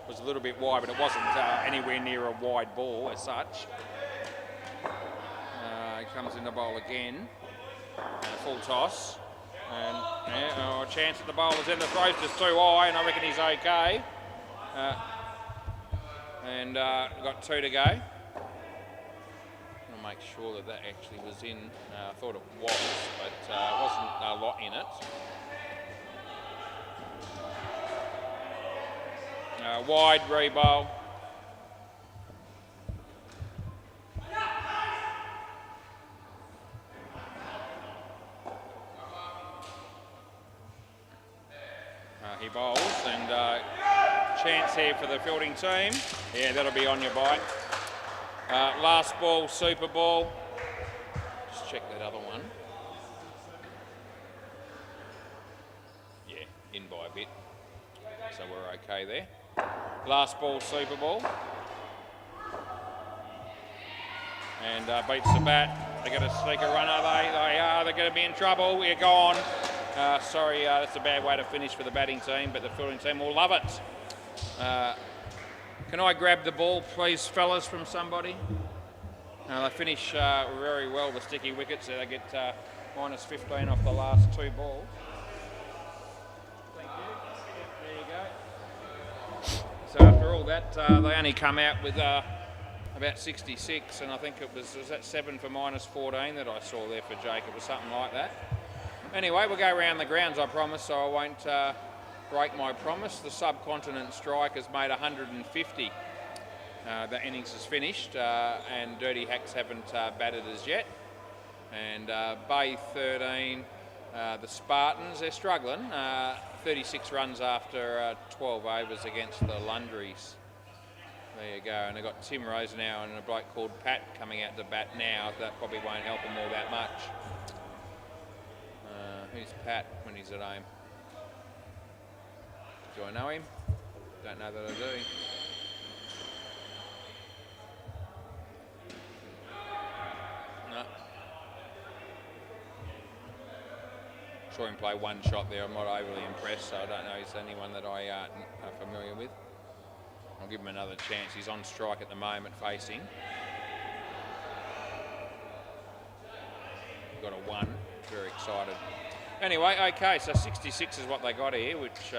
was a little bit wide, but it wasn't anywhere near a wide ball as such. He comes in the bowl again. Full toss. And a chance at the bowler's end. The throw's just too high, and I reckon he's okay. Got two to go. I'll make sure that actually was in. I thought it was, but wasn't a lot in it. Wide re-bowl. He bowls, and chance here for the fielding team. Yeah, that'll be on your bite. Last ball, super ball. Just check that other one. Yeah, in by a bit. So we're okay there. Last ball, super ball. And beats the bat. They're going to sneak a runner. They are. They're going to be in trouble. You're gone. Sorry, that's a bad way to finish for the batting team, but the fielding team will love it. Can I grab the ball, please, fellas, from somebody? They finish very well, the sticky wickets. They get minus 15 off the last two balls. Thank you. There you go. So after all that, they only come out with about 66, and I think it was that 7 for minus 14 that I saw there for Jake. It was something like that. Anyway, we'll go around the grounds, I promise, so I won't break my promise. The subcontinent strike has made 150. The innings is finished, and Dirty Hacks haven't batted as yet. And Bay 13, the Spartans, they're struggling. 36 runs after 12 overs against the Lundries. There you go, and they've got Tim Rose now and a bloke called Pat coming out to bat now. That probably won't help them all that much. Who's Pat when he's at home? Do I know him? Don't know that I do. No. Saw him play one shot there. I'm not overly impressed, so I don't know if he's anyone that I am familiar with. I'll give him another chance. He's on strike at the moment, facing. Got a 1. Very excited. Anyway, okay, so 66 is what they got here, which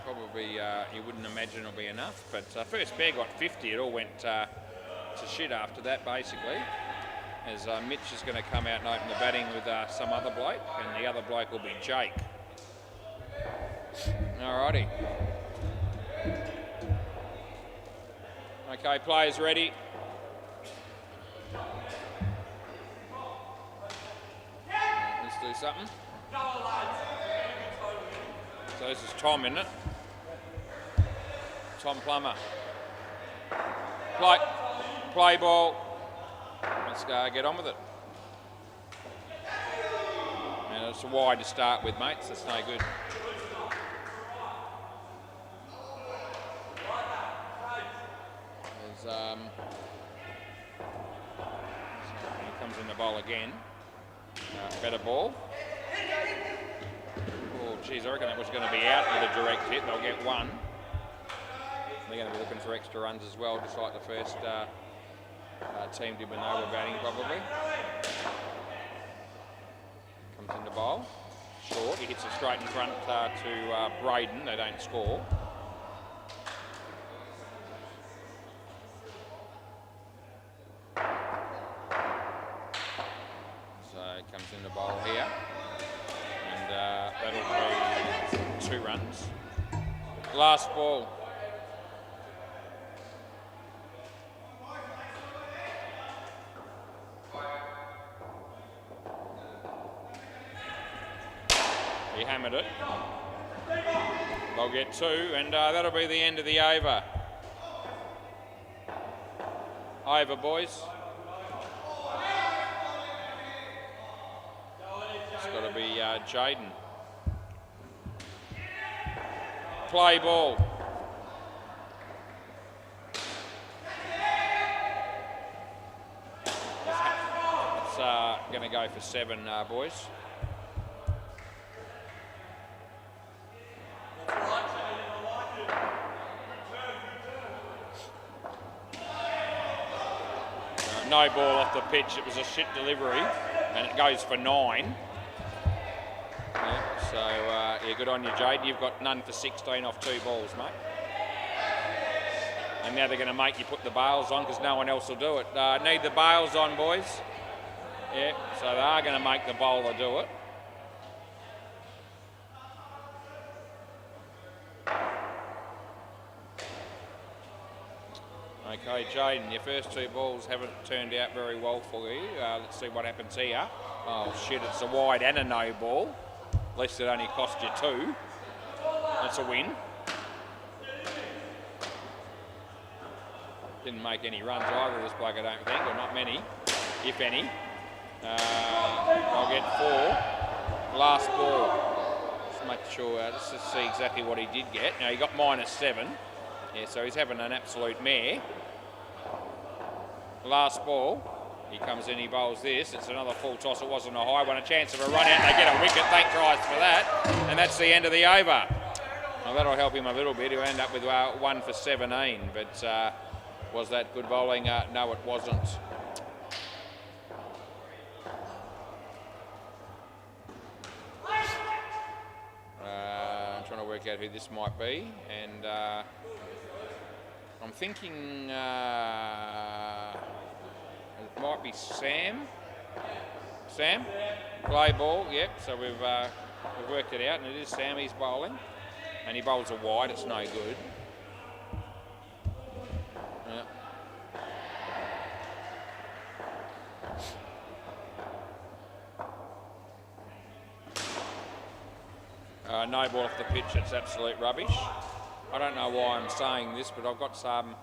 probably you wouldn't imagine will be enough. But first pair got 50. It all went to shit after that, basically. As Mitch is going to come out and open the batting with some other bloke, and the other bloke will be Jake. Alrighty. Okay, players ready. Let's do something. So this is Tom, isn't it? Tom Plummer. Play ball. Let's go get on with it. And it's a wide to start with, mates. That's no good. So he comes in the bowl again. Better ball. Oh, geez, I reckon that was going to be out with a direct hit. They'll get one. They're going to be looking for extra runs as well, just like the first team did when they were batting, probably. Comes in the bowl. Short. He hits it straight in front to Braden. They don't score. So it comes in the bowl here. And that'll be 2 runs. Last ball. He hammered it. They'll get 2, and that'll be the end of the over. Over, boys. It's got to be Jaden. Play ball. It's going to go for 7, boys. No ball off the pitch. It was a shit delivery, and it goes for 9. Yeah, so, yeah, good on you, Jade. You've got none for 16 off 2 balls, mate. And now they're going to make you put the bails on because no one else will do it. Need the bails on, boys. Yeah, so they are going to make the bowler do it. Okay, Jaden, your first 2 balls haven't turned out very well for you. Let's see what happens here. Oh, shit, it's a wide and a no ball. At least it only cost you 2. That's a win. Didn't make any runs either, this bloke, I don't think, or not many, if any. I'll get 4. Last ball. Just make sure, let's just see exactly what he did get. Now, he got -7. Yeah, so he's having an absolute mare. Last ball, he comes in, he bowls this. It's another full toss. It wasn't a high one. A chance of a run out. They get a wicket. Thank Christ for that. And that's the end of the over. Well, that'll help him a little bit. He'll end up with 1 for 17. But was that good bowling? No, it wasn't. I'm trying to work out who this might be. And I'm thinking it might be Sam. Sam? Play ball, yep. So we've worked it out, and it is Sam he's bowling. And he bowls a wide, it's no good. No ball off the pitch, it's absolute rubbish. I don't know why I'm saying this, but I've got some,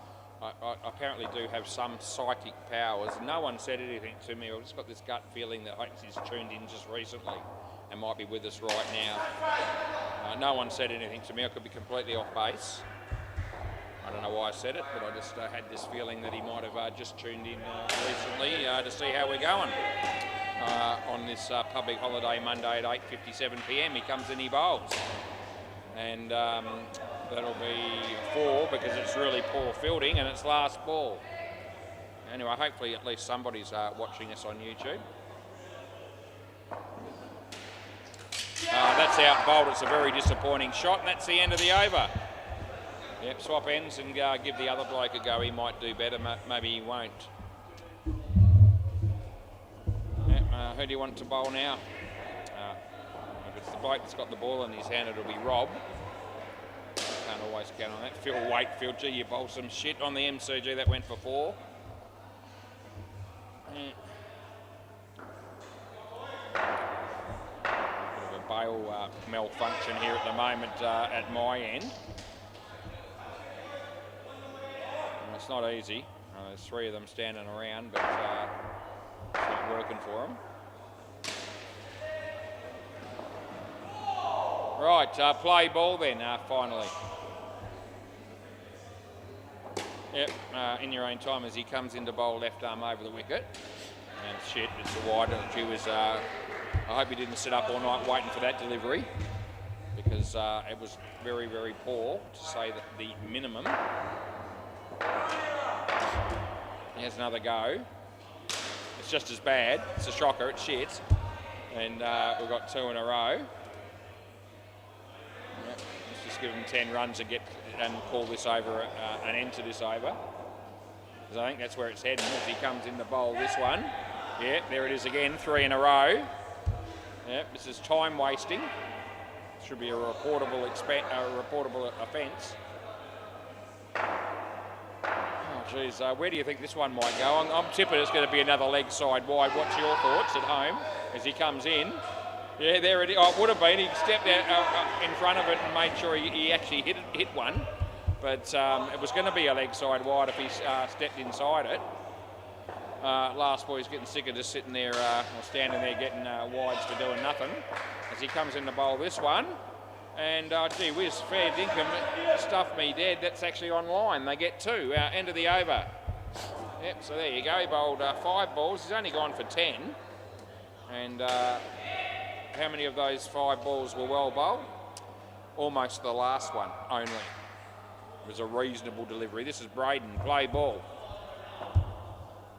I apparently do have some psychic powers. No one said anything to me. I've just got this gut feeling that he's tuned in just recently and might be with us right now. No one said anything to me. I could be completely off base. I don't know why I said it, but I just had this feeling that he might have just tuned in recently to see how we're going. On this public holiday Monday at 8:57 p.m. He comes in, he bowls. And that'll be 4 because it's really poor fielding and it's last ball. Anyway, hopefully at least somebody's watching us on YouTube. That's out bowled. It's a very disappointing shot, and that's the end of the over. Yep, swap ends and give the other bloke a go. He might do better, maybe he won't. Who do you want to bowl now? If it's the bloke that's got the ball in his hand, it'll be Rob. Can't always count on that. Phil Wakefield, gee, you bowl some shit on the MCG. That went for 4. Bit of a bail malfunction here at the moment at my end. And it's not easy. There's 3 of them standing around, but it's not working for them. Right, play ball then, finally. Yep, in your own time as he comes into bowl left arm over the wicket. And shit, it's a wide. She was, I hope he didn't sit up all night waiting for that delivery, because it was very, very poor, to say that the minimum. Here's another go. It's just as bad. It's a shocker. It's shit. And we've got 2 in a row. Yep. Let's just give them 10 runs and call this over, an end to this over. Because I think that's where it's heading as he comes in to bowl this one. Yep, there it is again, 3 in a row. Yep, this is time wasting. Should be a reportable offence. Oh, geez, where do you think this one might go? I'm tipping it's going to be another leg side wide. What's your thoughts at home as he comes in? Yeah, there it is. Oh, it would have been. He stepped out in front of it and made sure he actually hit one. But it was going to be a leg side wide if he stepped inside it. Last boy's getting sick of just sitting there or standing there getting wides to doing nothing as he comes in to bowl this one. And gee whiz, fair dinkum, stuffed me dead. That's actually online. They get 2, end of the over. Yep, so there you go. He bowled 5 balls. He's only gone for 10. And how many of those 5 balls were well bowled? Almost the last one only. It was a reasonable delivery. This is Braden, play ball.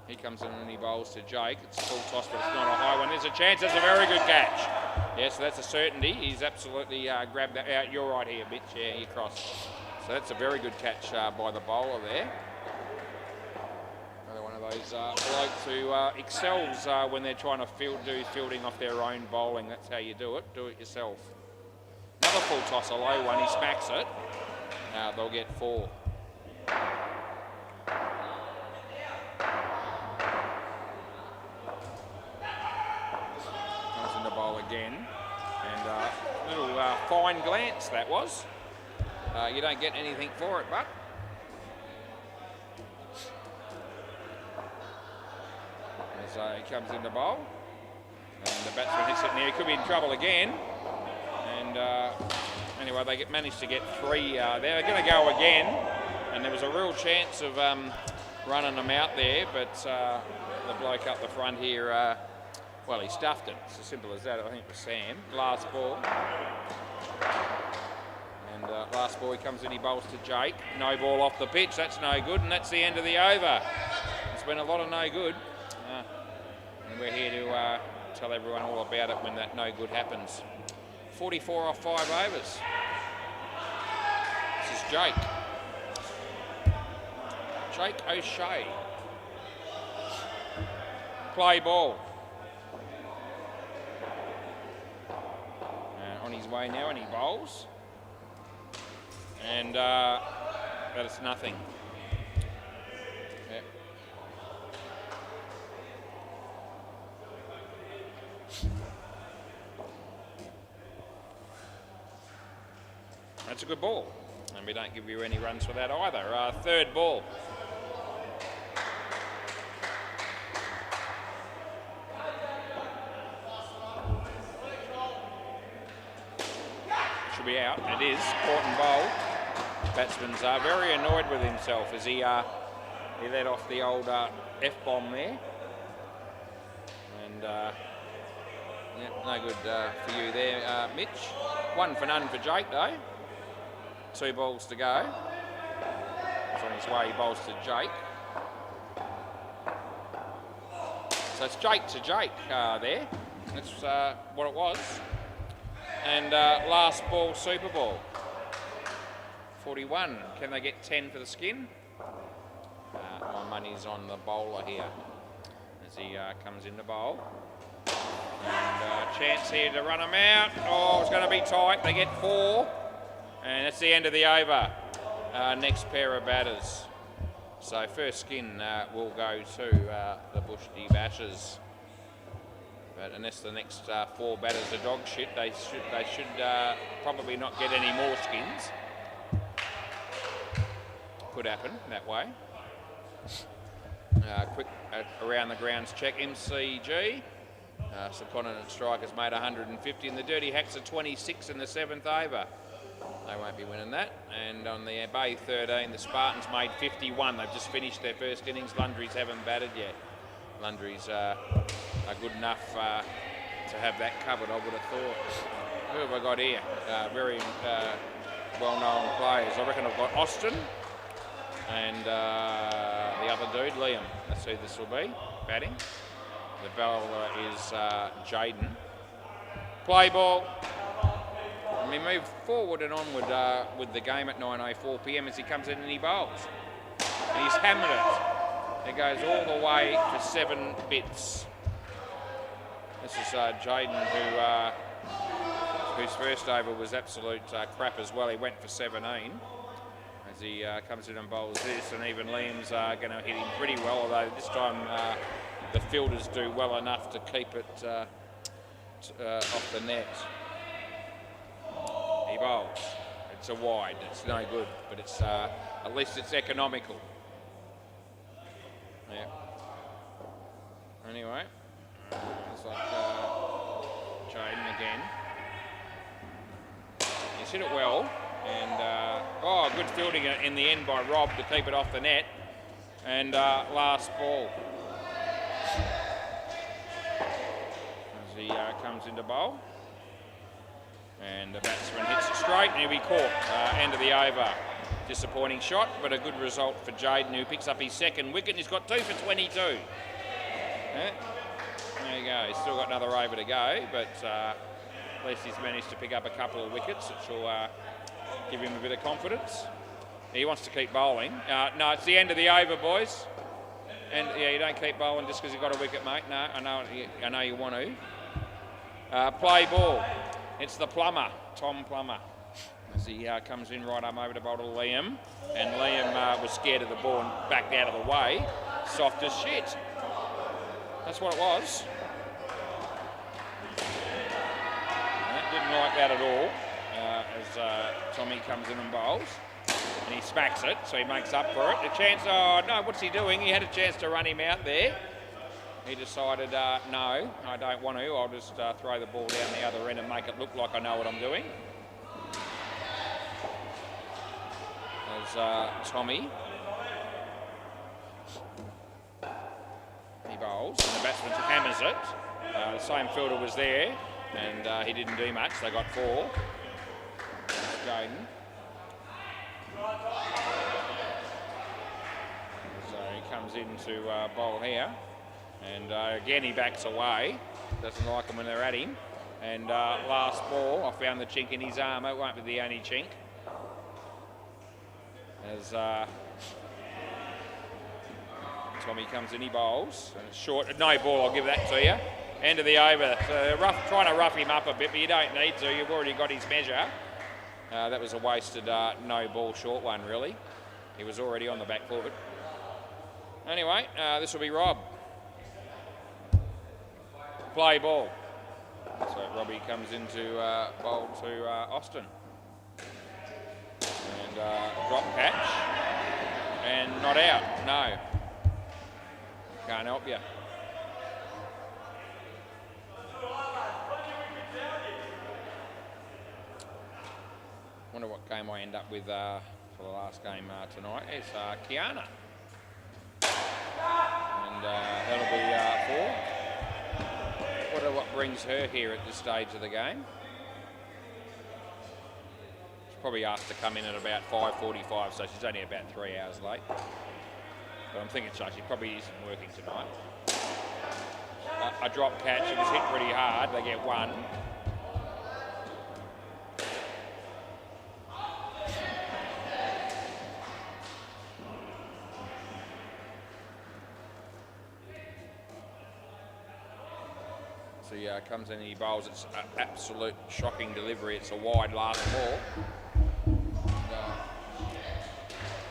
He comes in and he bowls to Jake. It's a full toss, but it's not a high one. There's a chance. That's a very good catch. Yeah, so that's a certainty. He's absolutely grabbed that out. You're right here, bitch. Yeah, you crossed. So that's a very good catch by the bowler there. Another one of those blokes who excels when they're trying to do fielding off their own bowling. That's how you do it. Do it yourself. Another full toss, a low one. He smacks it. They'll get 4. Comes in the bowl again, and a little fine glance that was. You don't get anything for it, but as he comes in the bowl, and the batsman hits it in there. He could be in trouble again, and anyway, they managed to get 3 there. They're going to go again, and there was a real chance of running them out there, but the bloke up the front here, well, he stuffed it. It's as simple as that. I think it was Sam. Last ball. And last ball, he comes in, he bowls to Jake. No ball off the pitch. That's no good, and that's the end of the over. It's been a lot of no good. And we're here to tell everyone all about it when that no good happens. 44 off 5 overs. This is Jake. Jake O'Shea. Play ball. On his way now, and he bowls. And but it's nothing. Yep. That's a good ball, and we don't give you any runs for that either. 3rd ball. Should be out. It is caught and bowled. Batsman's very annoyed with himself as he let off the old F-bomb there. And yeah, no good for you there, Mitch. 1 for none for Jake though. 2 balls to go. He's on his way, he bowls to Jake. So it's Jake to Jake there. That's what it was. And last ball, Super Ball. 41. Can they get 10 for the skin? My money's on the bowler here as he comes in to bowl. And chance here to run them out. Oh, it's going to be tight. They get 4. And that's the end of the over. Next pair of batters. So first skin will go to the Bushy Bashers. But unless the next 4 batters are dog shit, they should probably not get any more skins. Could happen that way. Quick around the grounds check. MCG. Subcontinent Strikers made 150, and the Dirty Hacks are 26 in the 7th over. They won't be winning that. And on the Bay 13, the Spartans made 51. They've just finished their first innings. Lundries haven't batted yet. Lundries are good enough to have that covered, I would have thought. Who have I got here? Very well-known players. I reckon I've got Austin and the other dude, Liam. That's who this will be, batting. The bowler is Jaden. Play ball. And we move forward and onward with the game at 9:04 p.m. as he comes in and he bowls. And he's hammered it. It goes all the way for 7 bits. This is Jaden, whose first over was absolute crap as well. He went for 17 as he comes in and bowls this, and even Liam's going to hit him pretty well, although this time the fielders do well enough to keep it off the net. He bowls. It's a wide. It's no good, but it's at least it's economical. Yeah. Anyway, it's like Jaden again. He's hit it well, and good fielding in the end by Rob to keep it off the net. And last ball as he comes into bowl. And the batsman hits it straight and he'll be caught. End of the over. Disappointing shot, but a good result for Jaden, who picks up his second wicket. And he's got 2 for 22. Yeah. There you go. He's still got another over to go, but at least he's managed to pick up a couple of wickets, which will give him a bit of confidence. He wants to keep bowling. No, it's the end of the over, boys. And yeah, you don't keep bowling just because you've got a wicket, mate. No, I know you want to. Play ball. It's the plumber, Tom Plummer, as he comes in right arm over to bowl to Liam. And Liam was scared of the ball and backed out of the way. Soft as shit. That's what it was. Didn't like that at all, as Tommy comes in and bowls. And he smacks it, so he makes up for it. A chance, oh no, what's he doing? He had a chance to run him out there. He decided, no, I don't want to. I'll just throw the ball down the other end and make it look like I know what I'm doing. As Tommy, he bowls, and the batsman hammers it. The same fielder was there, and he didn't do much. They got 4. Jaden. So he comes in to bowl here. And again, he backs away. Doesn't like them when they're at him. And last ball, I found the chink in his arm. It won't be the only chink. As Tommy comes in, he bowls. And it's short. No ball, I'll give that to you. End of the over. So trying to rough him up a bit, but you don't need to. You've already got his measure. That was a wasted no ball short one, really. He was already on the back foot. Anyway, this will be Rob. Play ball. So Robbie comes into bowl to Austin. And drop catch. And not out. No. Can't help you. Wonder what game I end up with for the last game tonight. It's Kiana. And that'll be 4. Wonder what brings her here at this stage of the game. She's probably asked to come in at about 5:45, so she's only about 3 hours late. But I'm thinking so she probably isn't working tonight. A drop catch, it was hit pretty hard, they get 1. He comes in and he bowls. It's an absolute shocking delivery. It's a wide last ball.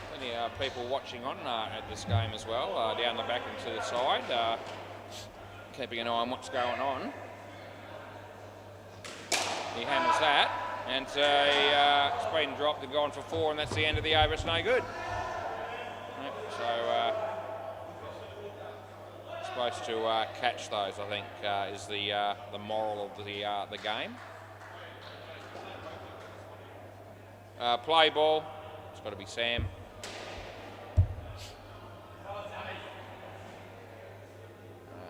Plenty of people watching on at this game as well, down the back and to the side, keeping an eye on what's going on. He hammers that, and it's been dropped. They've gone for 4, and that's the end of the over. It's no good. So. Supposed to catch those, I think, is the moral of the game. Play ball. It's got to be Sam.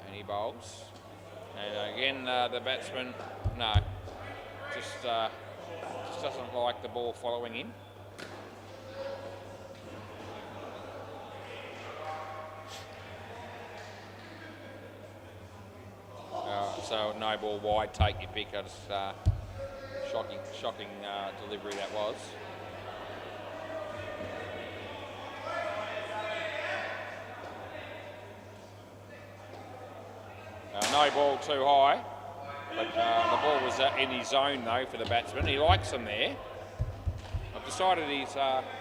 And he bowls. And again, the batsman, no, just doesn't like the ball following him. So no ball wide, take your pick. Shocking delivery that was. No ball too high, but the ball was in his zone though for the batsman. He likes them there. I've decided he's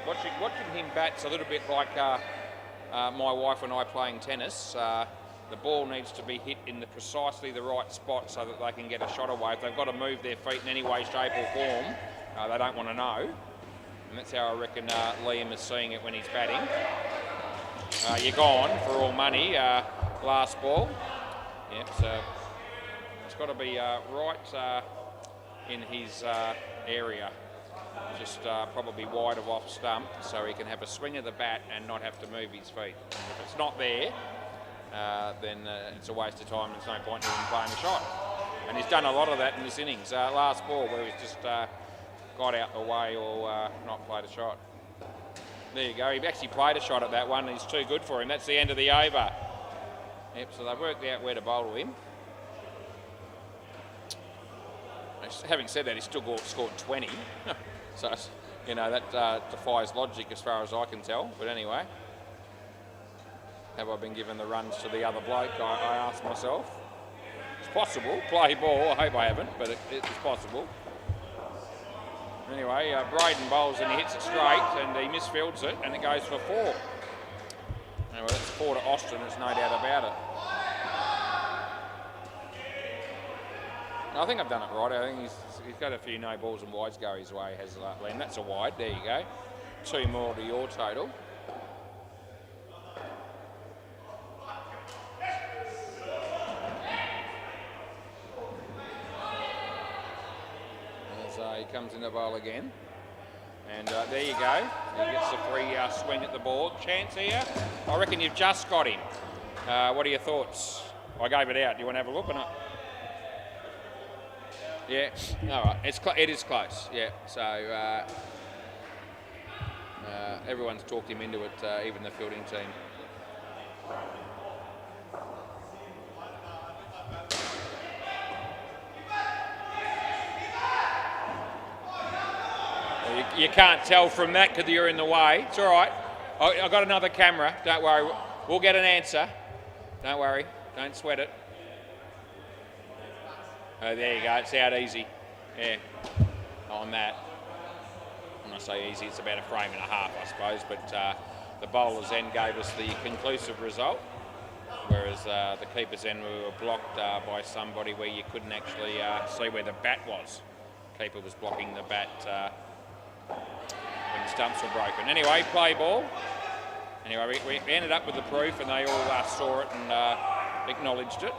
watching him bat's a little bit like my wife and I playing tennis. The ball needs to be hit in precisely the right spot so that they can get a shot away. If they've got to move their feet in any way, shape or form, they don't want to know. And that's how I reckon Liam is seeing it when he's batting. You're gone for all money, last ball. Yep, so it's got to be right in his area. Just probably wide of off stump so he can have a swing of the bat and not have to move his feet. If it's not there, then it's a waste of time. There's no point in him playing the shot. And he's done a lot of that in this innings. Last ball where he's just got out the way or not played a shot. There you go. He actually played a shot at that one. He's too good for him. That's the end of the over. Yep, so they've worked out where to bowl to him. Having said that, he's still scored 20. So, you know, that defies logic as far as I can tell. But anyway. Have I been given the runs to the other bloke? I ask myself. It's possible. Play ball. I hope I haven't, but it's possible. Anyway, Braden bowls and he hits it straight and he misfields it and it goes for 4. Anyway, that's 4 to Austin, there's no doubt about it. I think I've done it right. I think he's got a few no balls and wides go his way, has Liam. That's a wide. There you go. 2 more to your total. He comes in the bowl again. And there you go. He gets the free swing at the ball. Chance here. I reckon you've just got him. What are your thoughts? I gave it out. Do you want to have a look or not? Yeah. All right. It is close. Yeah. So everyone's talked him into it, even the fielding team. You can't tell from that because you're in the way. It's all right. I've got another camera. Don't worry. We'll get an answer. Don't worry. Don't sweat it. Oh, there you go. It's out easy. Yeah. On that. When I say easy, it's about a frame and a half, I suppose. But the bowlers then gave us the conclusive result. Whereas the keepers then were blocked by somebody where you couldn't actually see where the bat was. Keeper was blocking the bat when the stumps were broken. Anyway, play ball. Anyway, we ended up with the proof and they all saw it and acknowledged it.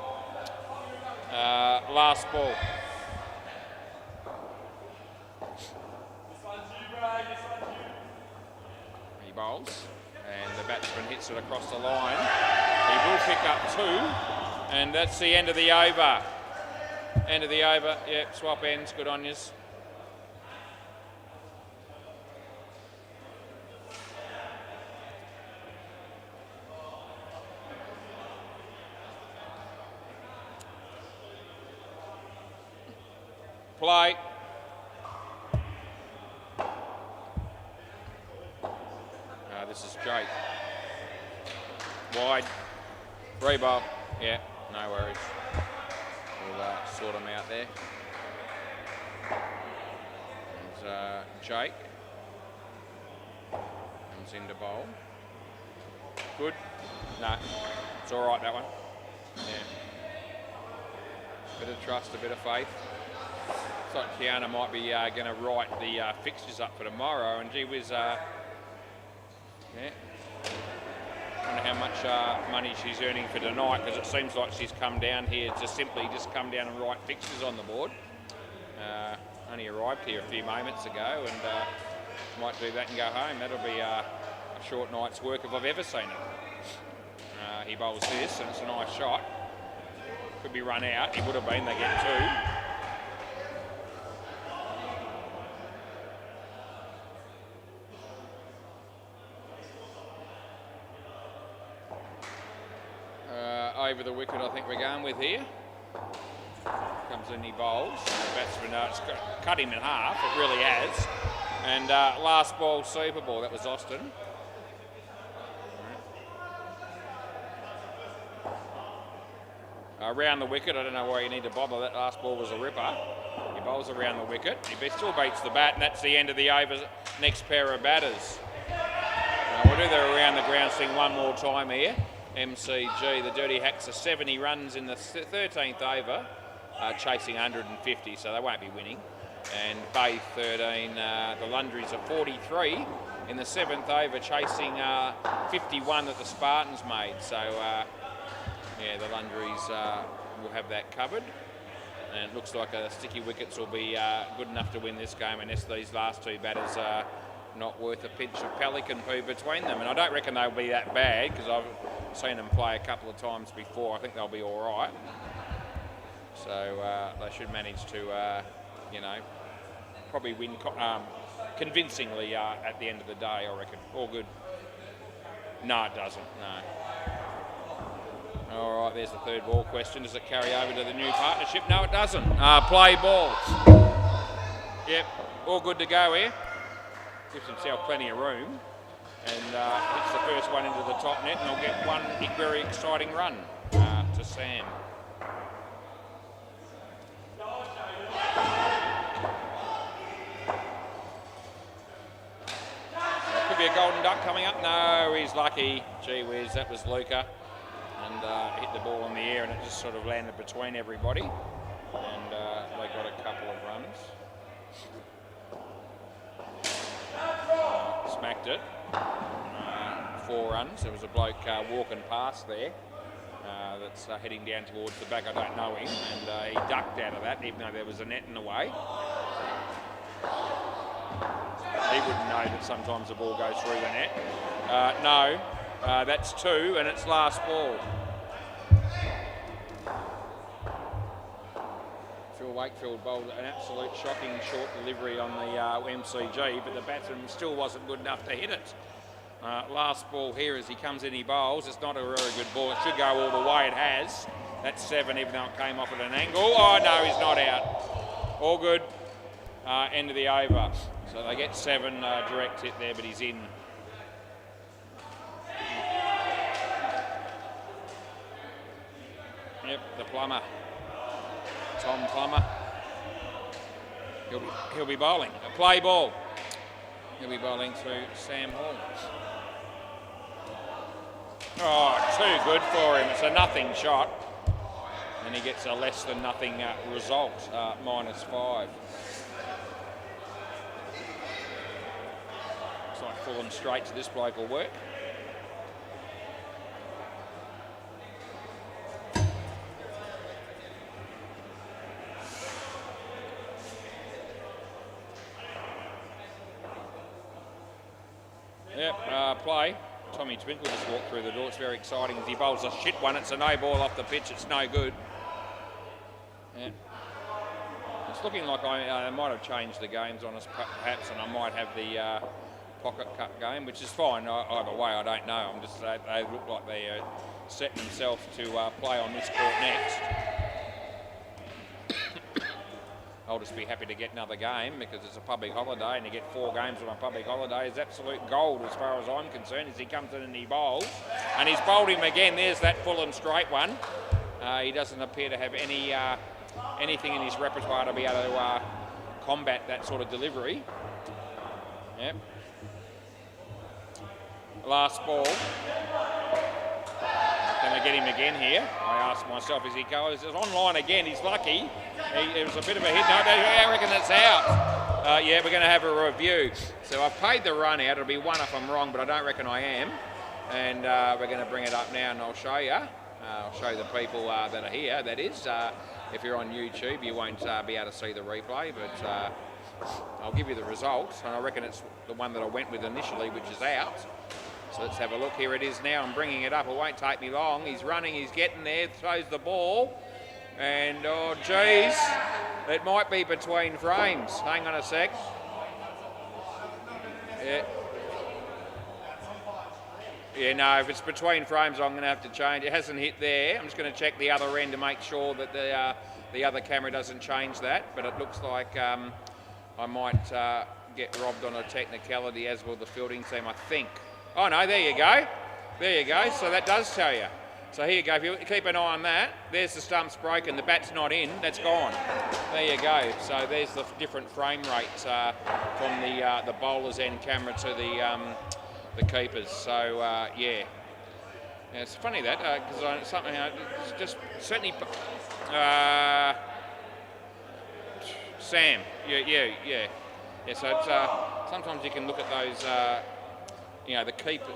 Last ball. He bowls and the batsman hits it across the line. He will pick up 2 and that's the end of the over. End of the over. Yep, swap ends. Good on yous. Play. This is Jake. Wide. Free ball. Yeah, no worries. We'll sort them out there. There's Jake. Comes into bowl. Good. No, it's all right, that one. Yeah. Bit of trust, a bit of faith. Looks like Kiana might be going to write the fixtures up for tomorrow, and gee whiz, yeah. Wonder how much money she's earning for tonight, because it seems like she's come down here to simply just come down and write fixtures on the board. Only arrived here a few moments ago, and Might do that and go home. That'll be a short night's work if I've ever seen it. He bowls this, and it's a nice shot. Could be run out. He would have been. They get 2. Over the wicket, I think we're going with here. Comes in, he bowls. The batsman, it's cut him in half. It really has. And last ball, super ball. That was Austin. Around the wicket, I don't know why you need to bother. That last ball was a ripper. He bowls around the wicket. He still beats the bat, and that's the end of the over. Next pair of batters. We'll do the around the ground thing one more time here. MCG, the Dirty Hacks are 70 runs in the 13th over, chasing 150, so they won't be winning. And Bay 13, the Lundries are 43 in the 7th over, chasing 51 that the Spartans made. So, yeah, the Lundries will have that covered. And it looks like sticky wickets will be good enough to win this game, unless these last 2 batters are not worth a pinch of pelican poo between them. And I don't reckon they'll be that bad, because I've seen them play a couple of times before. I think they'll be all right. So they should manage to, you know, probably win convincingly at the end of the day, I reckon. All good. No, it doesn't, no. All right, there's the third ball question. Does it carry over to the new partnership? No, it doesn't. Play ball. Yep, all good to go here. Gives himself plenty of room. And hits the first one into the top net, and he'll get one very exciting run to Sam. Could be a golden duck coming up. No, he's lucky. Gee whiz, that was Luca. And hit the ball in the air, and it just sort of landed between everybody. And they got a couple of runs. Smacked it. 4 runs. There was a bloke walking past there that's heading down towards the back. I don't know him, and he ducked out of that, even though there was a net in the way. He wouldn't know that sometimes the ball goes through the net. No, that's 2, and it's last ball. Phil Wakefield bowled an absolute shocking short delivery on the MCG, but the batsman still wasn't good enough to hit it. Last ball here as he comes in, he bowls. It's not a very good ball. It should go all the way. It has. That's 7, even though it came off at an angle. Oh, no, he's not out. All good. End of the over. So they get 7, direct hit there, but he's in. Yep, the plumber. Tom Plummer. He'll be bowling. A play ball. He'll be bowling to Sam Hall. Oh, too good for him. It's a nothing shot. And he gets a less than nothing result, -5. Looks like Fulham straight to this bloke will work. Yep, play. Tommy Twinkle just walked through the door. It's very exciting as he bowls a shit one. It's a no ball off the pitch. It's no good. Yeah. It's looking like I might have changed the games on us perhaps, and I might have the pocket cut game, which is fine. Either way, I don't know. I'm just they look like they setting themselves to play on this court next. I'll just be happy to get another game because it's a public holiday, and to get 4 games on a public holiday is absolute gold as far as I'm concerned. As he comes in and he bowls, and he's bowled him again. There's that Fulham straight one. He doesn't appear to have anything in his repertoire to be able to combat that sort of delivery. Yep. Last ball. Can I get him again here? I ask myself as he goes. It's online again. He's lucky. It was a bit of a hit. No, I reckon that's out. Yeah, we're going to have a review. So I've paid the run out. It'll be 1 if I'm wrong, but I don't reckon I am. And we're going to bring it up now, and I'll show you. I'll show the people that are here. That is, if you're on YouTube, you won't be able to see the replay, but I'll give you the results, and I reckon it's the one that I went with initially, which is out. So let's have a look. Here it is now. I'm bringing it up. It won't take me long. He's running. He's getting there. Throws the ball. And, oh, geez. It might be between frames. Hang on a sec. Yeah, no, if it's between frames, I'm going to have to change. It hasn't hit there. I'm just going to check the other end to make sure that the other camera doesn't change that. But it looks like I might get robbed on a technicality, as will the fielding team, I think. Oh, no, there you go. There you go. So that does tell you. So here you go. If you keep an eye on that, there's the stump's broken. The bat's not in. That's gone. There you go. So there's the different frame rates from the bowler's end camera to the keepers. So yeah, it's funny that because something it's just certainly Sam. Yeah. So it's, sometimes you can look at those. The keeper.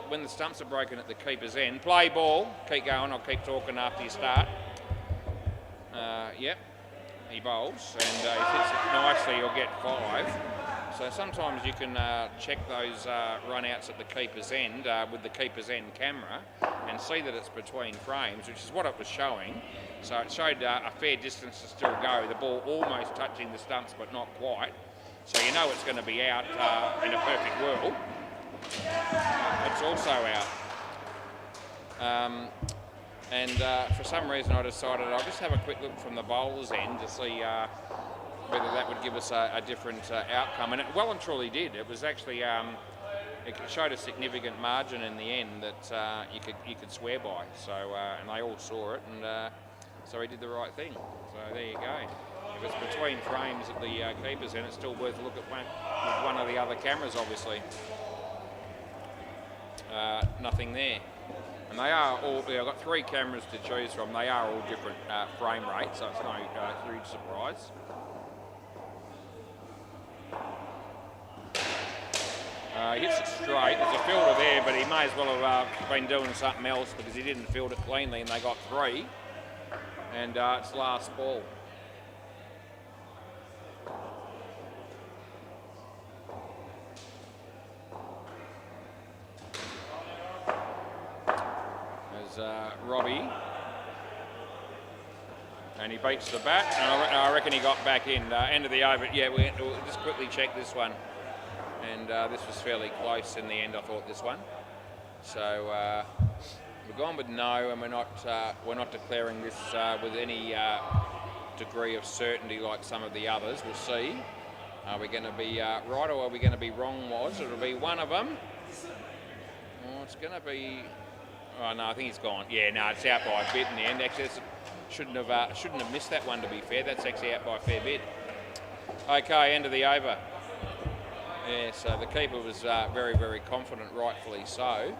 When the stumps are broken at the keeper's end, play ball. Keep going. I'll keep talking after you start. Yep. He bowls and he hits it nicely. You'll get 5. So sometimes you can check those run-outs at the keeper's end with the keeper's end camera and see that it's between frames, which is what it was showing. So it showed a fair distance to still go. The ball almost touching the stumps, but not quite. So you know it's going to be out in a perfect world. It's also out. For some reason I decided I'll just have a quick look from the bowler's end to see whether that would give us a different outcome, and it well and truly did. It was actually it showed a significant margin in the end that you could swear by. So and they all saw it, and so he did the right thing. So there you go. If it's between frames at the keeper's end, it's still worth a look at one of the other cameras, obviously. Nothing there. And they are all, I've got 3 cameras to choose from. They are all different frame rates, so it's no huge surprise. He hits it straight. There's a fielder there, but he may as well have been doing something else because he didn't field it cleanly, and they got 3. And it's last ball. Robbie, and he beats the bat, and I reckon he got back in. End of the over. Yeah, we'll just quickly check this one, and this was fairly close in the end. I thought this one. So we've gone with no, and we're not declaring this with any degree of certainty like some of the others. We'll see. Are we going to be right, or are we going to be wrong? It'll be one of them. Oh, it's going to be. Oh no, I think he's gone. Yeah, no, it's out by a bit in the end. Actually, shouldn't have missed that one, to be fair. That's actually out by a fair bit. Okay, end of the over. Yeah, so the keeper was very, very confident, rightfully so.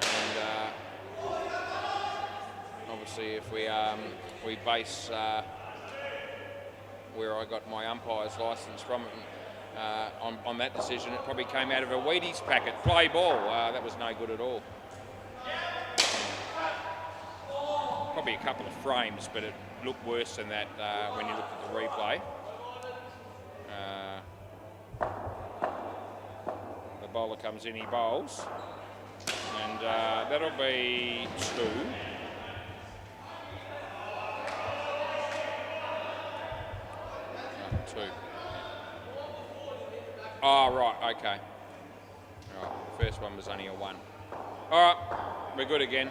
And obviously, if we base where I got my umpire's licence from on that decision, it probably came out of a Wheaties packet. Play ball. That was no good at all. Probably a couple of frames, but it looked worse than that when you look at the replay. The bowler comes in, he bowls, and that'll be 2. Oh, right, okay. All right, the first one was only a 1. All right, we're good again.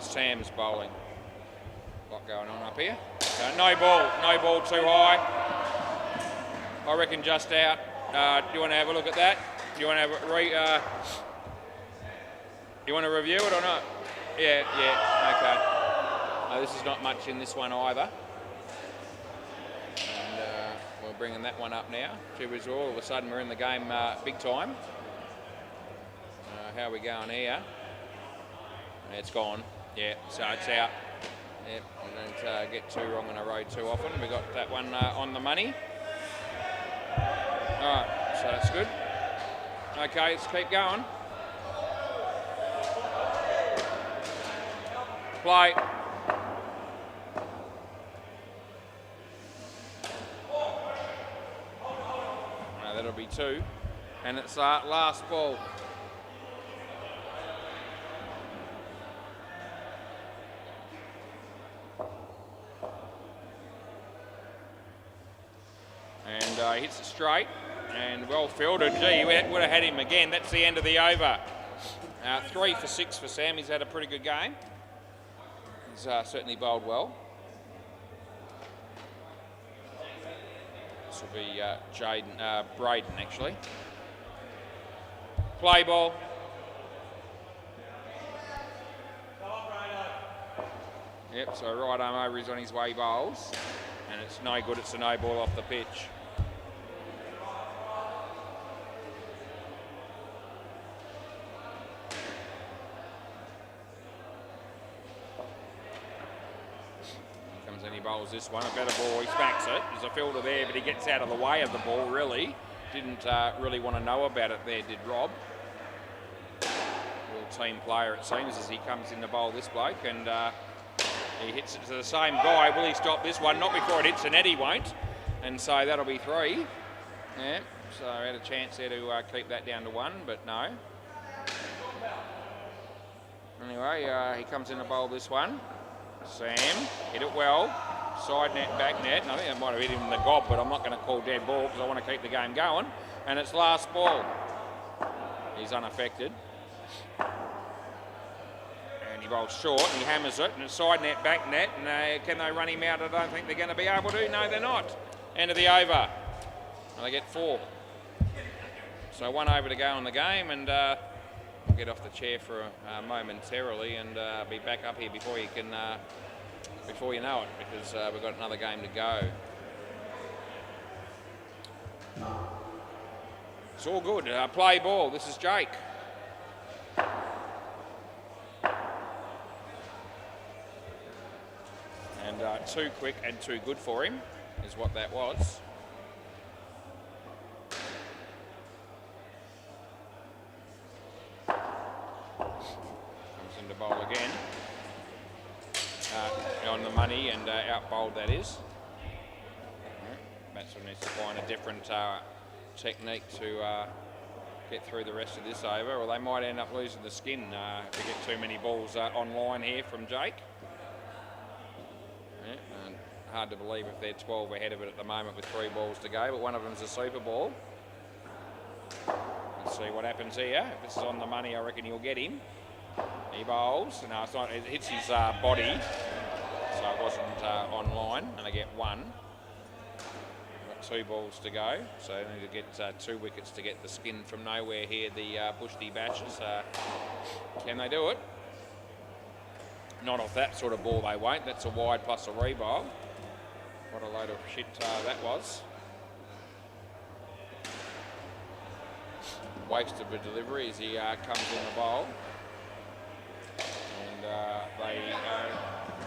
Sam's bowling. A lot going on up here. No ball too high. I reckon just out. Do you want to have a look at that? Do you want to have you want to review it or not? Yeah, okay. This is not much in this one either. And we're bringing that one up now. All of a sudden we're in the game big time. How are we going here? It's gone. Yeah, so it's out. Yep, we don't get 2 wrong in a row too often. We got that one on the money. All right, so that's good. Okay, let's keep going. Play. be 2. And it's last ball. And he hits it straight and well fielded. Gee, would have had him again. That's the end of the over. 3 for 6 for Sam. He's had a pretty good game. He's certainly bowled well. This will be Braden actually. Play ball. Yep, so right arm over, he's on his way bowls. And it's no good, it's a no ball off the pitch. Comes in, he bowls this one, a better ball, he smacks it. There's a fielder there, but he gets out of the way of the ball, really. Didn't really want to know about it there, did Rob. Real team player, it seems, as he comes in to bowl this bloke, and he hits it to the same guy. Will he stop this one? Not before it hits the net, he won't. And so that'll be 3. Yeah, so had a chance there to keep that down to 1, but no. Anyway, he comes in to bowl this one. Sam, hit it well. Side net, back net. And I think it might have hit him in the gob, but I'm not going to call dead ball because I want to keep the game going. And it's last ball. He's unaffected. And he bowls short and he hammers it. And it's side net, back net. And can they run him out? I don't think they're going to be able to. No, they're not. End of the over. And they get 4. So 1 over to go in the game. And I'll get off the chair for momentarily and be back up here before you can, before you know it, because we've got another game to go. It's all good. Play ball. This is Jake. And too quick and too good for him is what that was. Bowl again on the money and out bowled, that is. Batsman needs to find a different technique to get through the rest of this over, or they might end up losing the skin if we get too many balls online here from Jake. And hard to believe if they're 12 ahead of it at the moment with 3 balls to go, but one of them's a super ball. Let's see what happens here. If this is on the money, I reckon you'll get him. He bowls. No, it's not. It hits his body, so it wasn't online, and they get 1. Got 2 balls to go, so they need to get 2 wickets to get the skin from nowhere here. The Bushy Bashers. Can they do it? Not off that sort of ball, they won't. That's a wide plus a rebowl. What a load of shit that was. Waste of a delivery as he comes in the bowl. And they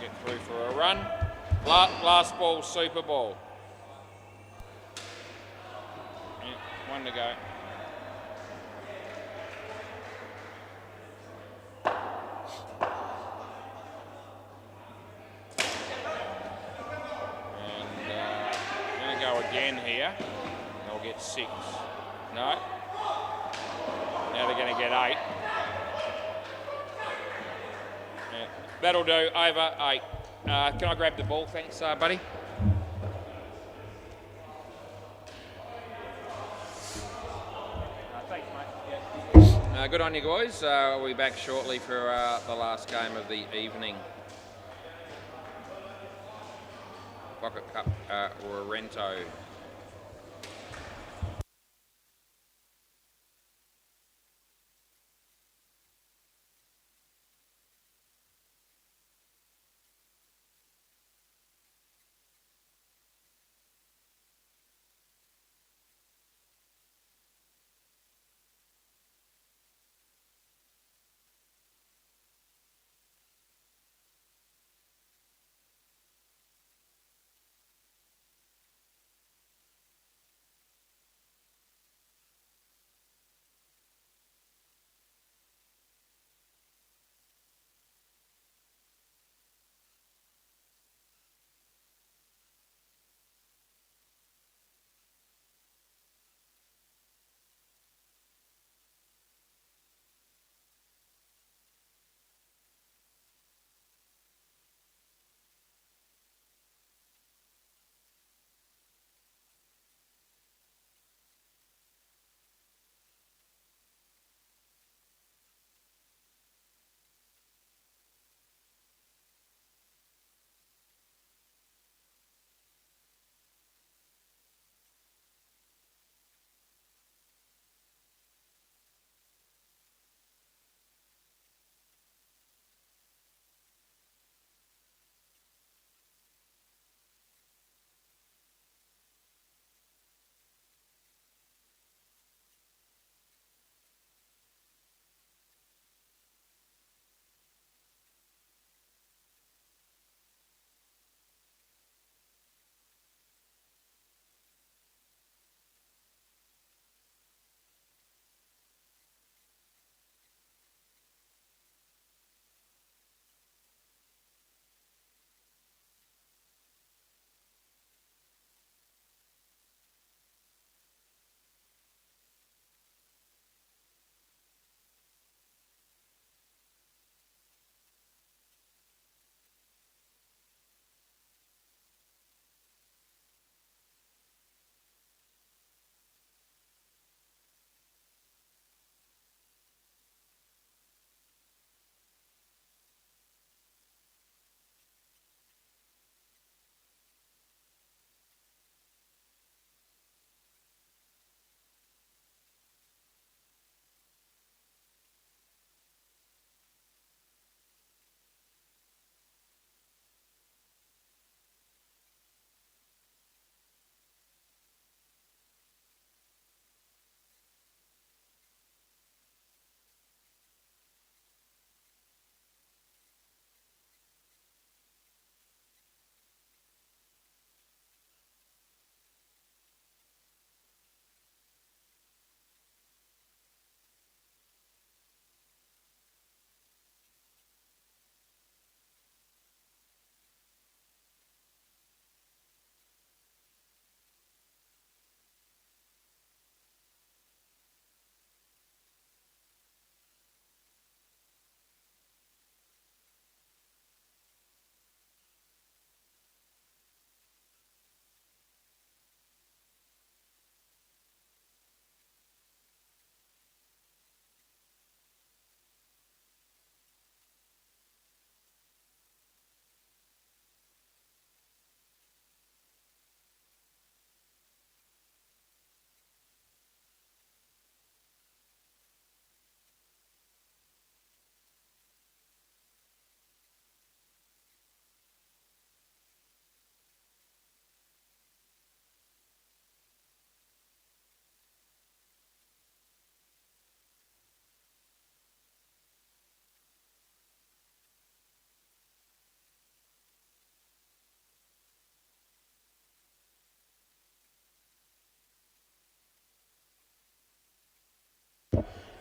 get through for a run. Last ball, super ball. Yeah, 1 to go. And going to go again here. They'll get 6. No. Now they're going to get 8. That'll do, over 8. Can I grab the ball? Thanks, buddy. Thanks, mate. Good on you, guys. We'll be back shortly for the last game of the evening. WACA Cup, Rorento.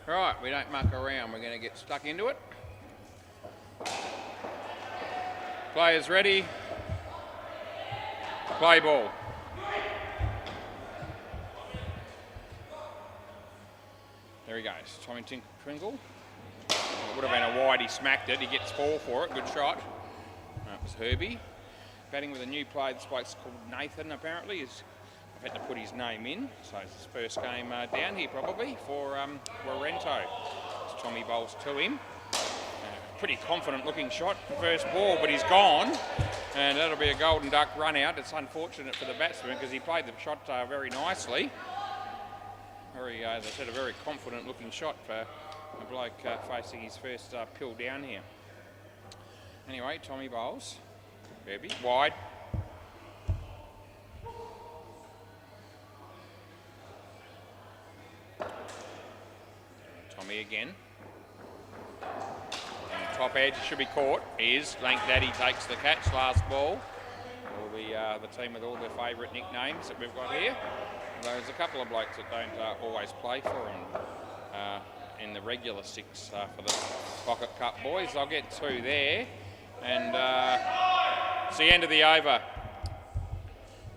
Right, we don't muck around. We're going to get stuck into it. Players ready. Play ball. There he goes. Tommy Twinkle. It would have been a wide. He smacked it. He gets 4 for it. Good shot. That was Herbie. Batting with a new player. This bloke's called Nathan, apparently. I've had to put his name in. So it's his first game down here, probably, for Warrento. Tommy bowls to him. Pretty confident looking shot. First ball, but he's gone. And that'll be a golden duck run out. It's unfortunate for the batsman because he played the shot very nicely. Very, as I said, a very confident looking shot for a bloke facing his first pill down here. Anyway, Tommy bowls. Herbie, wide. Tommy again. And top edge, should be caught. Is Lank Daddy takes the catch. Last ball. Will be the team with all their favourite nicknames that we've got here. There's a couple of blokes that don't always play for them in the regular 6 for the Pocket Cup boys. I'll get 2 there. And it's the end of the over.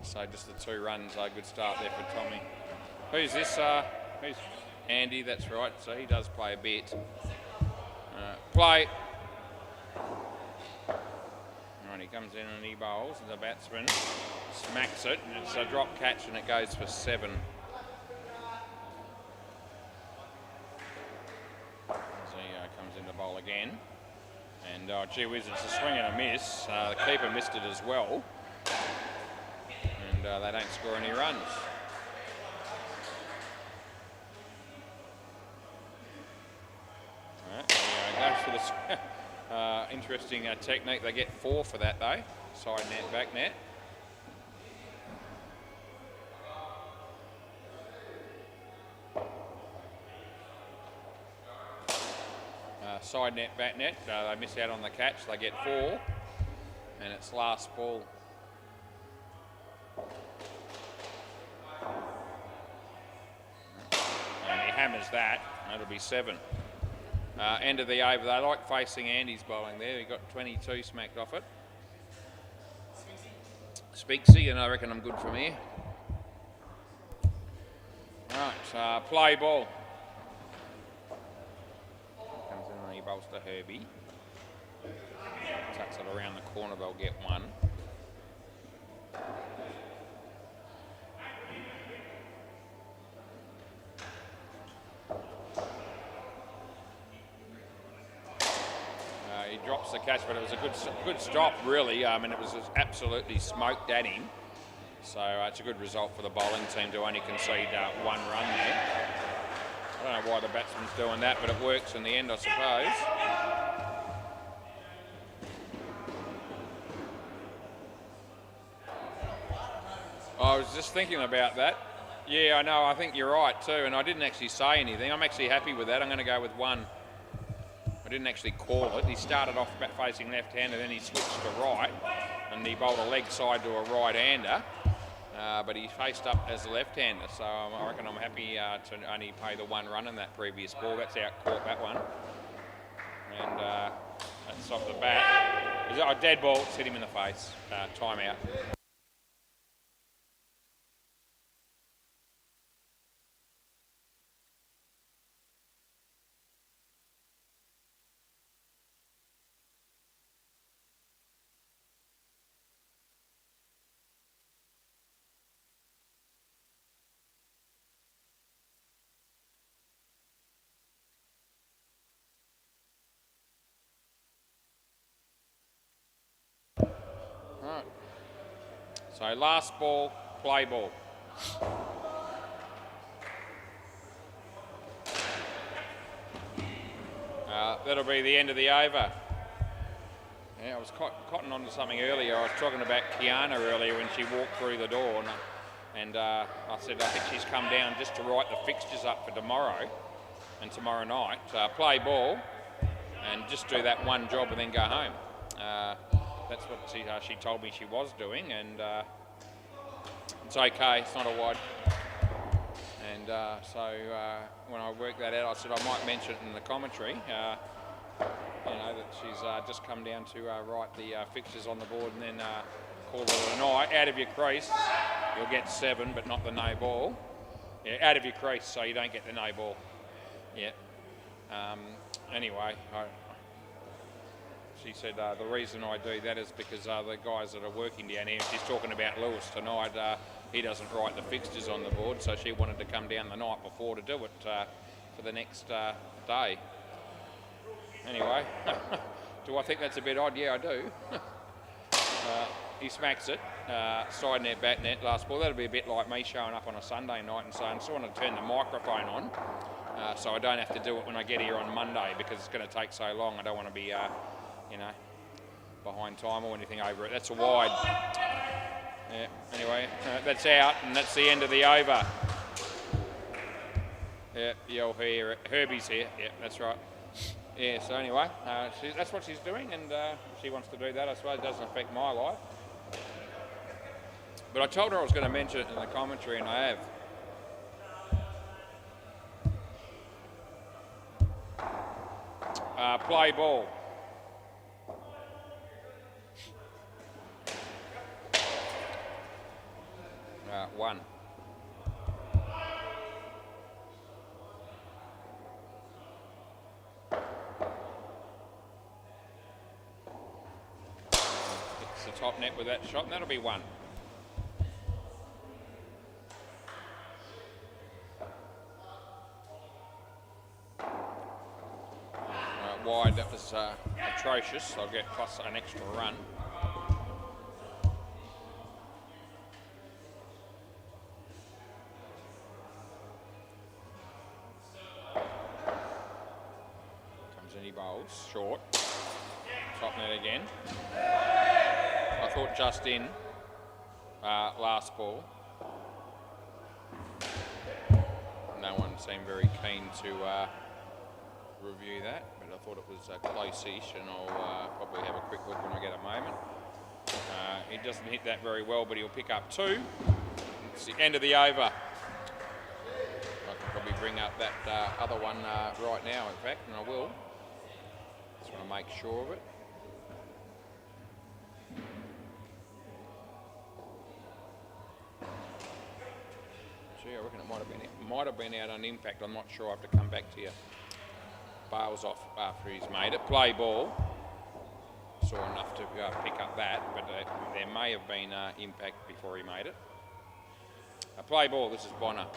So just the 2 runs. Good start there for Tommy. Who's this? Who's Andy? That's right. So he does play a bit. Play. Right, he comes in and he bowls. And the batsman smacks it. And it's a drop catch and it goes for 7. Zio comes in to bowl again. And gee whiz, it's a swing and a miss. The keeper missed it as well. And they don't score any runs. Right, there goes for the interesting technique. They get 4 for that though. Side net, back net. Side net, back net. They miss out on the catch. They get 4. And it's last ball. And he hammers that. That'll be 7. End of the over. They like facing Andy's bowling there. He got 22 smacked off it. Speaksy, and I reckon I'm good from here. Right, play ball. Comes in and he bowls to Herbie. Tucks it around the corner, they'll get 1. He drops the catch, but it was a good stop, really. I mean, it was absolutely smoked at him. So it's a good result for the bowling team to only concede 1 run there. I don't know why the batsman's doing that, but it works in the end, I suppose. I was just thinking about that. Yeah, I know, I think you're right too, and I didn't actually say anything. I'm actually happy with that. I'm going to go with 1. I didn't actually call it. He started off facing left-hander, then he switched to right, and he bowled a leg side to a right-hander, but he faced up as a left-hander, so I reckon I'm happy to only pay the 1 run in that previous ball. That's out-caught, that one. And that's off the bat. A dead ball, it's hit him in the face. Time out. Right. So last ball, play ball. That'll be the end of the over. Yeah, I was cotton on to something earlier. I was talking about Kiana earlier when she walked through the door, and I said I think she's come down just to write the fixtures up for tomorrow and tomorrow night. Play ball and just do that 1 job and then go home. That's what she told me she was doing, and it's okay. It's not a wide. And so when I worked that out, I said I might mention it in the commentary. That she's just come down to write the fixtures on the board and then call it a night. Out of your crease, you'll get 7, but not the no ball. Yeah, out of your crease, so you don't get the no ball. Yeah. Anyway, she said the reason I do that is because the guys that are working down here, she's talking about Lewis tonight, he doesn't write the fixtures on the board, so she wanted to come down the night before to do it for the next day. Anyway, do I think that's a bit odd? Yeah, I do. He smacks it, side net, back net, last ball. That'll be a bit like me showing up on a Sunday night and saying, I just want to turn the microphone on so I don't have to do it when I get here on Monday because it's going to take so long. I don't want to be, behind time or anything over it. That's a wide. Yeah, anyway, that's out and that's the end of the over. Yeah, you'll hear it. Herbie's here. Yeah, that's right. Yeah, so anyway, that's what she's doing, and she wants to do that. I suppose it doesn't affect my life. But I told her I was going to mention it in the commentary, and I have. Play ball. One. Hits the top net with that shot, and that'll be 1. Wide, that was atrocious. I'll get plus an extra run. Bowls short, top net again. I thought just in last ball. No one seemed very keen to review that, but I thought it was close-ish, and I'll probably have a quick look when I get a moment. He doesn't hit that very well, but he'll pick up 2. It's the end of the over. I can probably bring up that other one right now, in fact, and I will. Just want to make sure of it. Gee, I reckon it might have been out on impact. I'm not sure. I have to come back to you. Bails off after he's made it. Play ball. Saw enough to pick up that, but there may have been impact before he made it. A play ball. This is Bonner.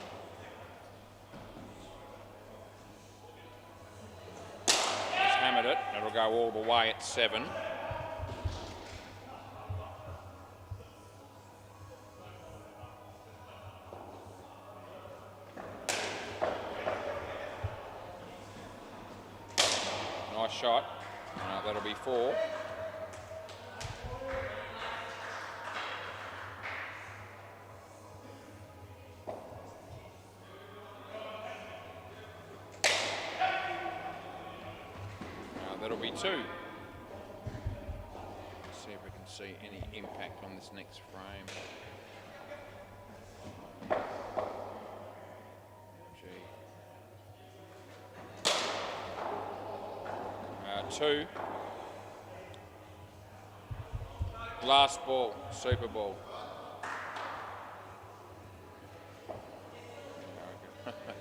Hammered it. It'll go all the way at 7. Nice shot. That'll be 4. That'll be 2. Let's see if we can see any impact on this next frame. Gee. 2. Last ball, Super Ball.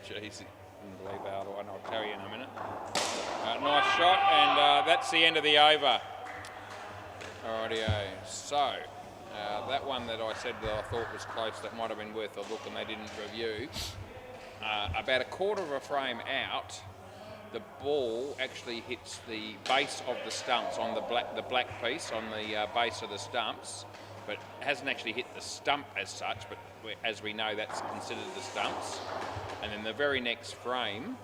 Jeez, unbelievable other one. I'll tell you in a minute. Nice shot, and that's the end of the over. Alrighty-o. So, that one that I said that I thought was close, that might have been worth a look and they didn't review. About a quarter of a frame out, the ball actually hits the base of the stumps on the black piece on the base of the stumps, but hasn't actually hit the stump as such, but as we know that's considered the stumps. And then the very next frame,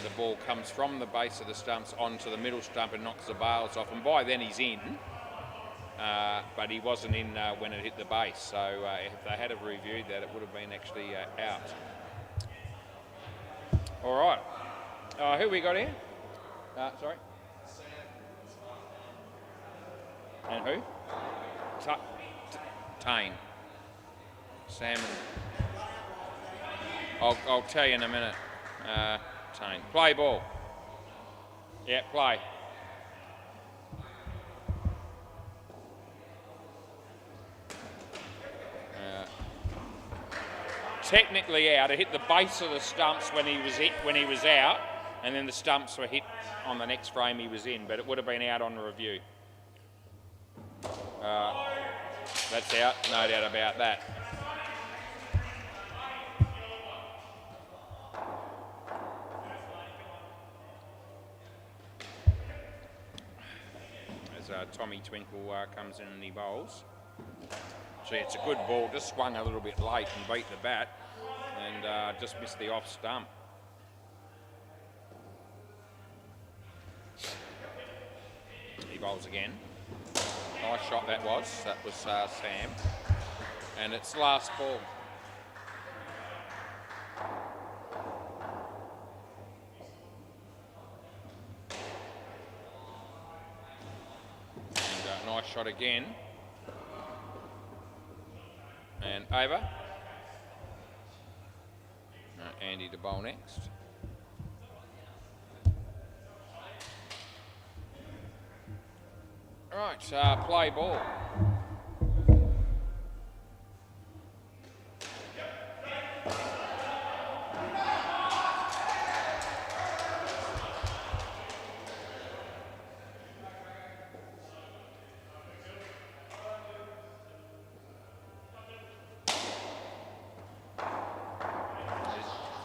the ball comes from the base of the stumps onto the middle stump and knocks the bails off, and by then he's in, but he wasn't in when it hit the base, so if they had have reviewed that, it would have been actually out. All right. Who we got here? Sorry? And who? Tane. Salmon. I'll tell you in a minute. Tane. Play ball. Yeah, play. Technically out. It hit the base of the stumps when he was out, and then the stumps were hit on the next frame he was in, but it would have been out on review. That's out, no doubt about that. As Tommy Twinkle comes in and he bowls. Gee, it's a good ball, just swung a little bit late and beat the bat, and just missed the off stump. He bowls again. Nice shot that was. That was Sam. And it's last ball. And nice shot again. And over. Andy to bowl next. Right, play ball.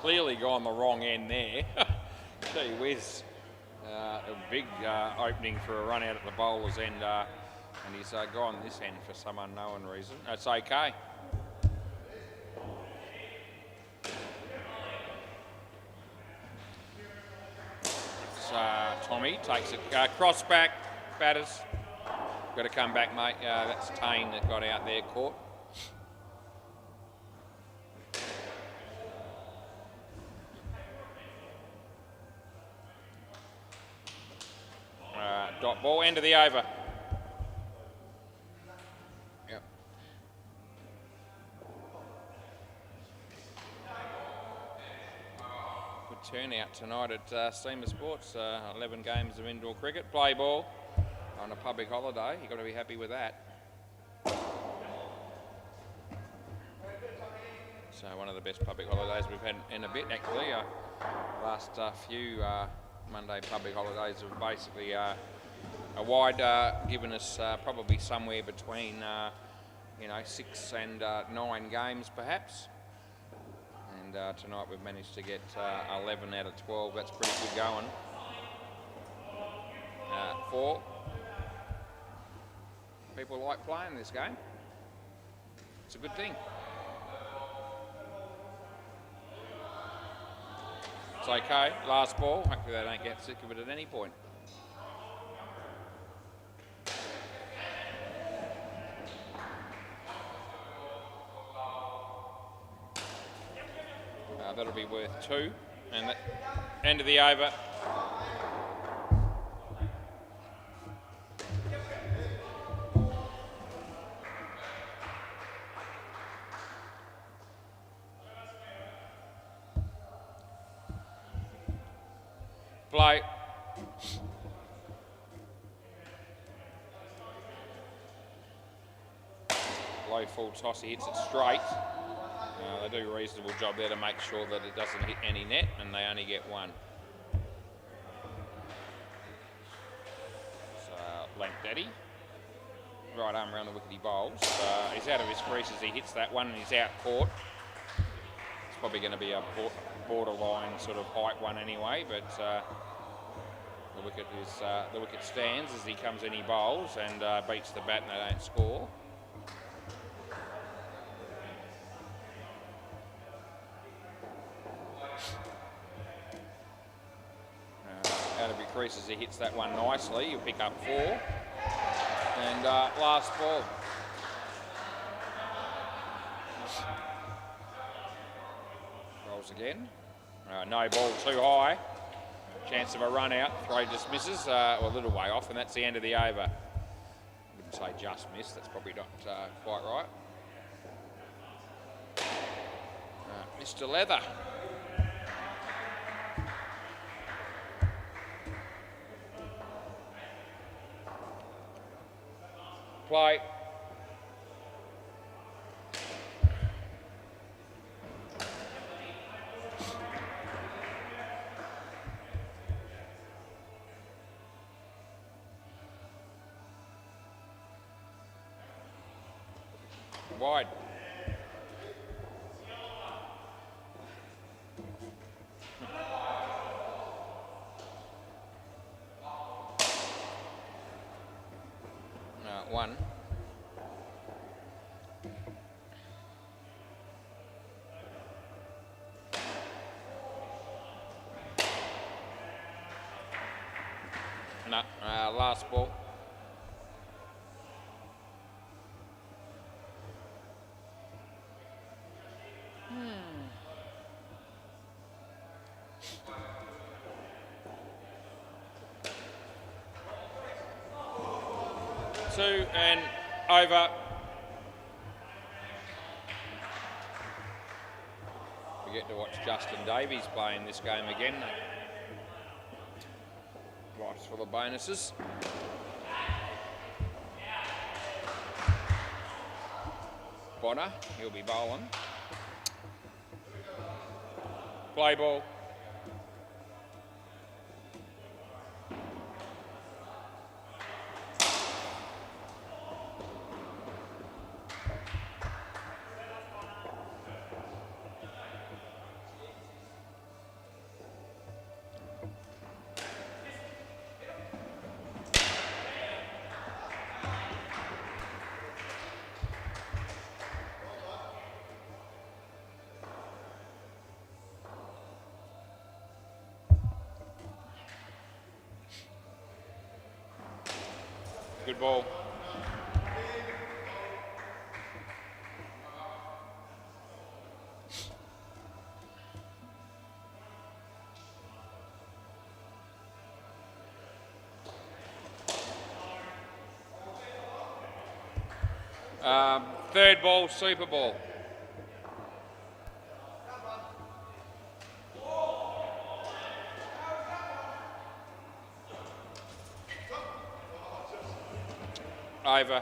Clearly gone the wrong end there. Gee whiz. A big opening for a run out at the bowler's end, and he's gone this end for some unknown reason. That's okay. Tommy takes it, cross back, batters. Got to come back, mate. That's Tane that got out there, caught. Dot ball, end of the over. Yep. Good turnout tonight at Steamer Sports. 11 games of indoor cricket. Play ball on a public holiday. You've got to be happy with that. So one of the best public holidays we've had in a bit, actually. Last few Monday public holidays have basically a wide given us probably somewhere between 6 and 9 games perhaps, and tonight we've managed to get 11 out of 12. That's pretty good going. 4 people like playing this game. It's a good thing. It's okay. Last ball. Hopefully they don't get sick of it at any point. That'll be worth 2, and that end of the over. Play. Low full toss, he hits it straight. They do a reasonable job there to make sure that it doesn't hit any net, and they only get 1. So, Lank Daddy. Right arm around the wicket he bowls. He's out of his crease as he hits that one, and he's out caught. It's probably going to be a borderline sort of height one anyway, but the wicket stands as he comes in, he bowls and beats the bat, and they don't score. Out of your crease as he hits that one nicely, you pick up 4. And last ball. Rolls again. No ball, too high. Chance of a run out. Throw just misses, or a little way off, and that's the end of the over. Wouldn't say just missed, that's probably not quite right. Mr. Leather. Play. Wide. One. No, last ball. Two and over. We get to watch Justin Davies playing this game again. Life's full of bonuses. Bonner, he'll be bowling. Play ball. Good ball. Third ball, super ball. Over.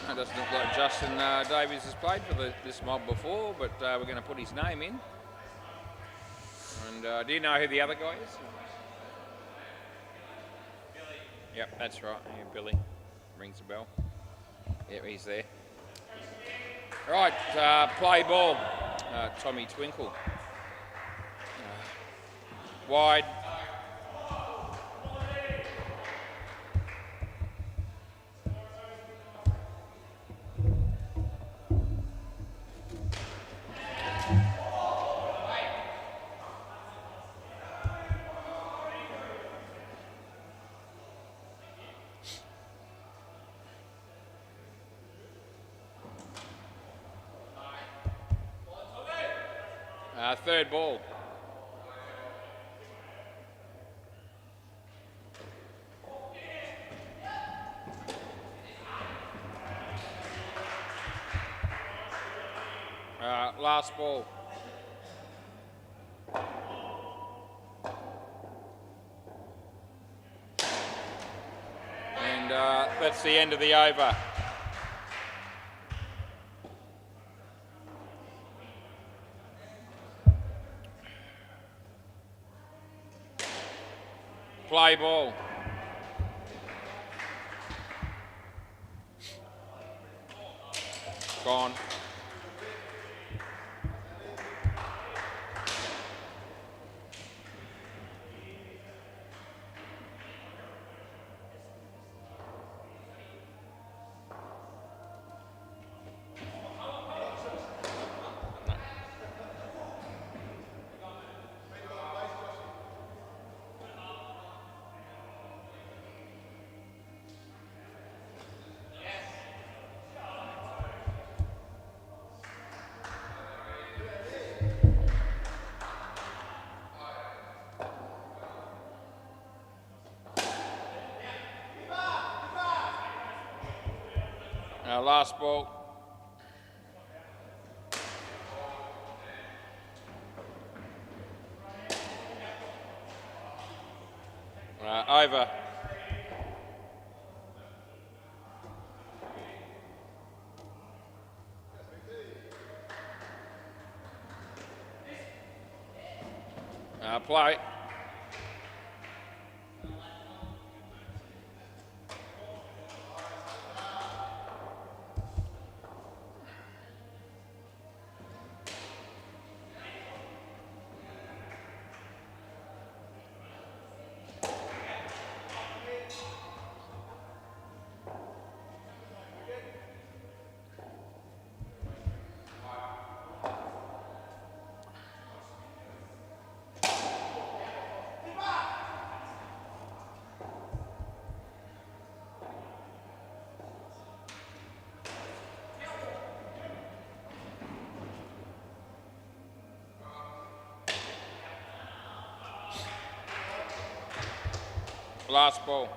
It doesn't look like Justin Davies has played for this mob before, but we're going to put his name in. And do you know who the other guy is? Yep, that's right. Yeah, Billy. Rings a bell. Yep, he's there. Right, play ball. Tommy Twinkle. Wide. Third ball. Last ball. And that's the end of the over. Play ball. Gone. Last ball. Over. Play. Last ball.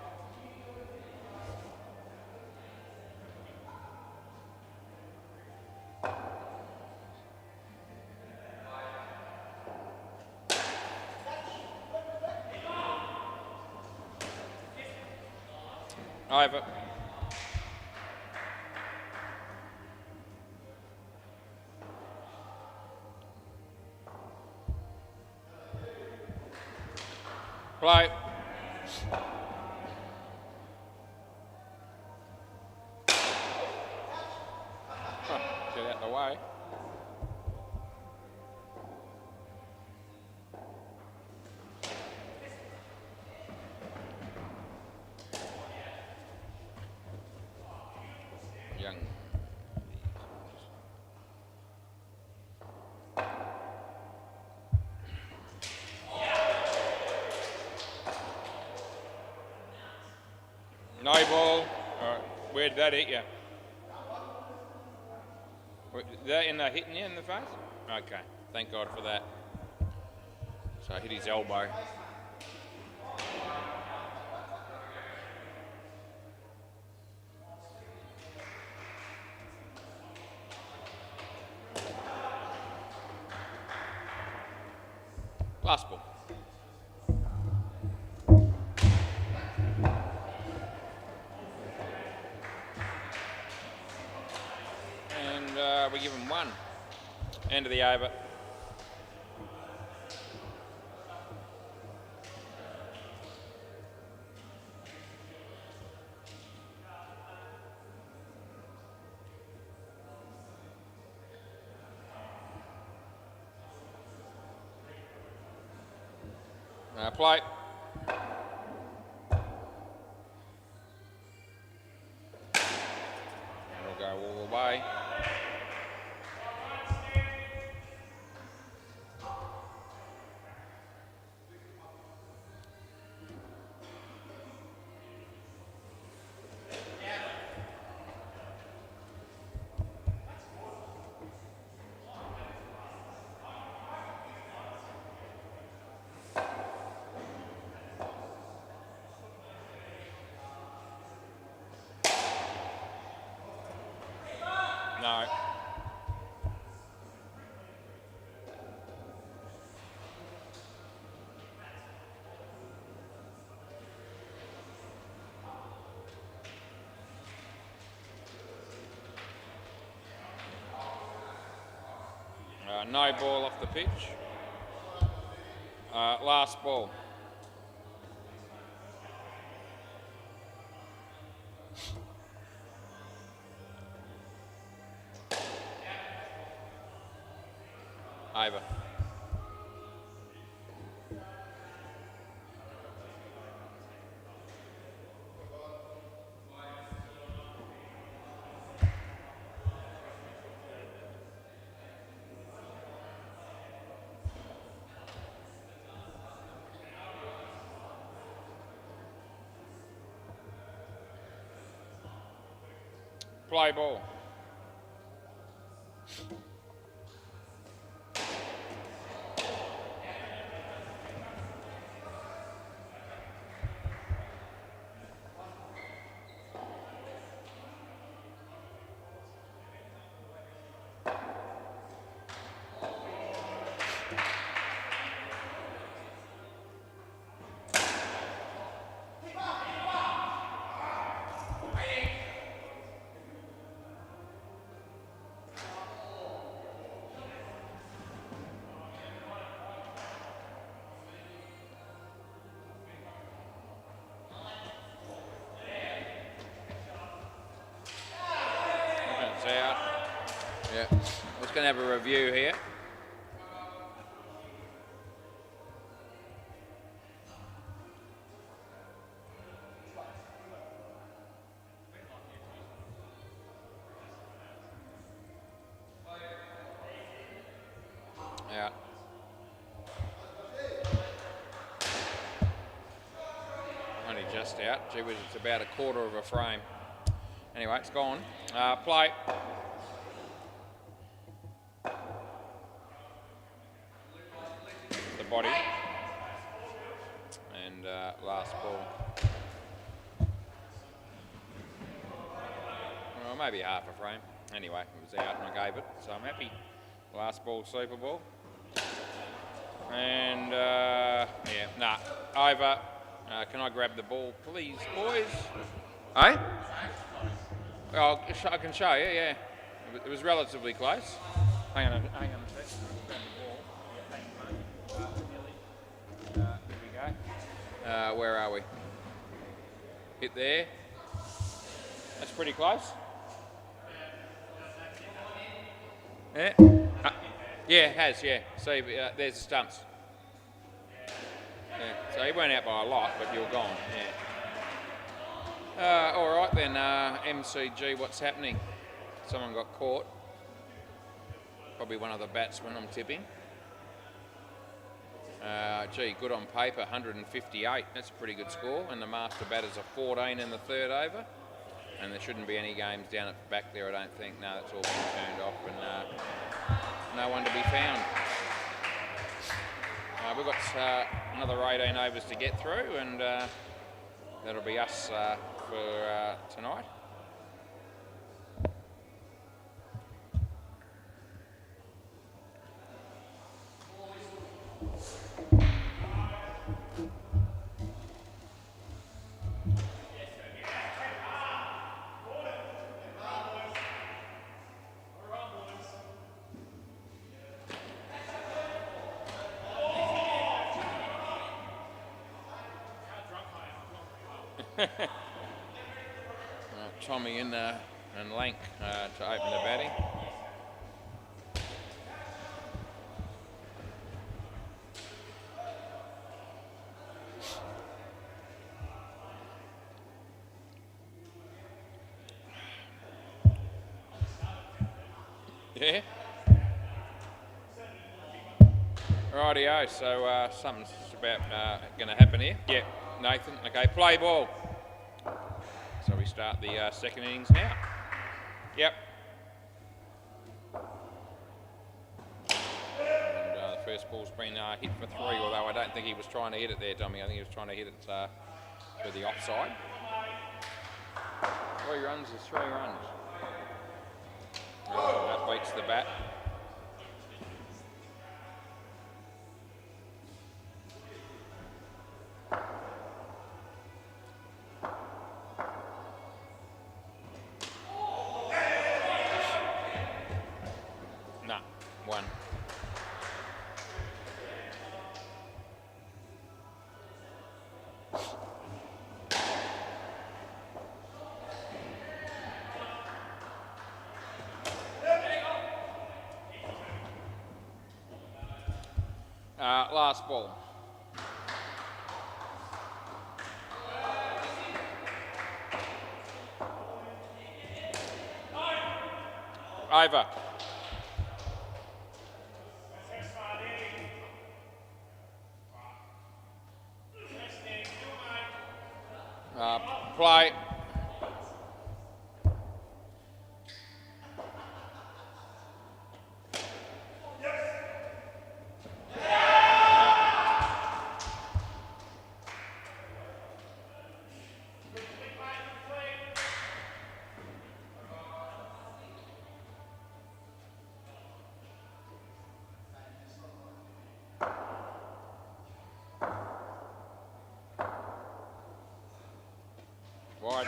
Over. Play. Get out of the way. Young. No ball. All right. Where'd that hit you? That in the hitting you in the face? Okay. Thank God for that. So I hit his elbow. Last ball. And we give him one. End of the over. Play. We'll go all the way. No. No ball off the pitch. Last ball. Over. Play ball. It's out. Yeah. Just going to have a review here. Out. Only just out. Gee whiz, it's about a quarter of a frame. Anyway, it's gone. Play. The body. And last ball. Well, maybe half a frame. Anyway, it was out and I gave it, so I'm happy. Last ball, Super Ball. And, over. Can I grab the ball, please, boys? Eh? Oh, I can show you, yeah. It was relatively close. Hang on a sec. Grab the ball. Here we go. Where are we? Hit there. That's pretty close. Yeah. Yeah, it has, yeah. See, there's the stumps. Yeah. So he went out by a lot, but you're gone, yeah. All right then, MCG, what's happening? Someone got caught. Probably one of the batsmen, I'm tipping. Good on paper, 158. That's a pretty good score. And the master batters are 14 in the third over. And there shouldn't be any games down at the back there, I don't think. No, that's all been turned off and no one to be found. We've got another 18 overs to get through, and that'll be us for tonight. Tommy in and Lank to open the batting. Yeah. Rightio, so something's about going to happen here. Yeah, Nathan. Okay, play ball. So we start the second innings now. Yep. And the first ball's been hit for 3, although I don't think he was trying to hit it there, Tommy. I think he was trying to hit it for the offside. 3 runs is 3 runs. That beats the bat. Last ball. Over. Play. Wide.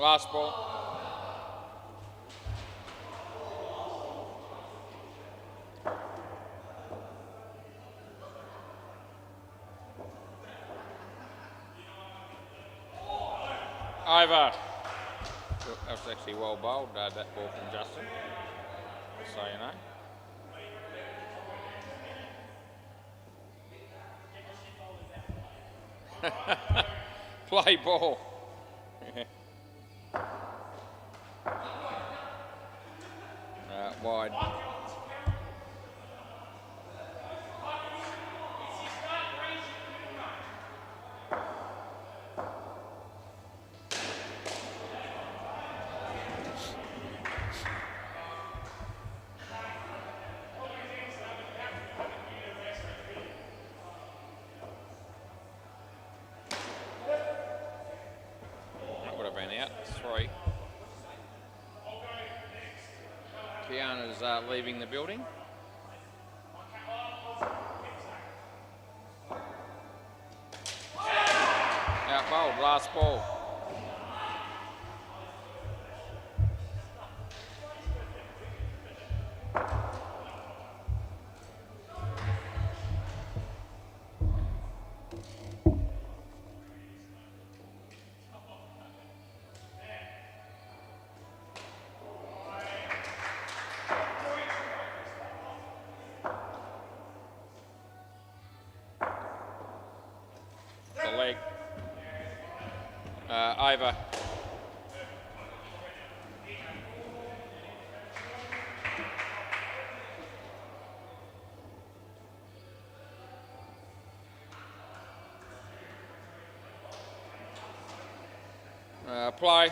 Last ball. Over. That was actually well bowled, that ball from Justin. So you know. Play ball. Wide. That would have been out. 3. Kiana's leaving the building. Out bowled, last ball. The leg. Over. Play.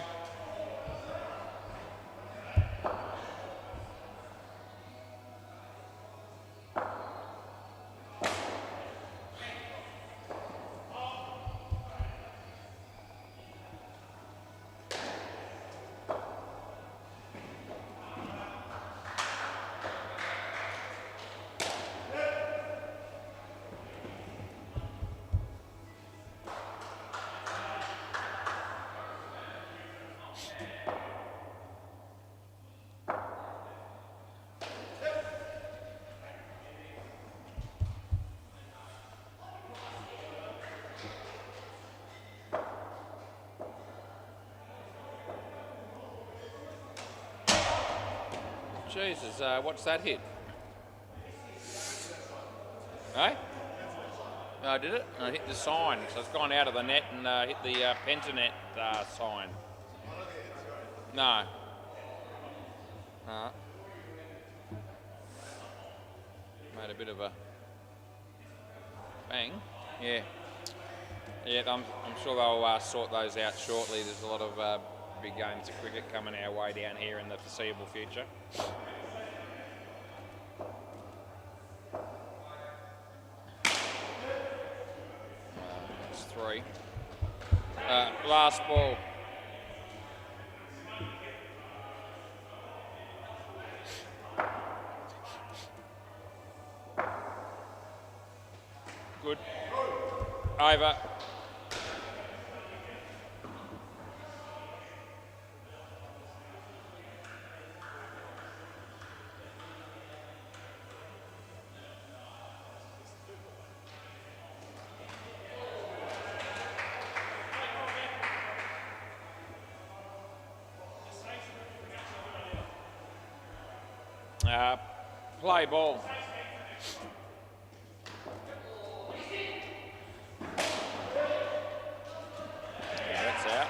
Jesus, what's that hit? Eh? No, did it? I hit the sign, so it's gone out of the net and hit the Pentanet sign. No. Made a bit of a bang. Yeah. Yeah, I'm sure they'll sort those out shortly. There's a lot of big games of cricket coming our way down here in the foreseeable future. It's 3. Last ball. Good. Over. Play ball. Yeah, that's out.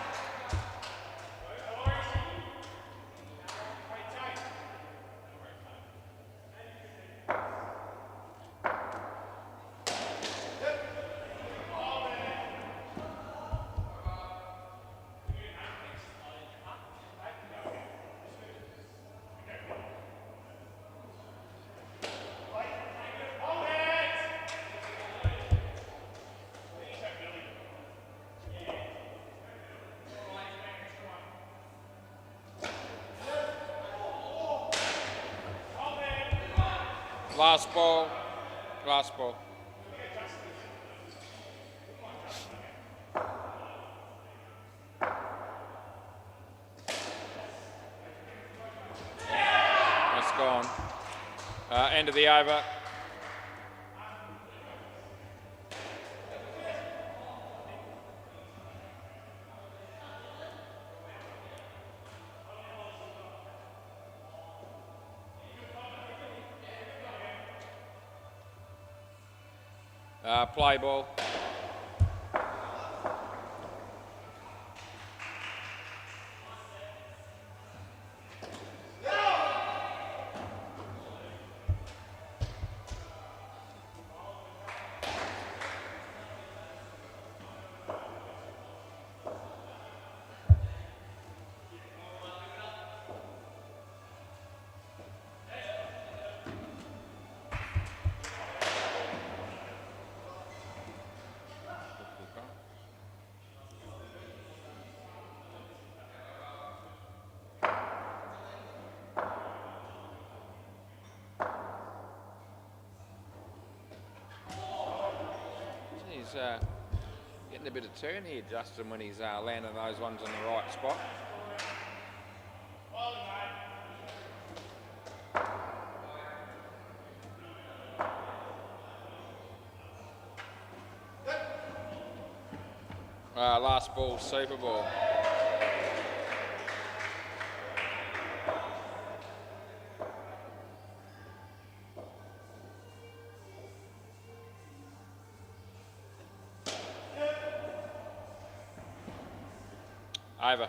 Last ball. Last ball. end of the over. Play ball. He's getting a bit of turn here, Justin, when he's landing those ones in the right spot. Last ball, Super Ball. Over.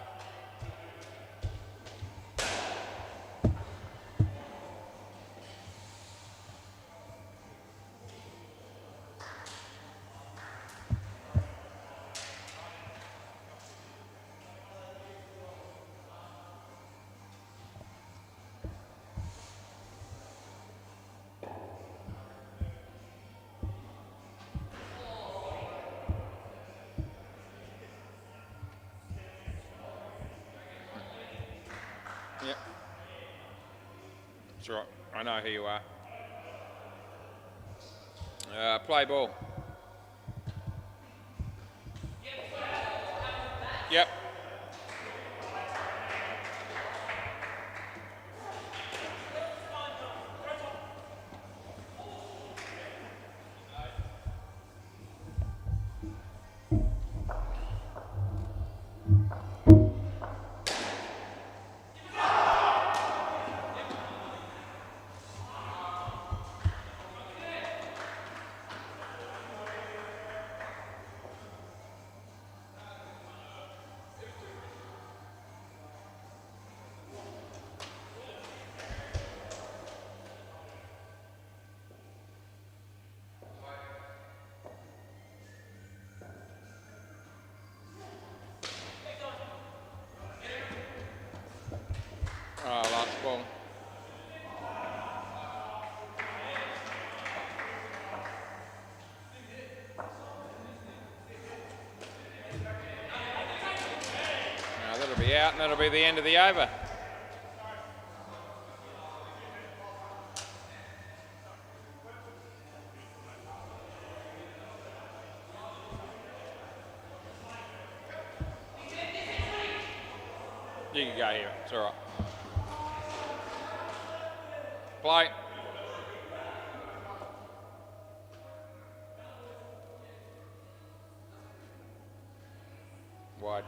Yep. That's right. I know who you are. Play ball. Yep. Last ball. That'll be out, and that'll be the end of the over. You can go here, it's all right. Play. Wide.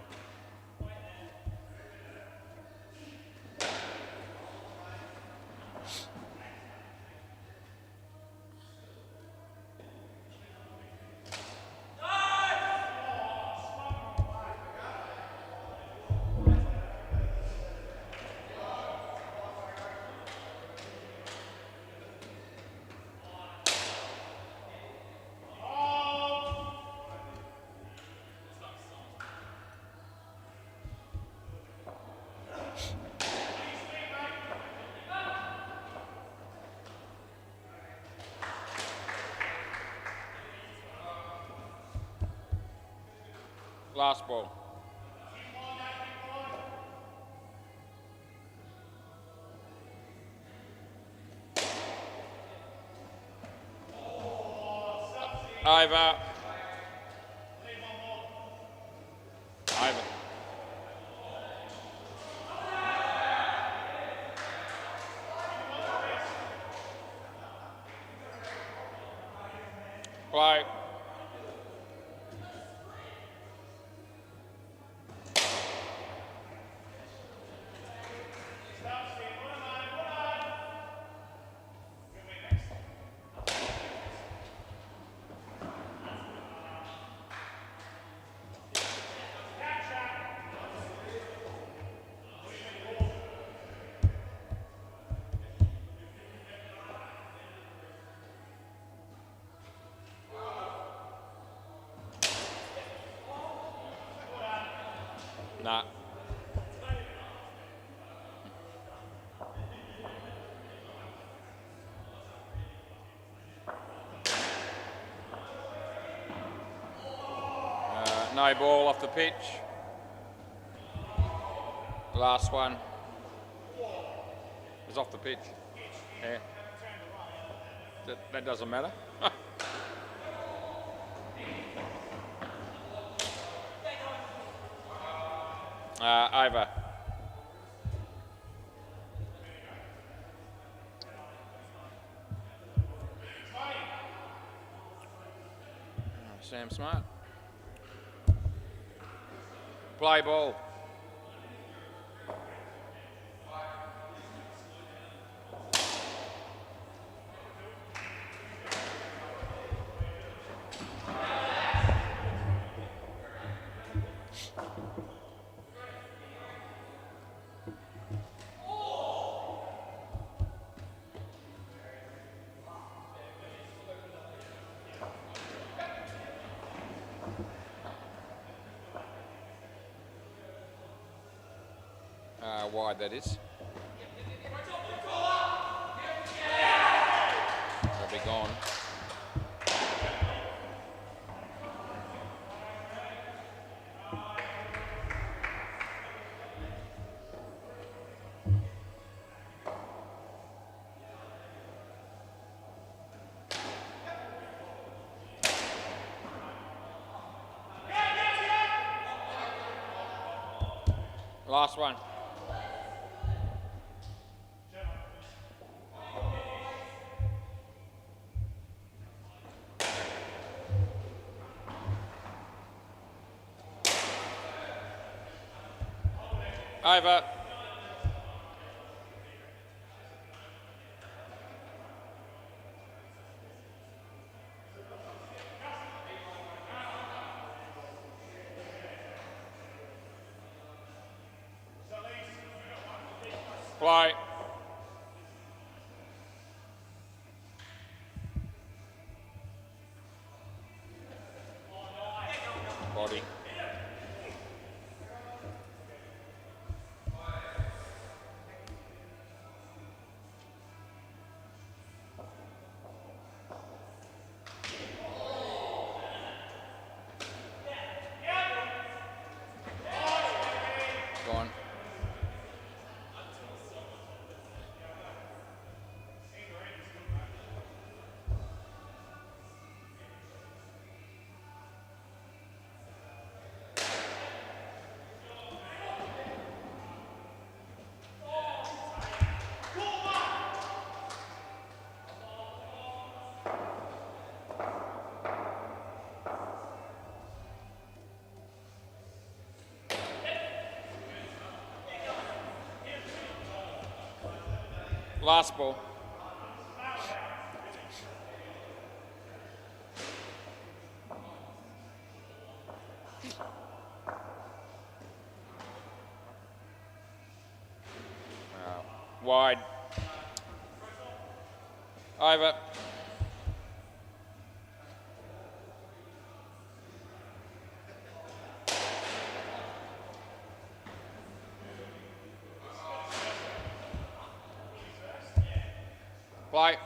Last ball. Over. Over. Nah. No ball off the pitch. Last one. It's off the pitch. Yeah. That doesn't matter. Over. Sam Smart. Play ball. Wide that is. They'll be gone. Last one. Over. Play. Body. Gone. Last ball. Wide. Over. Play.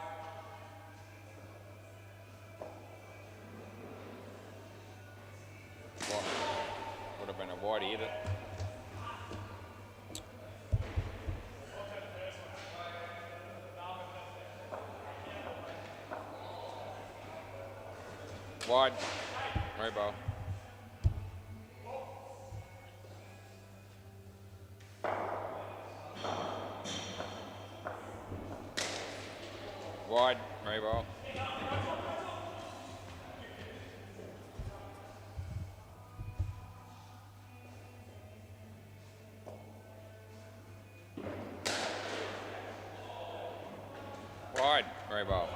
Would have been a wide, hit it. Wide. Rainbow. Wide. Rainbow. Wide. Rainbow.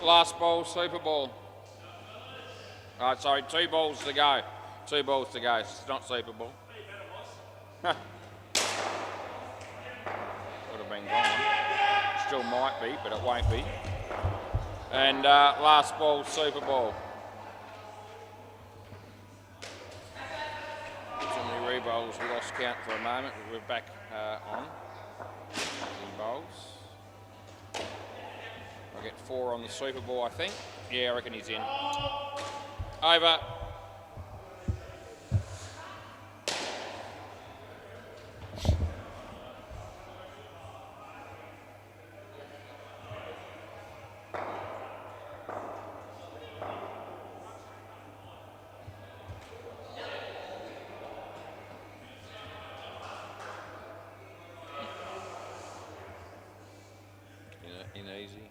last ball, Super Ball. Sorry, 2 balls to go. 2 balls to go. It's not Super Ball. Would have been gone. Still might be, but it won't be. And last ball, Super Ball. Too many re-bowls. We lost count for a moment. We're back on. Bowls. I'll get 4 on the Super Ball, I think. Yeah, I reckon he's in. Over. In easy.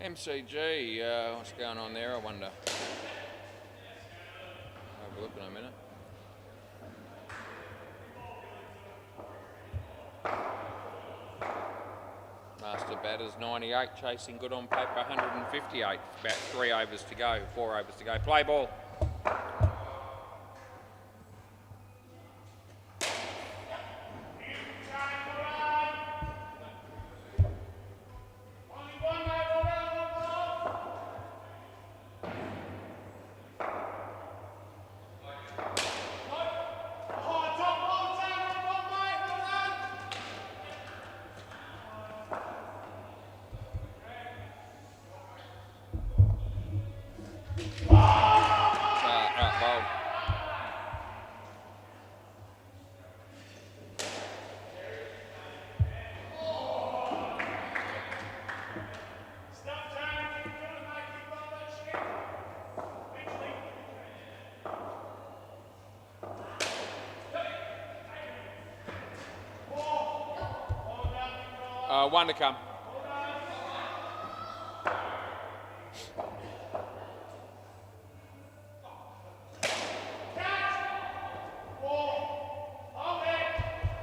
MCG, what's going on there, I wonder? I'll have a look in a minute. Master batters 98, chasing good on paper 158. About 3 overs to go, 4 overs to go. Play ball. One to come.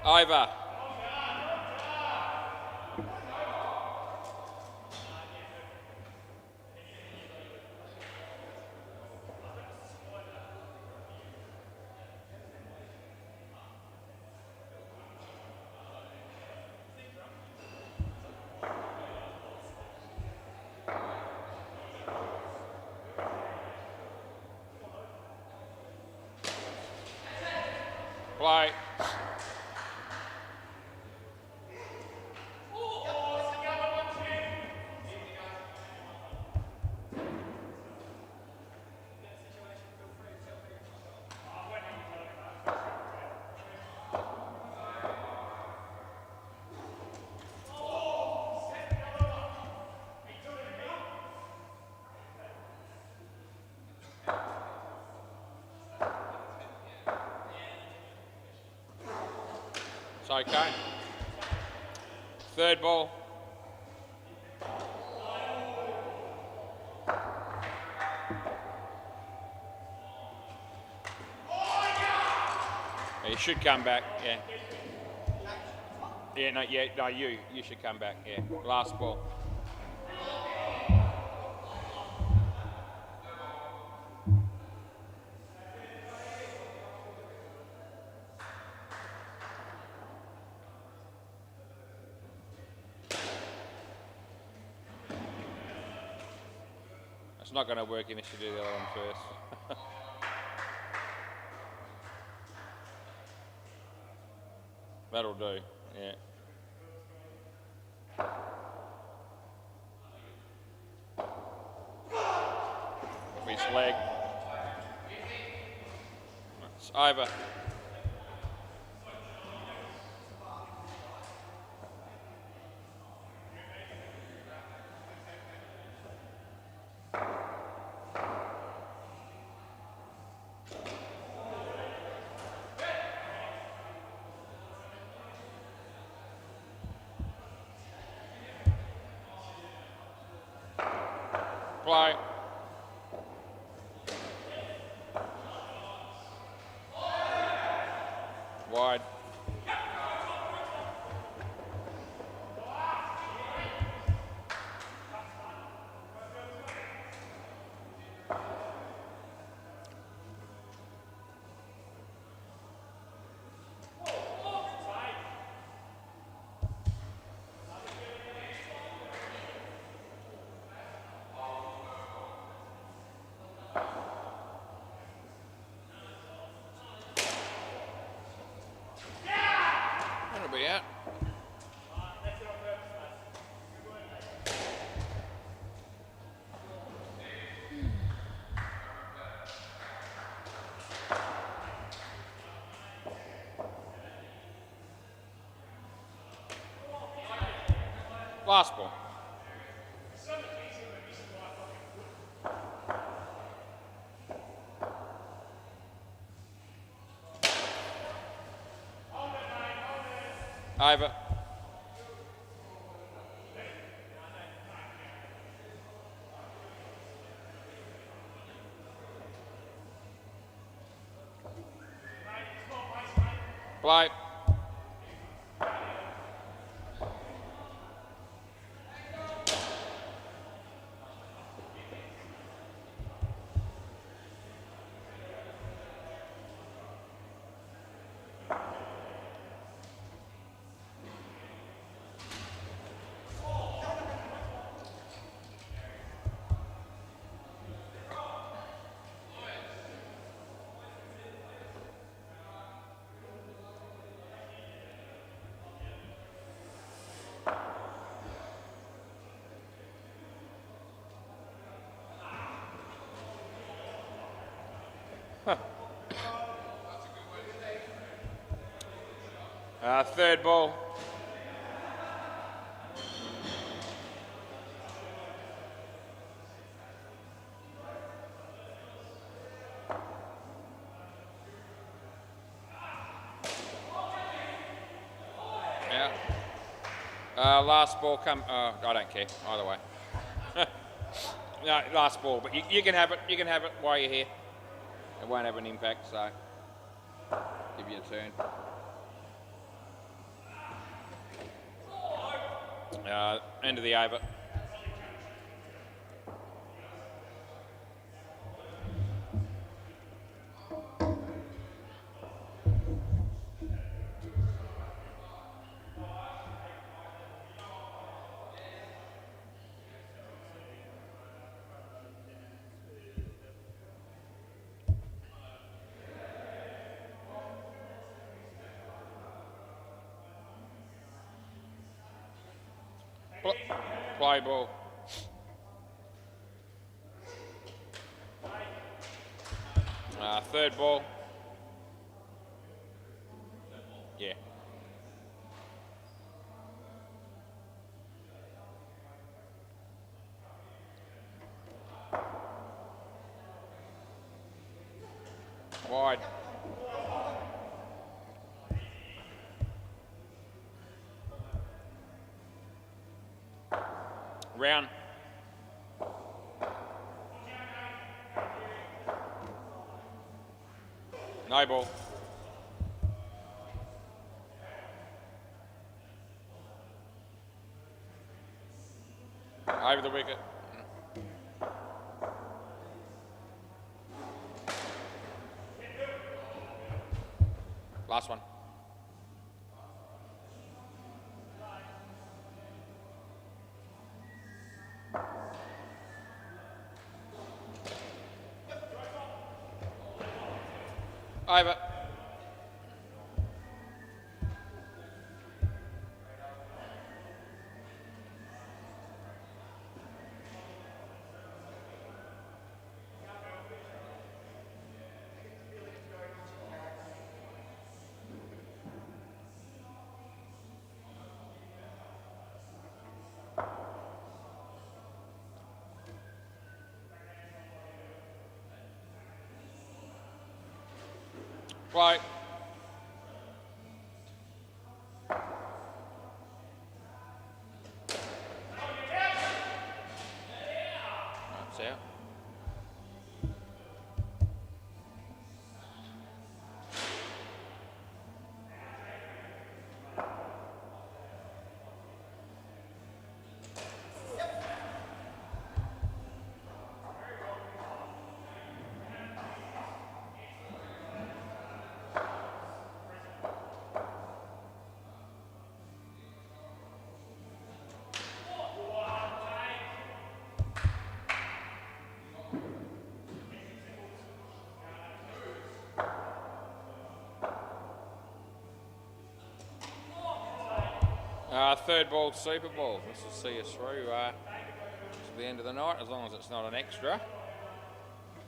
Over. Play. It's okay. 3rd ball. He should come back, yeah. No, you should come back, yeah. Last ball. It's not going to work unless you do the other one first. That'll do, yeah. His leg. It's over. Play. Wide. Yeah. Last ball. Over. Play. Third ball. Yeah. Last ball come. I don't care either way. No, last ball, but you can have it. You can have it while you're here. It won't have an impact, so give you a turn. End of the over. Play ball. Third ball. Yeah. Wide. Round. No ball. Over the wicket. Last one. Over. Play. That's out. Third ball, Super Ball. This will see us through to the end of the night, as long as it's not an extra.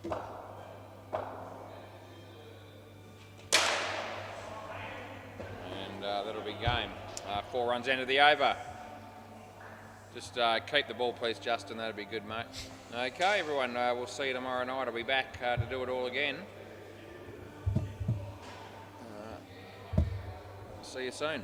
And that'll be game. 4 runs into the over. Just keep the ball, please, Justin. That'd be good, mate. Okay, everyone. We'll see you tomorrow night. I'll be back to do it all again. See you soon.